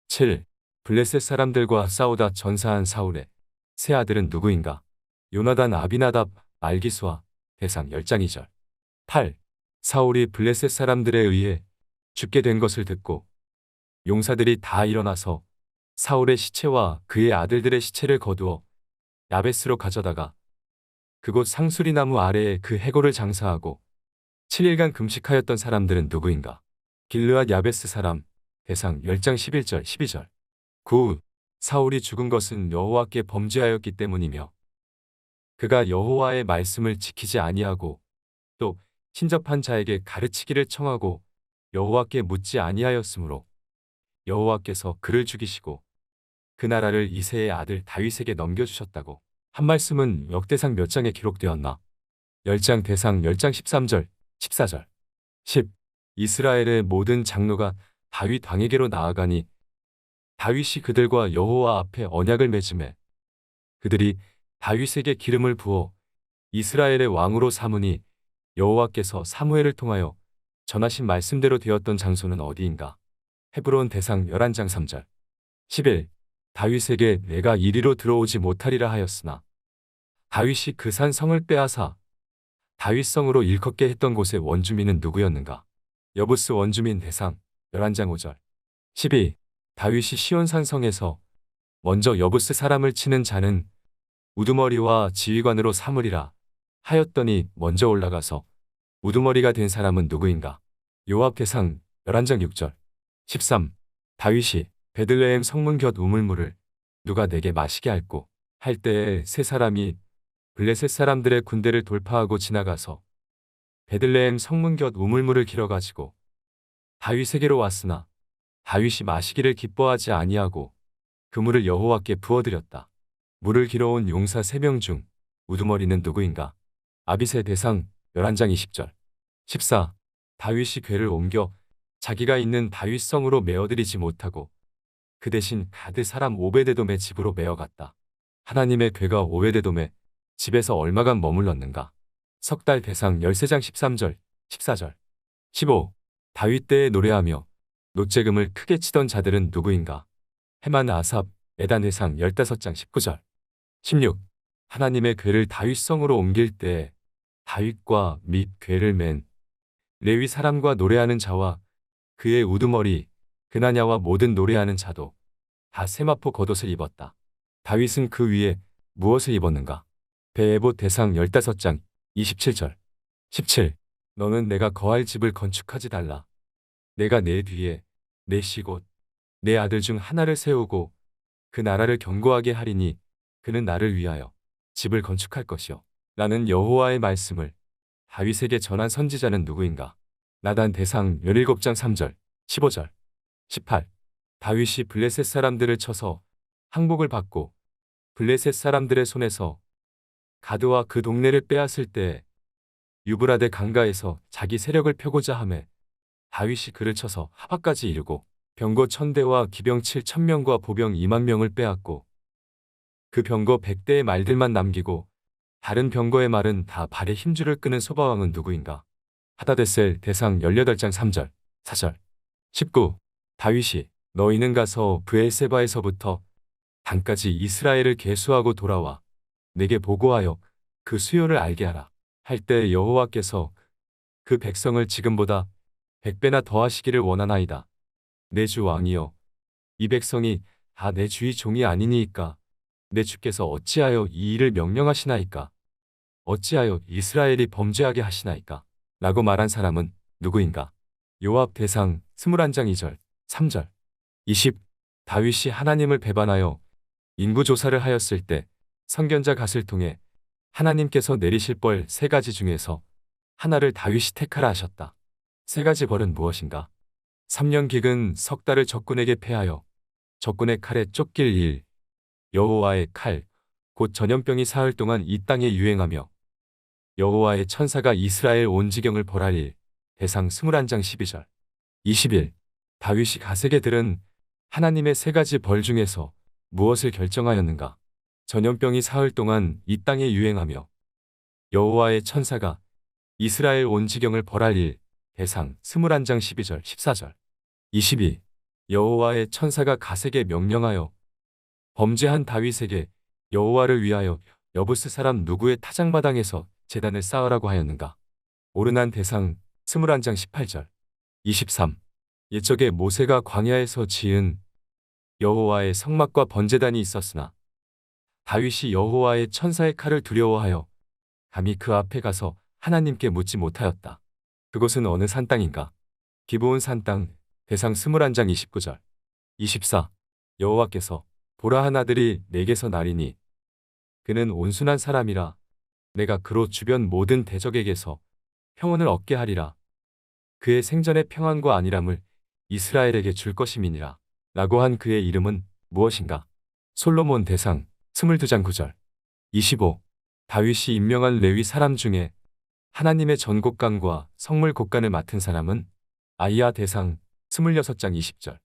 7. 블레셋 사람들과 싸우다 전사한 사울의 세 아들은 누구인가? 요나단 아비나답 말기수아. 대상 10장 2절. 8. 사울이 블레셋 사람들에 의해 죽게 된 것을 듣고 용사들이 다 일어나서 사울의 시체와 그의 아들들의 시체를 거두어 야베스로 가져다가 그곳 상수리나무 아래에 그 해골을 장사하고 7일간 금식하였던 사람들은 누구인가? 길르앗 야베스 사람. 대상 10장 11절 12절. 9. 사울이 죽은 것은 여호와께 범죄하였기 때문이며 그가 여호와의 말씀을 지키지 아니하고 또 친접한 자에게 가르치기를 청하고 여호와께 묻지 아니하였으므로 여호와께서 그를 죽이시고 그 나라를 이새의 아들 다윗에게 넘겨주셨다고 한 말씀은 역대상 몇 장에 기록되었나? 10장 대상 10장 13절 14절. 10. 이스라엘의 모든 장로가 다윗 왕에게로 나아가니 다윗이 그들과 여호와 앞에 언약을 맺음에 그들이 다윗에게 기름을 부어 이스라엘의 왕으로 삼으니 여호와께서 사무엘을 통하여 전하신 말씀대로 되었던 장소는 어디인가? 헤브론 대상 11장 3절. 11. 다윗에게 내가 이리로 들어오지 못하리라 하였으나 다윗이 그 산 성을 빼앗아 다윗성으로 일컫게 했던 곳의 원주민은 누구였는가? 여부스 원주민 대상 11장 5절. 12. 다윗이 시온산 성에서 먼저 여부스 사람을 치는 자는 우두머리와 지휘관으로 삼으리라 하였더니 먼저 올라가서 우두머리가 된 사람은 누구인가? 요압 대상 11장 6절. 13. 다윗이 베들레헴 성문 곁 우물물을 누가 내게 마시게 할꼬 할 때에 세 사람이 블레셋 사람들의 군대를 돌파하고 지나가서 베들레헴 성문 곁 우물물을 길어가지고 다윗에게로 왔으나 다윗이 마시기를 기뻐하지 아니하고 그 물을 여호와께 부어드렸다. 물을 길어온 용사 3명 중 우두머리는 누구인가? 아비새 대상 11장 20절. 14. 다윗이 궤를 옮겨 자기가 있는 다윗성으로 메어들이지 못하고 그 대신 가드 사람 오베데돔의 집으로 메어갔다. 하나님의 궤가 오베데돔의 집에서 얼마간 머물렀는가? 석달 대상 13장 13절, 14절. 15. 다윗 때에 노래하며 노재금을 크게 치던 자들은 누구인가? 헤만 아삽, 에단 대상 15장 19절. 16. 하나님의 궤를 다윗성으로 옮길 때에 다윗과 및 궤를 맨 레위 사람과 노래하는 자와 그의 우두머리, 그나냐와 모든 노래하는 자도 다 세마포 겉옷을 입었다. 다윗은 그 위에 무엇을 입었는가? 베에봇 대상 15장 27절. 17. 너는 내가 거할 집을 건축하지 달라. 내가 내 뒤에 내 시곳 내 아들 중 하나를 세우고 그 나라를 견고하게 하리니 그는 나를 위하여 집을 건축할 것이요. 라는 여호와의 말씀을 다윗에게 전한 선지자는 누구인가? 나단 대상 17장 3절, 15절. 18. 다윗이 블레셋 사람들을 쳐서 항복을 받고 블레셋 사람들의 손에서 가드와 그 동네를 빼앗을 때에 유브라데 강가에서 자기 세력을 펴고자 하매 다윗이 그를 쳐서 하박까지 이르고 병거 1000대와 기병 7000명과 보병 20000명을 빼앗고 그 병거 100대의 말들만 남기고 다른 병거의 말은 다 발에 힘줄을 끄는 소바왕은 누구인가? 하다데셀 대상 18장 3절, 4절. 19. 다윗이 너희는 가서 브엘세바에서부터 단까지 이스라엘을 계수하고 돌아와 내게 보고하여 그 수요를 알게 하라 할 때 여호와께서 그 백성을 지금보다 100배나 더하시기를 원하나이다. 내 주 왕이여 이 백성이 다 내 주의 종이 아니니이까 내 주께서 어찌하여 이 일을 명령하시나이까? 어찌하여 이스라엘이 범죄하게 하시나이까? 라고 말한 사람은 누구인가? 요압 대상 21장 2절, 3절. 20. 다윗이 하나님을 배반하여 인구조사를 하였을 때 선견자 갓을 통해 하나님께서 내리실 벌 3가지 중에서 하나를 다윗이 택하라 하셨다. 3가지 벌은 무엇인가? 3년 기근 석 달을 적군에게 패하여 적군의 칼에 쫓길 일. 여호와의 칼, 곧 전염병이 사흘 동안 이 땅에 유행하며 여호와의 천사가 이스라엘 온 지경을 벌할 일. 대상 21장 12절. 21. 다윗이 갓에게 들은 하나님의 3가지 벌 중에서 무엇을 결정하였는가? 전염병이 사흘 동안 이 땅에 유행하며 여호와의 천사가 이스라엘 온 지경을 벌할 일. 대상 21장 12절 14절. 22. 여호와의 천사가 갓에게 명령하여 범죄한 다윗에게 여호와를 위하여 여부스 사람 누구의 타작마당에서 제단을 쌓으라고 하였는가? 오르난 대상 21장 18절. 23. 옛적에 모세가 광야에서 지은 여호와의 성막과 번제단이 있었으나 다윗이 여호와의 천사의 칼을 두려워하여 감히 그 앞에 가서 하나님께 묻지 못하였다. 그곳은 어느 산 땅인가? 기브온 산 땅. 대상 21장 29절. 24. 여호와께서 보라 한 아들이 내게서 나리니 그는 온순한 사람이라 내가 그로 주변 모든 대적에게서 평온을 얻게 하리라. 그의 생전의 평안과 안일함을 이스라엘에게 줄 것임이니라. 라고 한 그의 이름은 무엇인가? 솔로몬 대상 22장 9절. 25. 다윗이 임명한 레위 사람 중에 하나님의 전곡간과 성물 곡간을 맡은 사람은 아이야 대상 26장 20절.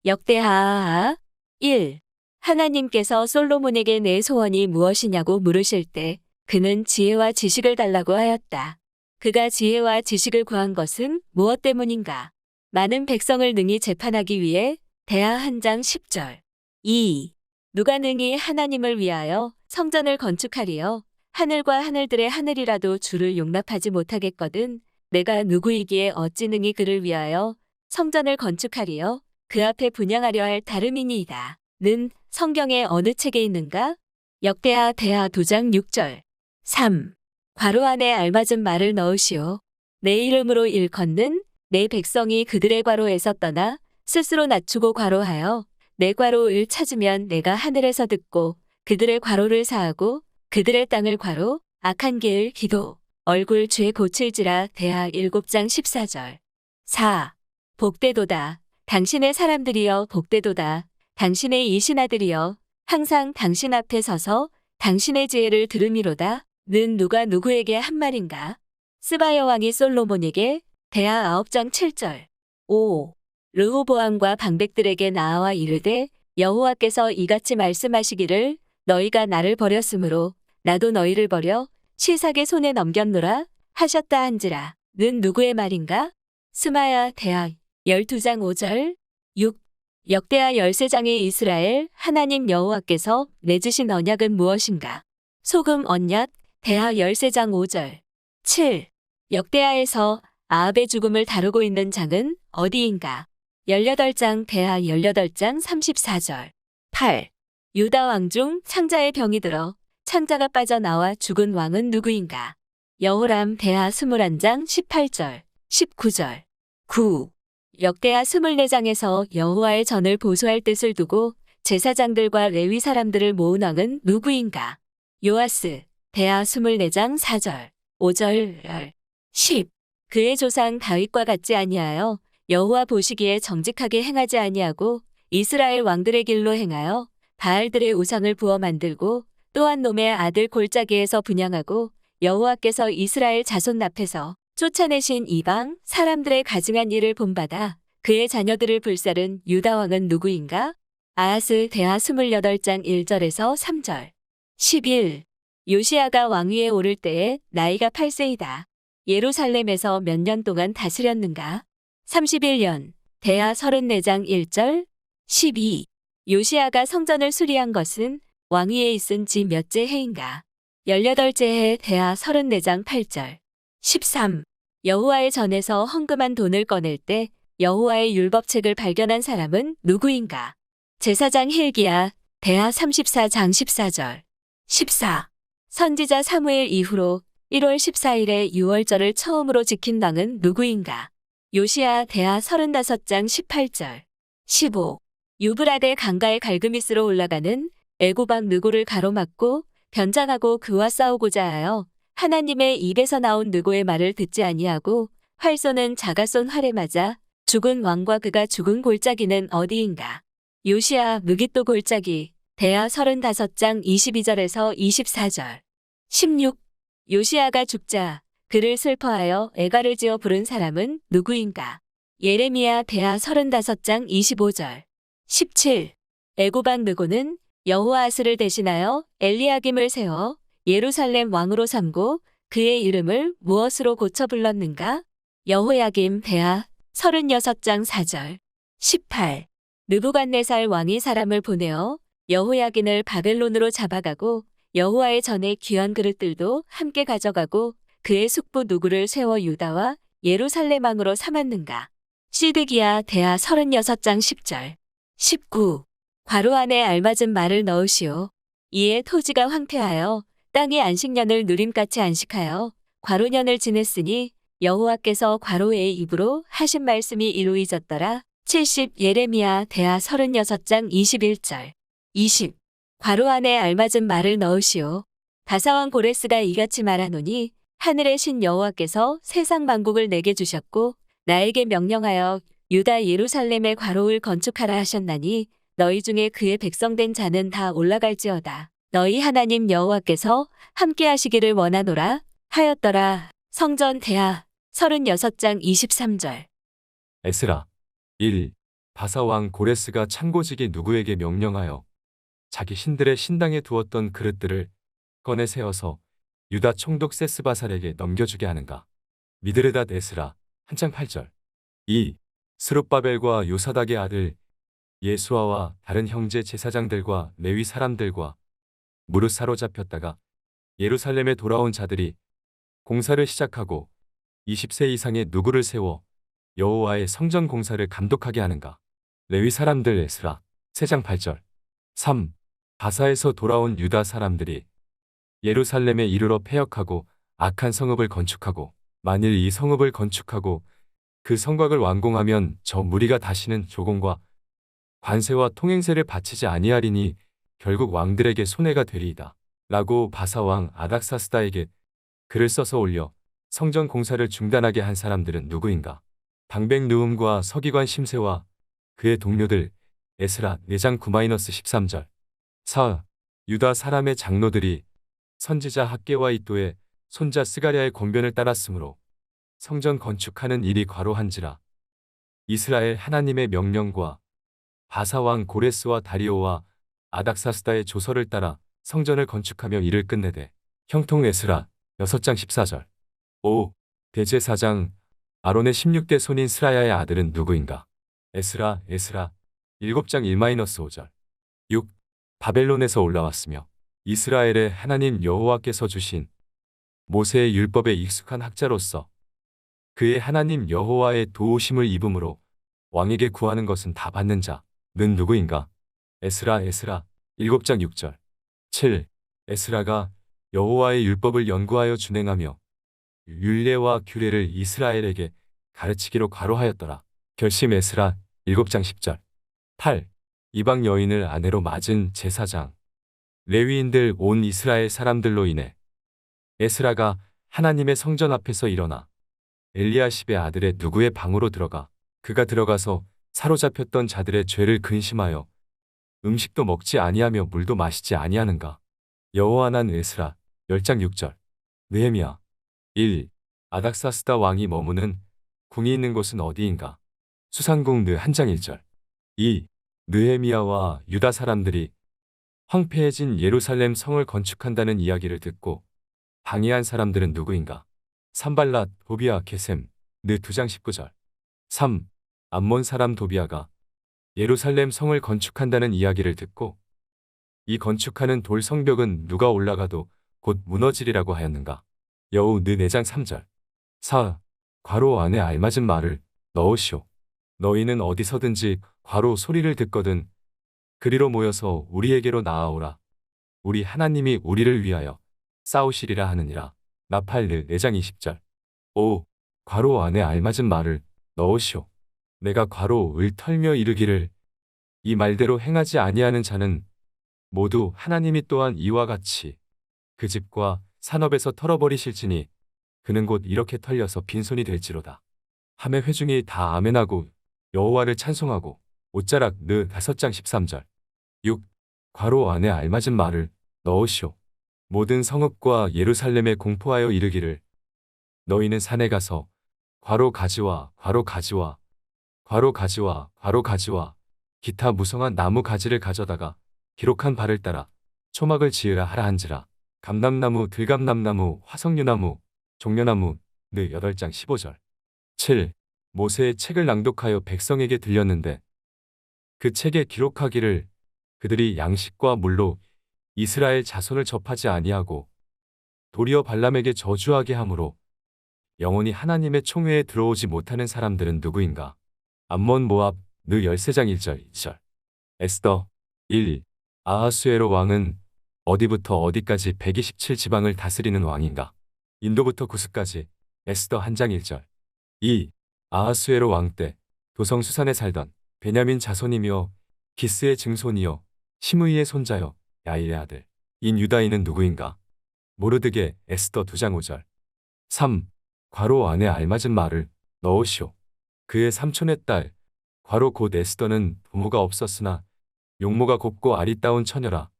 역대하 1. 하나님께서 솔로몬에게 내 소원이 무엇이냐고 물으실 때 그는 지혜와 지식을 달라고 하였다. 그가 지혜와 지식을 구한 것은 무엇 때문인가? 많은 백성을 능히 재판하기 위해. 대하 한 장 10절. 2. 누가 능히 하나님을 위하여 성전을 건축하리요? 하늘과 하늘들의 하늘이라도 주를 용납하지 못하겠거든. 내가 누구이기에 어찌 능히 그를 위하여 성전을 건축하리요? 그 앞에 분향하려 할 다름이니이다. 는 성경의 어느 책에 있는가? 역대하 대하 2장 6절. 3. 괄호 안에 알맞은 말을 넣으시오. 내 이름으로 일컫는 내 백성이 그들의 괄호에서 떠나 스스로 낮추고 괄호하여 내 괄호를 찾으면 내가 하늘에서 듣고 그들의 괄호를 사하고 그들의 땅을 괄호 악한 길 기도 얼굴 죄 고칠지라. 대하 7장 14절. 4. 복되도다. 당신의 사람들이여 복되도다. 당신의 이 신하들이여 항상 당신 앞에 서서 당신의 지혜를 들으미로다. 는 누가 누구에게 한 말인가? 스바 여왕이 솔로몬에게. 대하 9장 7절. 5. 르호보암과 방백들에게 나아와 이르되 여호와께서 이같이 말씀하시기를 너희가 나를 버렸으므로 나도 너희를 버려 시삭의 손에 넘겼노라 하셨다 한지라. 는 누구의 말인가? 스마야. 대하 12장 5절. 6. 역대하 13장의 이스라엘 하나님 여호와께서 맺으신 언약은 무엇인가? 소금 언약. 대하 13장 5절. 7. 역대하에서 아합의 죽음을 다루고 있는 장은 어디인가? 18장. 대하 18장 34절. 8. 유다 왕 중 창자의 병이 들어 창자가 빠져나와 죽은 왕은 누구인가? 여호람. 대하 21장 18절, 19절. 9. 역대하 24장에서 여호와의 전을 보수할 뜻을 두고 제사장들과 레위 사람들을 모은 왕은 누구인가? 요아스. 대하 24장 4절, 5절. 10. 그의 조상 다윗과 같지 아니하여 여호와 보시기에 정직하게 행하지 아니하고 이스라엘 왕들의 길로 행하여 바알들의 우상을 부어 만들고 또한 놈의 아들 골짜기에서 분향하고 여호와께서 이스라엘 자손 앞에서 쫓아내신 이방 사람들의 가증한 일을 본받아 그의 자녀들을 불살은 유다 왕은 누구인가? 아하스. 대하 28장 1절에서 3절. 11. 요시야가 왕위에 오를 때에 나이가 8세이다. 예루살렘에서 몇 년 동안 다스렸는가? 31년. 대하 34장 1절. 12. 요시야가 성전을 수리한 것은 왕위에 있은 지 몇째 해인가? 18째 해. 대하 34장 8절. 13. 여호와의 전에서 헌금한 돈을 꺼낼 때 여호와의 율법책을 발견한 사람은 누구인가? 제사장 힐기야. 대하 34장 14절. 14. 선지자 사무엘 이후로 1월 14일에 유월절을 처음으로 지킨 왕은 누구인가? 요시야. 대하 35장 18절. 15. 유브라데 강가의 갈그미스로 올라가는 애굽왕 느고를 가로막고 변장하고 그와 싸우고자 하여 하나님의 입에서 나온 느고의 말을 듣지 아니하고 활 쏘는 자가 쏜 활에 맞아 죽은 왕과 그가 죽은 골짜기는 어디인가? 요시야. 무깃도 골짜기. 대하 35장 22절에서 24절. 16. 요시야가 죽자 그를 슬퍼하여 애가를 지어 부른 사람은 누구인가? 예레미야. 대하 35장 25절. 17. 애굽왕 느고는 여호아스를 대신하여 엘리야김을 세워 예루살렘 왕으로 삼고 그의 이름을 무엇으로 고쳐 불렀는가? 여호야김. 대하 36장 4절. 18. 느부갓네살 왕이 사람을 보내어 여호야긴을 바벨론으로 잡아가고 여호와의 전에 귀한 그릇들도 함께 가져가고 그의 숙부 누구를 세워 유다와 예루살렘 왕으로 삼았는가? 시드기야. 대하 36장 10절. 19. 괄호 안에 알맞은 말을 넣으시오. 이에 토지가 황폐하여 땅이 안식년을 누림같이 안식하여 괄호년을 지냈으니 여호와께서 괄호의 입으로 하신 말씀이 이루어졌더라. 70. 예레미야. 대하 36장 21절. 20. 괄호 안에 알맞은 말을 넣으시오. 바사왕 고레스가 이같이 말하노니 하늘의 신 여호와께서 세상 만국을 내게 주셨고 나에게 명령하여 유다 예루살렘의 괄호를 건축하라 하셨나니 너희 중에 그의 백성된 자는 다 올라갈지어다. 너희 하나님 여호와께서 함께 하시기를 원하노라 하였더라. 성전. 대하 36장 23절. 에스라 1. 바사 왕 고레스가 창고직이 누구에게 명령하여 자기 신들의 신당에 두었던 그릇들을 꺼내 세워서 유다 총독 세스바살에게 넘겨주게 하는가. 미드르닷 에스라 한장 8절. 2. 스룹바벨과 요사닥의 아들 예수아와 다른 형제 제사장들과 레위 사람들과 무릇 사로잡혔다가 예루살렘에 돌아온 자들이 공사를 시작하고 20세 이상의 누구를 세워 여호와의 성전 공사를 감독하게 하는가. 레위 사람들 에스라 세장 8절. 3. 바사에서 돌아온 유다 사람들이 예루살렘에 이르러 패역하고 악한 성읍을 건축하고 만일 이 성읍을 건축하고 그 성곽을 완공하면 저 무리가 다시는 조공과 관세와 통행세를 바치지 아니하리니 결국 왕들에게 손해가 되리이다. 라고 바사왕 아닥사스다에게 글을 써서 올려 성전 공사를 중단하게 한 사람들은 누구인가. 방백 느움과 서기관 심세와 그의 동료들 에스라 4장 9-13절. 4. 유다 사람의 장로들이 선지자 학개와 이또의 손자 스가랴의 권변을 따랐으므로 성전 건축하는 일이 과로한지라. 이스라엘 하나님의 명령과 바사왕 고레스와 다리오와 아닥사스다의 조서를 따라 성전을 건축하며 일을 끝내되 형통 에스라 6장 14절. 5. 대제사장 아론의 16대 손인 스라야의 아들은 누구인가. 에스라 7장 1-5절. 6. 바벨론에서 올라왔으며 이스라엘의 하나님 여호와께서 주신 모세의 율법에 익숙한 학자로서 그의 하나님 여호와의 도우심을 입음으로 왕에게 구하는 것은 다 받는 자는 누구인가. 에스라 7장 6절. 7. 에스라가 여호와의 율법을 연구하여 준행하며 율례와 규례를 이스라엘에게 가르치기로 과로하였더라. 결심 에스라 7장 10절. 8. 이방 여인을 아내로 맞은 제사장 레위인들 온 이스라엘 사람들로 인해 에스라가 하나님의 성전 앞에서 일어나 엘리야십의 아들의 누구의 방으로 들어가 그가 들어가서 사로잡혔던 자들의 죄를 근심하여 음식도 먹지 아니하며 물도 마시지 아니하는가. 여호와 난 에스라 10장 6절. 느헤미야 1. 아닥사스다 왕이 머무는 궁이 있는 곳은 어디인가. 수상궁 느 1장 1절. 2. 느헤미야와 유다 사람들이 황폐해진 예루살렘 성을 건축한다는 이야기를 듣고 방해한 사람들은 누구인가. 산발랏 도비아 게셈 느 2장 19절. 3. 암몬 사람 도비아가 예루살렘 성을 건축한다는 이야기를 듣고 이 건축하는 돌 성벽은 누가 올라가도 곧 무너지리라고 하였는가. 여우 느 4장 3절. 4. 괄호 안에 알맞은 말을 넣으시오. 너희는 어디서든지 괄호 소리를 듣거든 그리로 모여서 우리에게로 나아오라. 우리 하나님이 우리를 위하여 싸우시리라 하느니라. 나팔 느 4장 20절. 5. 괄호 안에 알맞은 말을 넣으시오. 내가 괄호을 털며 이르기를 이 말대로 행하지 아니하는 자는 모두 하나님이 또한 이와 같이 그 집과 산업에서 털어버리실지니 그는 곧 이렇게 털려서 빈손이 될지로다. 하매 회중이 다 아멘하고 여호와를 찬송하고 옷자락 느 5장 13절. 6. 괄호 안에 알맞은 말을 넣으시오. 모든 성읍과 예루살렘에 공포하여 이르기를 너희는 산에 가서 괄호 가지와 괄호 가지와 괄호 가지와 괄호 가지와 기타 무성한 나무 가지를 가져다가 기록한 바를 따라 초막을 지으라 하라 한지라. 감람나무 들감람나무 화석류나무 종려나무 느 8장 15절. 7. 모세의 책을 낭독하여 백성에게 들렸는데 그 책에 기록하기를 그들이 양식과 물로 이스라엘 자손을 접하지 아니하고 도리어 발람에게 저주하게 하므로 영원히 하나님의 총회에 들어오지 못하는 사람들은 누구인가. 암몬 모압 느 13장 1절 2절. 에스더 1. 아하수에로 왕은 어디부터 어디까지 127지방을 다스리는 왕인가. 인도부터 구스까지. 에스더 1장 1절. 2. 아하수에로 왕 때 도성 수산에 살던 베냐민 자손이며 기스의 증손이요 시므이의 손자요 야일의 아들 인 유다인은 누구인가. 모르드게 에스더 2장 5절. 3. 괄호 안에 알맞은 말을 넣으시오. 그의 삼촌의 딸 괄호 곧 에스더는 부모가 없었으나 용모가 곱고 아리따운 처녀라.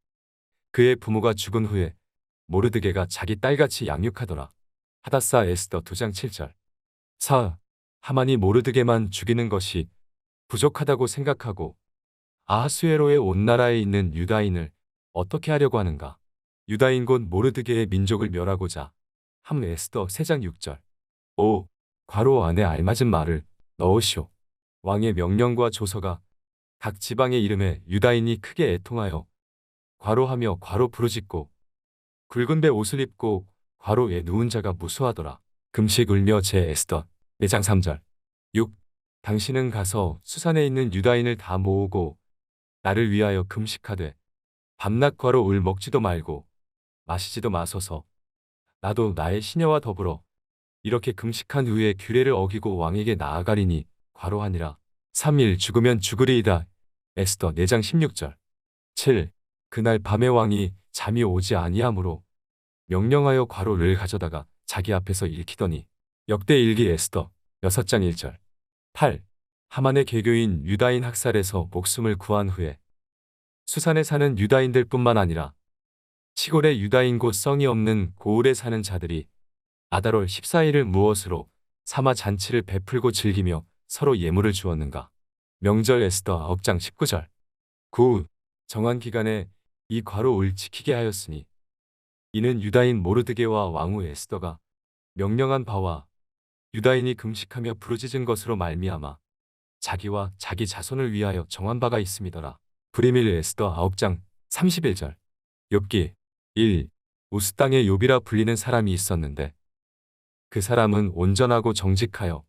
그의 부모가 죽은 후에 모르드게가 자기 딸같이 양육하더라. 하다사 에스더 2장 7절. 4. 하만이 모르드게만 죽이는 것이 부족하다고 생각하고 아하수에로의 온 나라에 있는 유다인을 어떻게 하려고 하는가? 유다인 곧 모르드게의 민족을 멸하고자 함 에스더 3장 6절. 5. 괄호 안에 알맞은 말을 넣으시오. 왕의 명령과 조서가 각 지방의 이름에 유다인이 크게 애통하여 괄호하며 괄호 부르짖고 굵은 배 옷을 입고 괄호에 누운 자가 무수하더라. 금식 울며 제 에스더 4장 3절. 6. 당신은 가서 수산에 있는 유다인을 다 모으고 나를 위하여 금식하되 밤낮 괄호 울 먹지도 말고 마시지도 마소서. 나도 나의 시녀와 더불어 이렇게 금식한 후에 규례를 어기고 왕에게 나아가리니 괄호하니라. 3일 죽으면 죽으리이다. 에스더 4장 16절. 7. 그날 밤에 왕이 잠이 오지 아니하므로 명령하여 괄호를 가져다가 자기 앞에서 읽히더니 역대 일기 에스더 6장 1절. 8. 하만의 개교인 유다인 학살에서 목숨을 구한 후에 수산에 사는 유다인들 뿐만 아니라 시골의 유다인 곧 성이 없는 고을에 사는 자들이 아달월 14일을 무엇으로 삼아 잔치를 베풀고 즐기며 서로 예물을 주었는가? 명절 에스더 9장 19절. 9. 정한 기간에 이 괄호을 지키게 하였으니 이는 유다인 모르드게와 왕후 에스더가 명령한 바와 유다인이 금식하며 부르짖은 것으로 말미암아 자기와 자기 자손을 위하여 정한 바가 있음이더라. 브리밀 에스더 9장 31절. 욥기 1. 우스 땅의 욥이라 불리는 사람이 있었는데 그 사람은 온전하고 정직하여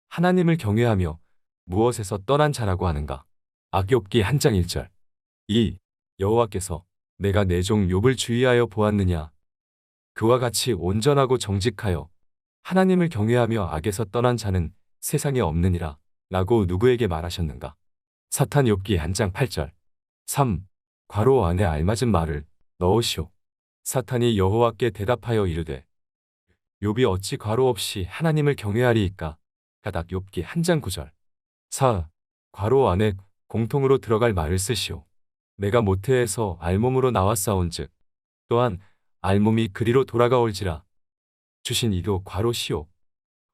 하나님을 경외하며 무엇에서 떠난 자라고 하는가? 악욥기 1장 1절. 2. 여호와께서 내가 내 종 욥을 주의하여 보았느냐? 그와 같이 온전하고 정직하여 하나님을 경외하며 악에서 떠난 자는 세상에 없느니라 라고 누구에게 말하셨는가? 사탄 욥기 1장 8절. 3. 괄호 안에 알맞은 말을 넣으시오. 사탄이 여호와께 대답하여 이르되 욥이 어찌 괄호 없이 하나님을 경외하리이까? 가닥 욥기 1장 9절. 4. 괄호 안에 공통으로 들어갈 말을 쓰시오. 내가 모태에서 알몸으로 나왔사온즉 또한 알몸이 그리로 돌아가올지라. 주신 이도 괄호시오.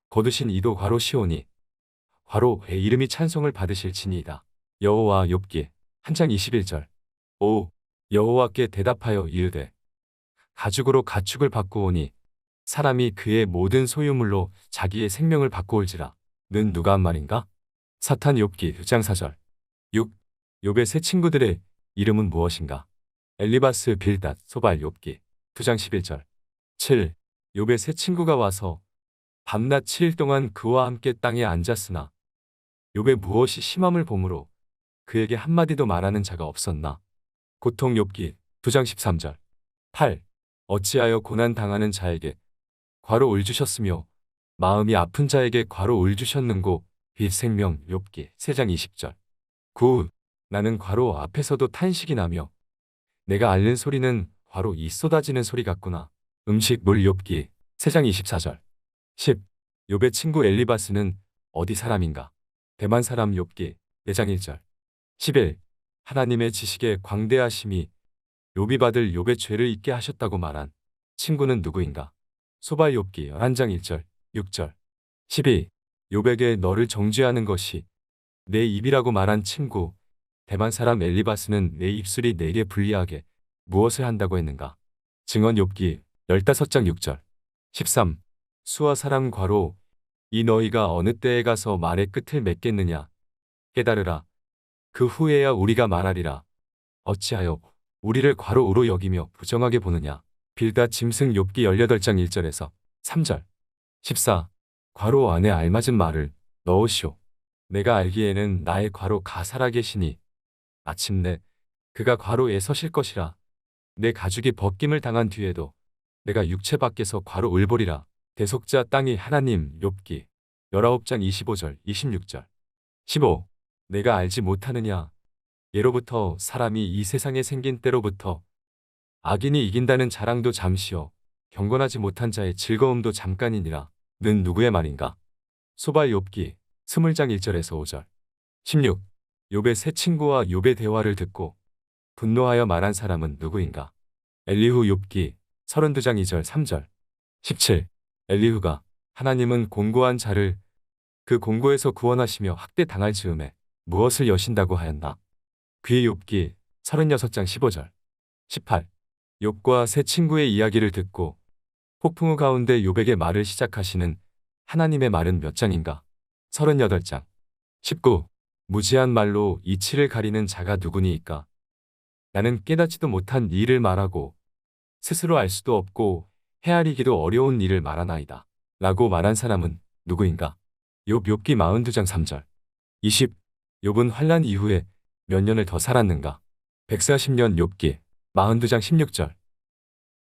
거두신 이도 괄호시오니 괄호의 이름이 찬송을 받으실지니이다. 여호와 욥기 1장 21절. 5. 여호와께 대답하여 이르되 가죽으로 가축을 바꾸오니 사람이 그의 모든 소유물로 자기의 생명을 바꾸올지라. 는 누가 한 말인가? 사탄 욥기 2장 4절. 6. 욥의 세 친구들의 이름은 무엇인가? 엘리바스 빌닷 소발 욥기 2장 11절. 7. 욥의 세 친구가 와서 밤낮 7일 동안 그와 함께 땅에 앉았으나 욥의 무엇이 심함을 보므로 그에게 한마디도 말하는 자가 없었나? 고통 욥기 2장 13절. 8. 어찌하여 고난 당하는 자에게 괄호 을 주셨으며 마음이 아픈 자에게 괄호 을 주셨는고? 빛 생명 욥기 3장 20절. 9. 나는 괄호 앞에서도 탄식이 나며 내가 앓는 소리는 괄호 이 쏟아지는 소리 같구나. 음식 물 욥기 3장 24절. 10. 욥의 친구 엘리바스는 어디 사람인가? 대만 사람 욥기 4장 1절. 11. 하나님의 지식에 광대하심이 욥이 받을 욥의 죄를 잊게 하셨다고 말한 친구는 누구인가? 소발 욥기 11장 1절, 6절. 12. 욥에게 너를 정죄하는 것이 내 입이라고 말한 친구 대만 사람 엘리바스는 내 입술이 내게 불리하게 무엇을 한다고 했는가? 증언 욥기 15장 6절. 13. 수와 사람 괄호 이 너희가 어느 때에 가서 말의 끝을 맺겠느냐? 깨달으라. 그 후에야 우리가 말하리라. 어찌하여 우리를 괄호으로 여기며 부정하게 보느냐? 빌닷 짐승 욥기 18장 1절에서 3절. 14. 괄호 안에 알맞은 말을 넣으시오. 내가 알기에는 나의 괄호가 살아계시니 마침내 그가 괄호에 서실 것이라. 내 가죽이 벗김을 당한 뒤에도 내가 육체 밖에서 괄호을 보리라. 대속자 땅이 하나님 욥기 19장 25절 26절. 15. 내가 알지 못하느냐? 예로부터 사람이 이 세상에 생긴 때로부터 악인이 이긴다는 자랑도 잠시요 경건하지 못한 자의 즐거움도 잠깐이니라. 는 누구의 말인가? 소발 욥기 20장 1절에서 5절. 16. 욥의 세 친구와 욥의 대화를 듣고 분노하여 말한 사람은 누구인가? 엘리후 욥기 32장 2절 3절. 17. 엘리후가 하나님은 공고한 자를 그 공고에서 구원하시며 학대 당할 즈음에 무엇을 여신다고 하였나? 귀 욥기 36장 15절. 18. 욥과 세 친구의 이야기를 듣고 폭풍 후 가운데 욥에게 말을 시작하시는 하나님의 말은 몇 장인가? 38장. 19. 무지한 말로 이치를 가리는 자가 누구니이까? 나는 깨닫지도 못한 일을 말하고 스스로 알 수도 없고 헤아리기도 어려운 일을 말하나이다. 라고 말한 사람은 누구인가? 욥기 42장 3절. 20. 욥은 환난 이후에 몇 년을 더 살았는가? 140년 욥기 42장 16절.